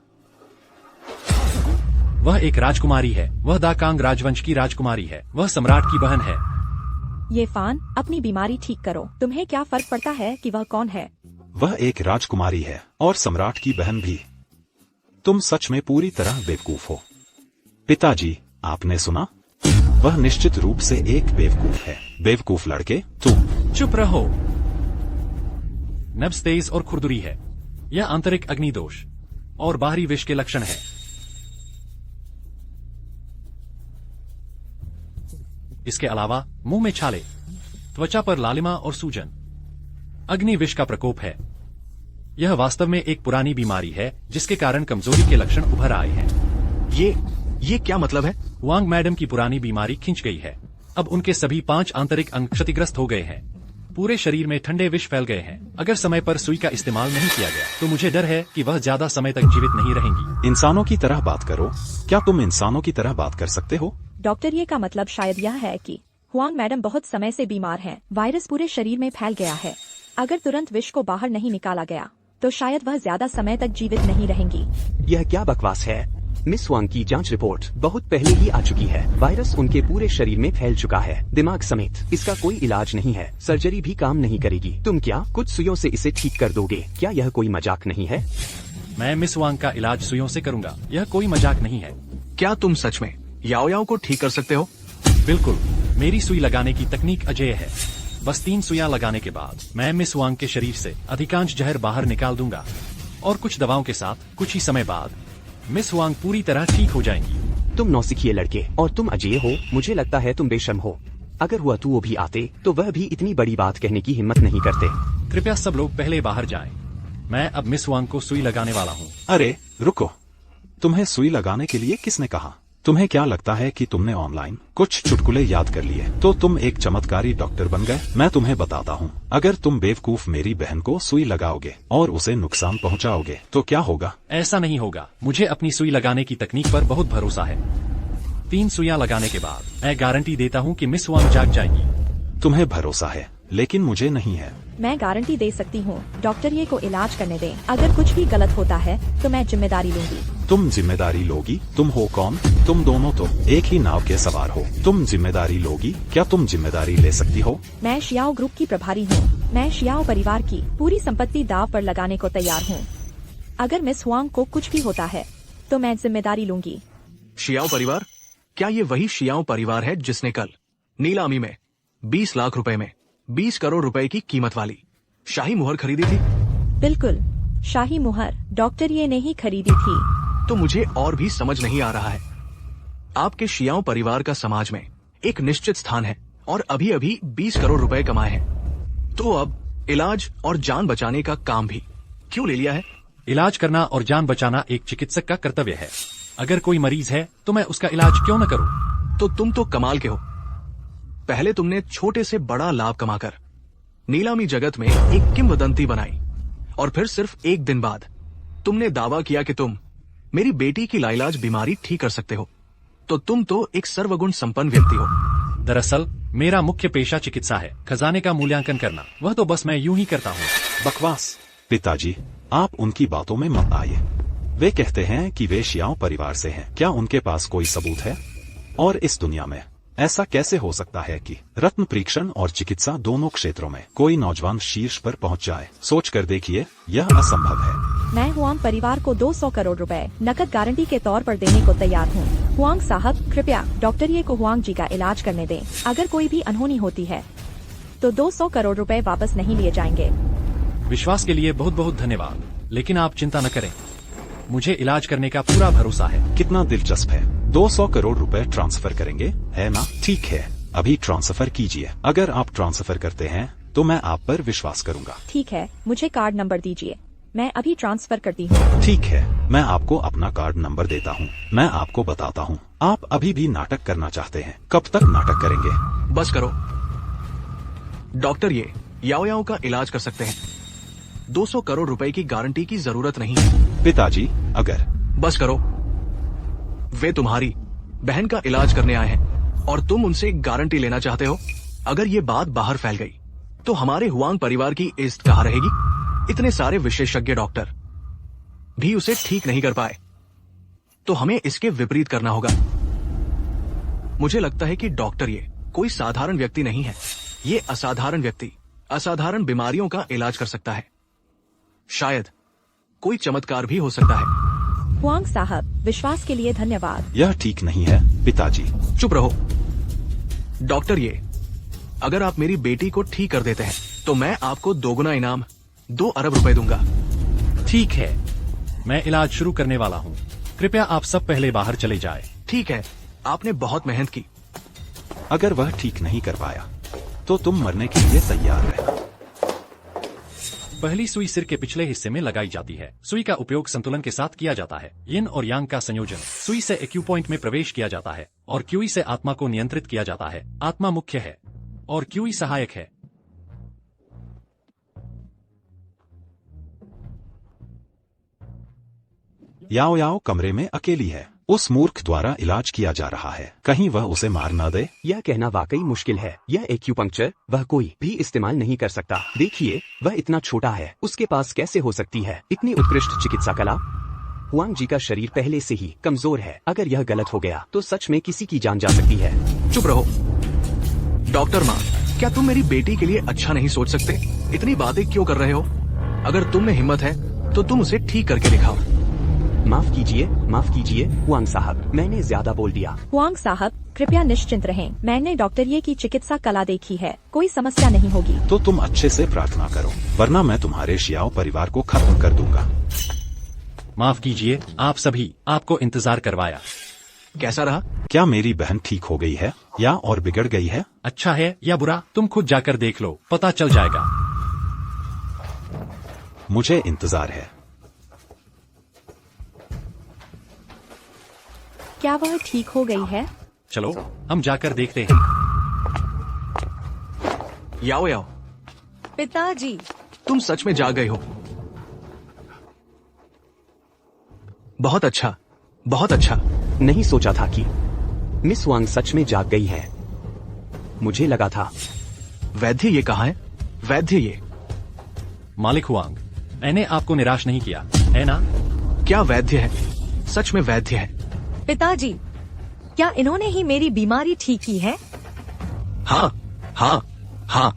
वह एक राजकुमारी है। वह दाकांग राजवंश की राजकुमारी है। वह सम्राट की बहन है। ये फान, अपनी बीमारी ठीक करो। तुम्हें क्या फर्क पड़ता है कि वह कौन है? वह एक राजकुमारी है और सम्राट की बहन भी। तुम सच में पूरी तरह बेवकूफ हो। पिताजी, आपने सुना? वह निश्चित रूप से एक बेवकूफ है। बेवकूफ लड़के, तुम चुप रहो। नब्ज तेज और खुरदुरी है। यह आंतरिक अग्नि दोष और बाहरी विष के लक्षण है। इसके अलावा मुंह में छाले, त्वचा पर लालिमा और सूजन अग्नि विष का प्रकोप है। यह वास्तव में एक पुरानी बीमारी है जिसके कारण कमजोरी के लक्षण उभर आए हैं। ये क्या मतलब है? हुआंग मैडम की पुरानी बीमारी खिंच गई है। अब उनके सभी 5 आंतरिक अंग क्षतिग्रस्त हो गए हैं। पूरे शरीर में ठंडे विष फैल गए हैं। अगर समय पर सुई का इस्तेमाल नहीं किया गया तो मुझे डर है कि वह ज्यादा समय तक जीवित नहीं रहेंगी। इंसानों की तरह बात करो। क्या तुम इंसानों की तरह बात कर सकते हो? डॉक्टर, ये का मतलब शायद यह है कि हुआंग मैडम बहुत समय से बीमार हैं। वायरस पूरे शरीर में फैल गया है। अगर तुरंत विष को बाहर नहीं निकाला गया तो शायद वह ज्यादा समय तक जीवित नहीं रहेंगी। यह क्या बकवास है? मिस वांग की जांच रिपोर्ट बहुत पहले ही आ चुकी है। वायरस उनके पूरे शरीर में फैल चुका है, दिमाग समेत। इसका कोई इलाज नहीं है, सर्जरी भी काम नहीं करेगी। तुम क्या कुछ सुइयों से इसे ठीक कर दोगे? क्या यह कोई मजाक नहीं है? मैं मिस वांग का इलाज सुइयों से करूंगा, यह कोई मजाक नहीं है। क्या तुम सच में याओ याओ को ठीक कर सकते हो? बिल्कुल, मेरी सुई लगाने की तकनीक अजेय है। बस 3 सुइयां लगाने के बाद मैं मिस वांग के शरीर से अधिकांश जहर बाहर निकाल दूंगा और कुछ दवाओं के साथ कुछ ही समय बाद मिस वांग पूरी तरह ठीक हो जाएंगी। तुम नौसिखिए लड़के और तुम अजय हो। मुझे लगता है तुम बेशर्म हो। अगर हुआ तो वो भी आते तो वह भी इतनी बड़ी बात कहने की हिम्मत नहीं करते। कृपया सब लोग पहले बाहर जाएं। मैं अब मिस वांग को सुई लगाने वाला हूँ। अरे रुको, तुम्हें सुई लगाने के लिए किसने कहा? तुम्हें क्या लगता है कि तुमने ऑनलाइन कुछ चुटकुले याद कर लिए तो तुम एक चमत्कारी डॉक्टर बन गए? मैं तुम्हें बताता हूँ, अगर तुम बेवकूफ मेरी बहन को सुई लगाओगे और उसे नुकसान पहुँचाओगे तो क्या होगा? ऐसा नहीं होगा। मुझे अपनी सुई लगाने की तकनीक पर बहुत भरोसा है। 3 सुइयां लगाने के बाद मैं गारंटी देता हूँ कि मिस वांग जाग जाएंगी। तुम्हें भरोसा है लेकिन मुझे नहीं है। मैं गारंटी दे सकती हूँ। डॉक्टर ये को इलाज करने दें। अगर कुछ भी गलत होता है तो मैं जिम्मेदारी लूंगी। तुम जिम्मेदारी लोगी? तुम हो कौन? तुम दोनों तो एक ही नाव के सवार हो। तुम जिम्मेदारी लोगी? क्या तुम जिम्मेदारी ले सकती हो? मैं शियाओ ग्रुप की प्रभारी हूँ। मैं शियाओ परिवार की पूरी संपत्ति दाव पर लगाने को तैयार हूँ। अगर मिस हुआंग को कुछ भी होता है तो मैं जिम्मेदारी लूंगी। शियाओ परिवार? क्या ये वही शियाओ परिवार है जिसने कल नीलामी में 20 लाख रुपए में 20 करोड़ रुपए की कीमत वाली शाही मुहर खरीदी थी? बिल्कुल, शाही मुहर डॉक्टर ये नहीं खरीदी थी। तो मुझे और भी समझ नहीं आ रहा है। आपके शियाओ परिवार का समाज में एक निश्चित स्थान है और अभी अभी 20 करोड़ रुपए कमाए हैं, तो अब इलाज और जान बचाने का काम भी क्यों ले लिया है? इलाज करना और जान बचाना एक चिकित्सक का कर्तव्य है। अगर कोई मरीज है तो मैं उसका इलाज क्यों न करूं? तो तुम तो कमाल के हो। पहले तुमने छोटे से बड़ा लाभ कमाकर नीलामी जगत में एक किंवदंती बनाई और फिर सिर्फ 1 दिन बाद तुमने दावा किया कि तुम मेरी बेटी की लाइलाज बीमारी ठीक कर सकते हो। तो तुम तो एक सर्वगुण संपन्न व्यक्ति हो। दरअसल मेरा मुख्य पेशा चिकित्सा है, खजाने का मूल्यांकन करना। वह तो बस मैं यूं ही करता हूँ। बकवास। पिताजी, आप उनकी बातों में मत आइए। वे कहते हैं कि वे शियाओ परिवार से हैं। क्या उनके पास कोई सबूत है? और इस दुनिया में ऐसा कैसे हो सकता है कि रत्न परीक्षण और चिकित्सा दोनों क्षेत्रों में कोई नौजवान शीर्ष पर पहुंच जाए? सोच कर देखिए, यह असंभव है। मैं हुआंग परिवार को 200 करोड़ रुपए नकद गारंटी के तौर पर देने को तैयार हूँ। हुआंग साहब, कृपया डॉक्टर ये को हुआंग जी का इलाज करने दें। अगर कोई भी अनहोनी होती है तो 200 करोड़ रुपए वापस नहीं लिए जाएंगे। विश्वास के लिए बहुत बहुत धन्यवाद, लेकिन आप चिंता न करें, मुझे इलाज करने का पूरा भरोसा है। कितना दिलचस्प है। 200 करोड़ रुपए ट्रांसफर करेंगे, है ना? ठीक है, अभी ट्रांसफर कीजिए। अगर आप ट्रांसफर करते हैं तो मैं आप पर विश्वास करूंगा। ठीक है, मुझे कार्ड नंबर दीजिए, मैं अभी ट्रांसफर करती हूँ। ठीक है, मैं आपको अपना कार्ड नंबर देता हूँ। मैं आपको बताता हूँ, आप अभी भी नाटक करना चाहते हैं। कब तक नाटक करेंगे? बस करो। डॉक्टर ये याओ याओ का इलाज कर सकते हैं। 200 करोड़ रुपए की गारंटी की जरूरत नहीं है। पिताजी, अगर बस करो। वे तुम्हारी बहन का इलाज करने आए हैं और तुम उनसे गारंटी लेना चाहते हो। अगर ये बात बाहर फैल गई तो हमारे हुआंग परिवार की इज्जत कहाँ रहेगी? इतने सारे विशेषज्ञ डॉक्टर भी उसे ठीक नहीं कर पाए, तो हमें इसके विपरीत करना होगा। मुझे लगता है कि डॉक्टर ये कोई साधारण व्यक्ति नहीं है। ये असाधारण व्यक्ति असाधारण बीमारियों का इलाज कर सकता है। शायद कोई चमत्कार भी हो सकता है। हुआंग साहब, विश्वास के लिए धन्यवाद। यह ठीक नहीं है पिताजी। चुप रहो। डॉक्टर ये, अगर आप मेरी बेटी को ठीक कर देते हैं तो मैं आपको 2 गुना इनाम 2 अरब रुपए दूंगा। ठीक है, मैं इलाज शुरू करने वाला हूँ। कृपया आप सब पहले बाहर चले जाएं। ठीक है, आपने बहुत मेहनत की। अगर वह ठीक नहीं कर पाया तो तुम मरने के लिए तैयार रहना। पहली सुई सिर के पिछले हिस्से में लगाई जाती है। सुई का उपयोग संतुलन के साथ किया जाता है। यिन और यांग का संयोजन। सुई से एक्यू पॉइंट में प्रवेश किया जाता है और क्यूई से आत्मा को नियंत्रित किया जाता है। आत्मा मुख्य है और क्यूई सहायक है। याओ याओ कमरे में अकेली है। उस मूर्ख द्वारा इलाज किया जा रहा है, कहीं वह उसे मार न दे। यह कहना वाकई मुश्किल है। यह एक्यूपंक्चर वह कोई भी इस्तेमाल नहीं कर सकता। देखिए, वह इतना छोटा है, उसके पास कैसे हो सकती है इतनी उत्कृष्ट चिकित्सा कला? हुआंग जी का शरीर पहले से ही कमजोर है। अगर यह गलत हो गया तो सच में किसी की जान जा सकती है। चुप रहो। डॉक्टर माँ, क्या तुम मेरी बेटी के लिए अच्छा नहीं सोच सकते? इतनी बातें क्यों कर रहे हो? अगर तुम में हिम्मत है तो तुम उसे ठीक करके दिखाओ। माफ कीजिए हुआंग साहब, मैंने ज्यादा बोल दिया। हुआंग साहब, कृपया निश्चिंत रहें। मैंने डॉक्टर ये की चिकित्सा कला देखी है, कोई समस्या नहीं होगी। तो तुम अच्छे से प्रार्थना करो, वरना मैं तुम्हारे शियाओ परिवार को खत्म कर दूंगा। माफ कीजिए आप सभी, आपको इंतजार करवाया। कैसा रहा? क्या मेरी बहन ठीक हो गई है या और बिगड़ गई है? अच्छा है या बुरा, तुम खुद जाकर देख लो, पता चल जाएगा। मुझे इंतजार है। क्या वह ठीक हो गई है? चलो हम जाकर देखते हैं। याओ याओ, पिताजी। तुम सच में जाग गए हो। बहुत अच्छा, बहुत अच्छा। नहीं सोचा था कि मिस हुआंग सच में जाग गई है। मुझे लगा था। वैद्य ये कहाँ है? वैद्य ये। मालिक हुआंग, मैंने आपको निराश नहीं किया है ना? क्या वैद्य है? सच में वैद्य है। पिताजी, क्या इन्होंने ही मेरी बीमारी ठीक की है? हाँ हाँ हाँ,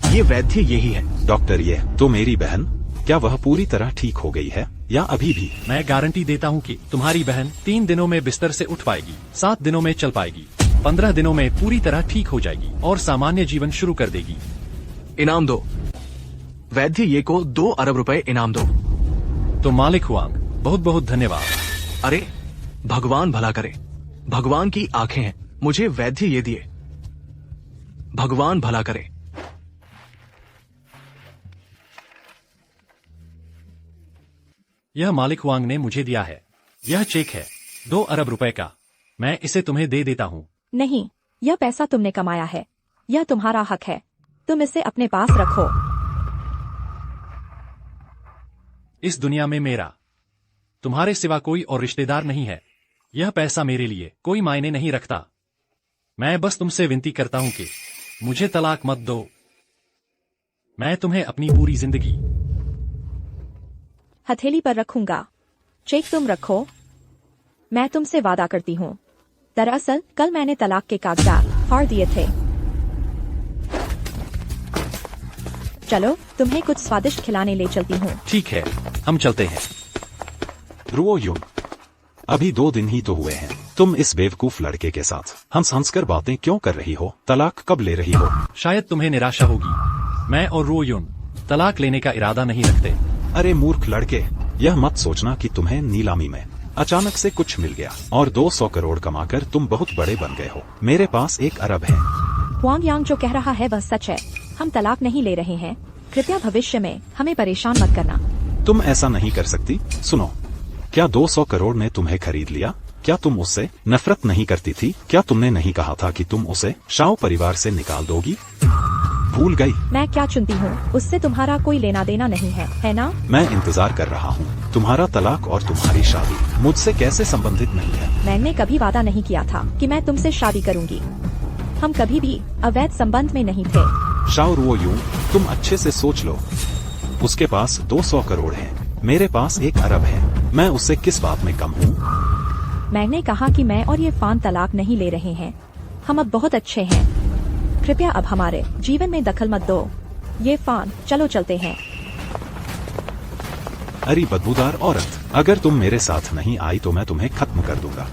ये वैद्य यही है। डॉक्टर, ये तो मेरी बहन, क्या वह पूरी तरह ठीक हो गई है या अभी भी? मैं गारंटी देता हूँ कि तुम्हारी बहन 3 दिनों में बिस्तर से उठ पाएगी, 7 दिनों में चल पाएगी, 15 दिनों में पूरी तरह ठीक हो जाएगी और सामान्य जीवन शुरू कर देगी। इनाम दो। वैद्य ये को 2 अरब रुपए इनाम दो। तो मालिक हुआंग, बहुत बहुत धन्यवाद। अरे भगवान भला करे। भगवान की आंखें हैं, मुझे वैद्य ये दिए। भगवान भला करे। यह मालिक हुआंग ने मुझे दिया है। यह चेक है 2 अरब रुपए का। मैं इसे तुम्हें दे देता हूँ। नहीं, यह पैसा तुमने कमाया है, यह तुम्हारा हक है। तुम इसे अपने पास रखो। इस दुनिया में मेरा तुम्हारे सिवा कोई और रिश्तेदार नहीं है। यह पैसा मेरे लिए कोई मायने नहीं रखता। मैं बस तुमसे विनती करता हूं कि मुझे तलाक मत दो। मैं तुम्हें अपनी पूरी जिंदगी हथेली पर रखूंगा। चेक तुम रखो। मैं तुमसे वादा करती हूँ। दरअसल कल मैंने तलाक के कागजात फाड़ दिए थे। चलो तुम्हें कुछ स्वादिष्ट खिलाने ले चलती हूँ। ठीक है, हम चलते हैं। रुओ युंग, अभी 2 दिन ही तो हुए हैं। तुम इस बेवकूफ लड़के के साथ हंस-हंस कर बातें क्यों कर रही हो? तलाक कब ले रही हो? शायद तुम्हें निराशा होगी। मैं और रो युन तलाक लेने का इरादा नहीं रखते। अरे मूर्ख लड़के, यह मत सोचना कि तुम्हें नीलामी में अचानक से कुछ मिल गया और 200 करोड़ कमाकर तुम बहुत बड़े बन गए हो। मेरे पास 1 अरब है। हुआंग यांग जो कह रहा है वह सच है। हम तलाक नहीं ले रहे हैं। कृपया भविष्य में हमें परेशान मत करना। तुम ऐसा नहीं कर सकती। सुनो, क्या 200 करोड़ ने तुम्हें खरीद लिया? क्या तुम उससे नफरत नहीं करती थी? क्या तुमने नहीं कहा था कि तुम उसे शाओ परिवार से निकाल दोगी? भूल गई? मैं क्या चुनती हूँ, उससे तुम्हारा कोई लेना देना नहीं है ना? मैं इंतजार कर रहा हूँ। तुम्हारा तलाक और तुम्हारी शादी मुझसे कैसे संबंधित नहीं है? मैंने कभी वादा नहीं किया था कि मैं तुमसे शादी करूंगी। हम कभी भी अवैध संबंध में नहीं थे। शाओ रुओ यूं, तुम अच्छे से सोच लो। उसके पास 200 करोड़ है, मेरे पास 1 अरब है। मैं उससे किस बात में कम हूँ? मैंने कहा कि मैं और ये फान तलाक नहीं ले रहे हैं। हम अब बहुत अच्छे हैं। कृपया अब हमारे जीवन में दखल मत दो। ये फान, चलो चलते हैं। अरे बदबूदार औरत, अगर तुम मेरे साथ नहीं आई तो मैं तुम्हें खत्म कर दूंगा।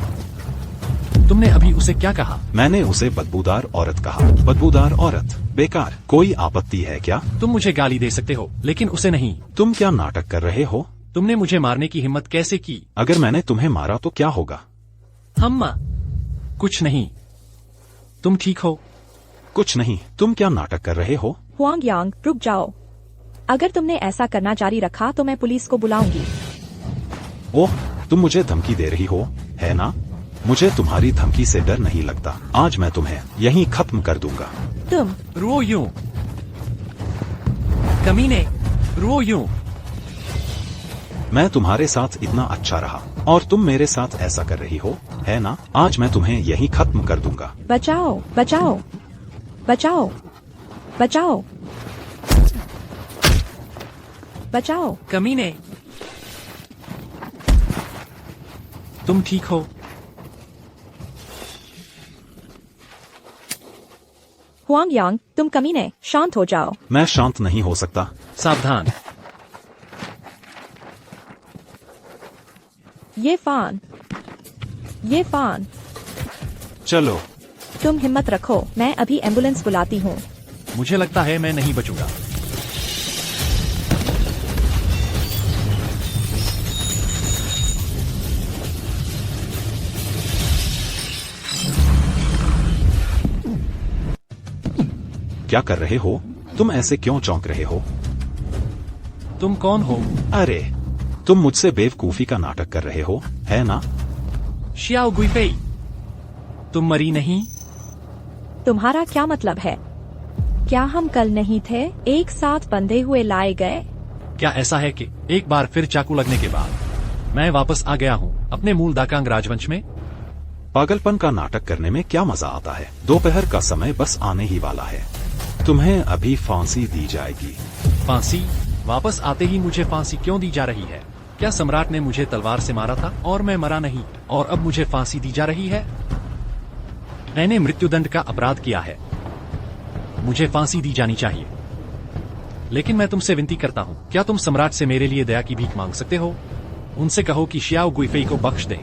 तुमने अभी उसे क्या कहा? मैंने उसे बदबूदार औरत कहा। बदबूदार औरत, बेकार। कोई आपत्ति है क्या? तुम मुझे गाली दे सकते हो, लेकिन उसे नहीं। तुम क्या नाटक कर रहे हो? तुमने मुझे मारने की हिम्मत कैसे की? अगर मैंने तुम्हें मारा तो क्या होगा? हम कुछ नहीं। तुम ठीक हो? कुछ नहीं। तुम क्या नाटक कर रहे हो? हुआंग यांग, रुक जाओ। अगर तुमने ऐसा करना जारी रखा तो मैं पुलिस को बुलाऊंगी। ओह, तुम मुझे धमकी दे रही हो, है ना? मुझे तुम्हारी धमकी से डर नहीं लगता। आज मैं तुम्हें यहीं खत्म कर दूंगा। तुम रो यूं, कमीने, रो यूं। मैं तुम्हारे साथ इतना अच्छा रहा और तुम मेरे साथ ऐसा कर रही हो, है ना? आज मैं तुम्हें यहीं खत्म कर दूंगा। बचाओ, बचाओ, बचाओ, बचाओ, बचाओ। कमीने, तुम ठीक हो? हुआंग यांग, तुम कमीने, शांत हो जाओ। मैं शांत नहीं हो सकता। सावधान। ये फान। चलो। तुम हिम्मत रखो, मैं अभी एम्बुलेंस बुलाती हूँ। मुझे लगता है मैं नहीं बचूंगा। क्या कर रहे हो? तुम ऐसे क्यों चौंक रहे हो? तुम कौन हो? अरे, तुम मुझसे बेवकूफी का नाटक कर रहे हो, है ना? शियाओ गुइफेई, तुम मरी नहीं? तुम्हारा क्या मतलब है? क्या हम कल नहीं थे एक साथ बंधे हुए लाए गए? क्या ऐसा है कि एक बार फिर चाकू लगने के बाद मैं वापस आ गया हूँ अपने मूल दाकांग राजवंश में? पागलपन का नाटक करने में क्या मजा आता है? दोपहर का समय बस आने ही वाला है। तुम्हें अभी फांसी दी जाएगी। फांसी? वापस आते ही मुझे फांसी क्यों दी जा रही है? क्या सम्राट ने मुझे तलवार से मारा था और मैं मरा नहीं, और अब मुझे फांसी दी जा रही है? मैंने मृत्युदंड का अपराध किया है, मुझे फांसी दी जानी चाहिए। लेकिन मैं तुमसे विनती करता हूँ, क्या तुम सम्राट से मेरे लिए दया की भीख मांग सकते हो? उनसे कहो कि शियाओ गुइफेई को बख्श दें।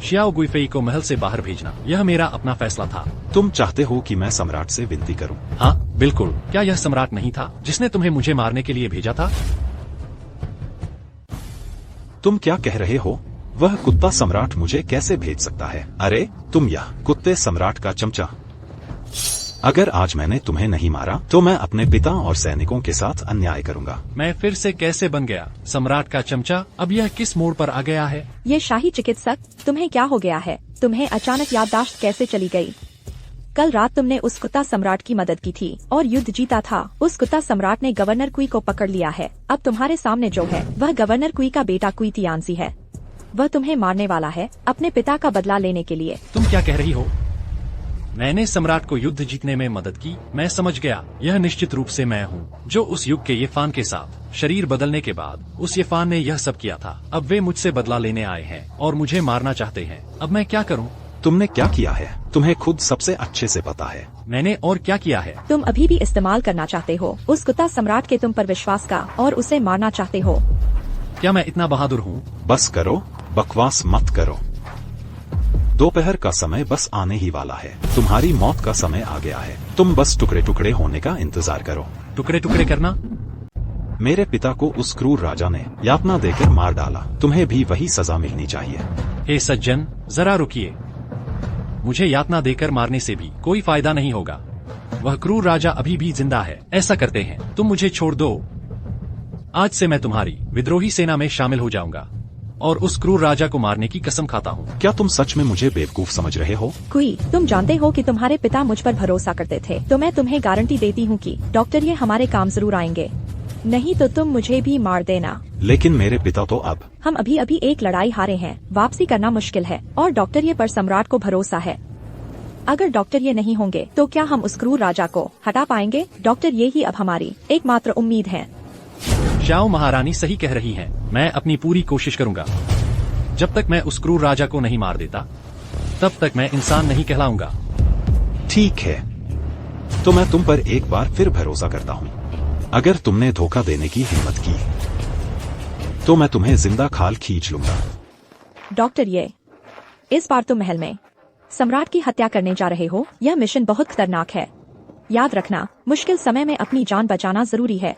शियाओ गुइफेई को महल से बाहर भेजना, यह मेरा अपना फैसला था। तुम चाहते हो कि मैं सम्राट से विनती करूं? हाँ बिल्कुल। क्या यह सम्राट नहीं था जिसने तुम्हें मुझे मारने के लिए भेजा था? तुम क्या कह रहे हो? वह कुत्ता सम्राट मुझे कैसे भेज सकता है? अरे, तुम यह कुत्ते सम्राट का चमचा। अगर आज मैंने तुम्हें नहीं मारा तो मैं अपने पिता और सैनिकों के साथ अन्याय करूंगा। मैं फिर से कैसे बन गया सम्राट का चमचा? अब यह किस मोड़ पर आ गया है? ये शाही चिकित्सक, तुम्हें क्या हो गया है? तुम्हें अचानक याददाश्त कैसे चली गई? कल रात तुमने उस कुत्ता सम्राट की मदद की थी और युद्ध जीता था। उस कुत्ता सम्राट ने गवर्नर कुई को पकड़ लिया है। अब तुम्हारे सामने जो है वह गवर्नर कुई का बेटा कुई तियानसी है। वह तुम्हें मारने वाला है अपने पिता का बदला लेने के लिए। तुम क्या कह रही हो? मैंने सम्राट को युद्ध जीतने में मदद की। मैं समझ गया, यह निश्चित रूप से मैं हूँ जो उस युग के येफान के साथ शरीर बदलने के बाद उस येफान ने यह सब किया था। अब वे मुझसे बदला लेने आए हैं और मुझे मारना चाहते हैं। अब मैं क्या करूँ? तुमने क्या किया है तुम्हें खुद सबसे अच्छे से पता है। मैंने और क्या किया है? तुम अभी भी इस्तेमाल करना चाहते हो उस कुत्ता सम्राट के तुम पर विश्वास का और उसे मारना चाहते हो। क्या मैं इतना बहादुर हूँ? बस करो, बकवास मत करो। दोपहर का समय बस आने ही वाला है। तुम्हारी मौत का समय आ गया है। तुम बस टुकड़े टुकड़े होने का इंतजार करो। टुकड़े टुकड़े करना? मेरे पिता को उस क्रूर राजा ने यातना देकर मार डाला। तुम्हें भी वही सजा मिलनी चाहिए। हे सज्जन, जरा रुकिए। मुझे यातना देकर मारने से भी कोई फायदा नहीं होगा। वह क्रूर राजा अभी भी जिंदा है। ऐसा करते हैं, तुम मुझे छोड़ दो। आज से मैं तुम्हारी विद्रोही सेना में शामिल हो जाऊंगा और उस क्रूर राजा को मारने की कसम खाता हूँ। क्या तुम सच में मुझे बेवकूफ समझ रहे हो? कुई, तुम जानते हो कि तुम्हारे पिता मुझ पर भरोसा करते थे, तो मैं तुम्हें गारंटी देती हूँ कि डॉक्टर ये हमारे काम जरूर आएंगे। नहीं तो तुम मुझे भी मार देना। लेकिन मेरे पिता तो अब। हम अभी अभी एक लड़ाई हारे हैं, वापसी करना मुश्किल है और डॉक्टर ये पर सम्राट को भरोसा है। अगर डॉक्टर ये नहीं होंगे तो क्या हम उस क्रूर राजा को हटा पाएंगे? डॉक्टर ये ही अब हमारी एकमात्र उम्मीद है। शाओ महारानी सही कह रही हैं। मैं अपनी पूरी कोशिश करूंगा। जब तक मैं उस क्रूर राजा को नहीं मार देता तब तक मैं इंसान नहीं कहलाऊंगा। ठीक है, तो मैं तुम पर एक बार फिर भरोसा करता हूँ। अगर तुमने धोखा देने की हिम्मत की तो मैं तुम्हें जिंदा खाल खींच लूंगा। डॉक्टर ये इस बार तुम महल में सम्राट की हत्या करने जा रहे हो। यह मिशन बहुत खतरनाक है। याद रखना, मुश्किल समय में अपनी जान बचाना जरूरी है।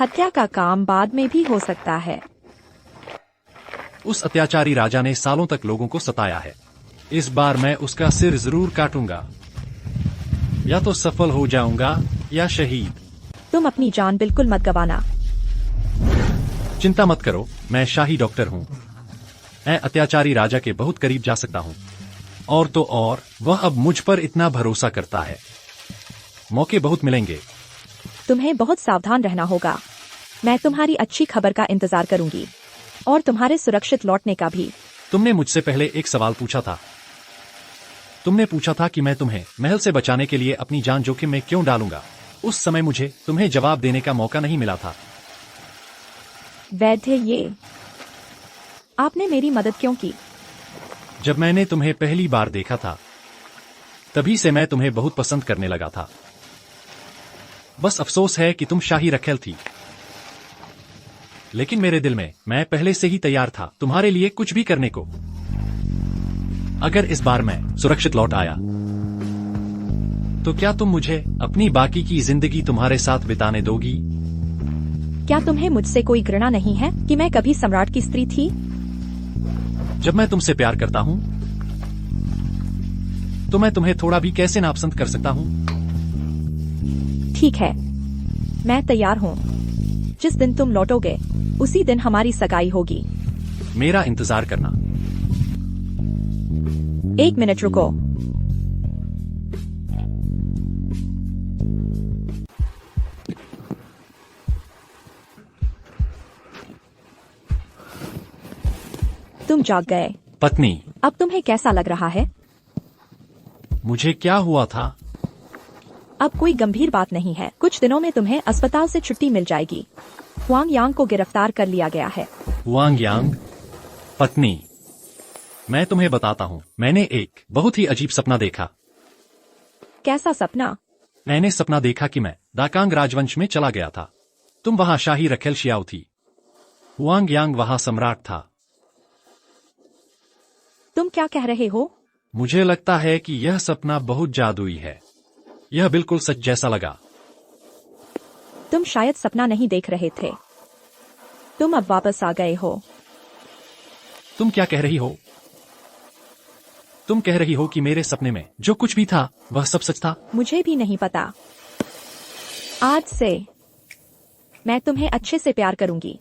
हत्या का काम बाद में भी हो सकता है। उस अत्याचारी राजा ने सालों तक लोगों को सताया है। इस बार मैं उसका सिर जरूर काटूंगा। या तो सफल हो जाऊंगा या शहीद। तुम अपनी जान बिल्कुल मत गंवाना। चिंता मत करो, मैं शाही डॉक्टर हूँ। मैं अत्याचारी राजा के बहुत करीब जा सकता हूँ। और तो और वह अब मुझ पर इतना भरोसा करता है। मौके बहुत मिलेंगे। तुम्हें बहुत सावधान रहना होगा। मैं तुम्हारी अच्छी खबर का इंतजार करूंगी और तुम्हारे सुरक्षित लौटने का भी। तुमने मुझसे पहले एक सवाल पूछा था। तुमने पूछा था कि मैं तुम्हें महल से बचाने के लिए अपनी जान जोखिम में क्यों डालूंगा। उस समय मुझे तुम्हें जवाब देने का मौका नहीं मिला था। वैद्य ये आपने मेरी मदद क्यों की? जब मैंने तुम्हें पहली बार देखा था तभी से मैं तुम्हें बहुत पसंद करने लगा था। बस अफसोस है कि तुम शाही रखेल थी, लेकिन मेरे दिल में मैं पहले से ही तैयार था तुम्हारे लिए कुछ भी करने को। अगर इस बार मैं सुरक्षित लौट आया तो क्या तुम मुझे अपनी बाकी की जिंदगी तुम्हारे साथ बिताने दोगी? क्या तुम्हें मुझसे कोई घृणा नहीं है कि मैं कभी सम्राट की स्त्री थी? जब मैं तुमसे प्यार करता हूँ तो मैं तुम्हें थोड़ा भी कैसे नापसंद कर सकता हूँ? ठीक है, मैं तैयार हूँ। जिस दिन तुम लौटोगे उसी दिन हमारी सगाई होगी। मेरा इंतजार करना। 1 मिनट रुको। तुम जाग गए। पत्नी, अब तुम्हें कैसा लग रहा है? मुझे क्या हुआ था? अब कोई गंभीर बात नहीं है। कुछ दिनों में तुम्हें अस्पताल से छुट्टी मिल जाएगी। हुआंग यांग को गिरफ्तार कर लिया गया है। हुआंग यांग? पत्नी, मैं तुम्हें बताता हूँ, मैंने एक बहुत ही अजीब सपना देखा। कैसा सपना? मैंने सपना देखा कि मैं दाकांग राजवंश में चला गया था। तुम वहाँ शाही रखेल शियाओ थी। हुआंग यांग वहाँ सम्राट था। तुम क्या कह रहे हो? मुझे लगता है कि यह सपना बहुत जादुई है। यह बिल्कुल सच जैसा लगा। तुम शायद सपना नहीं देख रहे थे। तुम अब वापस आ गए हो। तुम क्या कह रही हो? तुम कह रही हो कि मेरे सपने में जो कुछ भी था वह सब सच था? मुझे भी नहीं पता। आज से मैं तुम्हें अच्छे से प्यार करूंगी।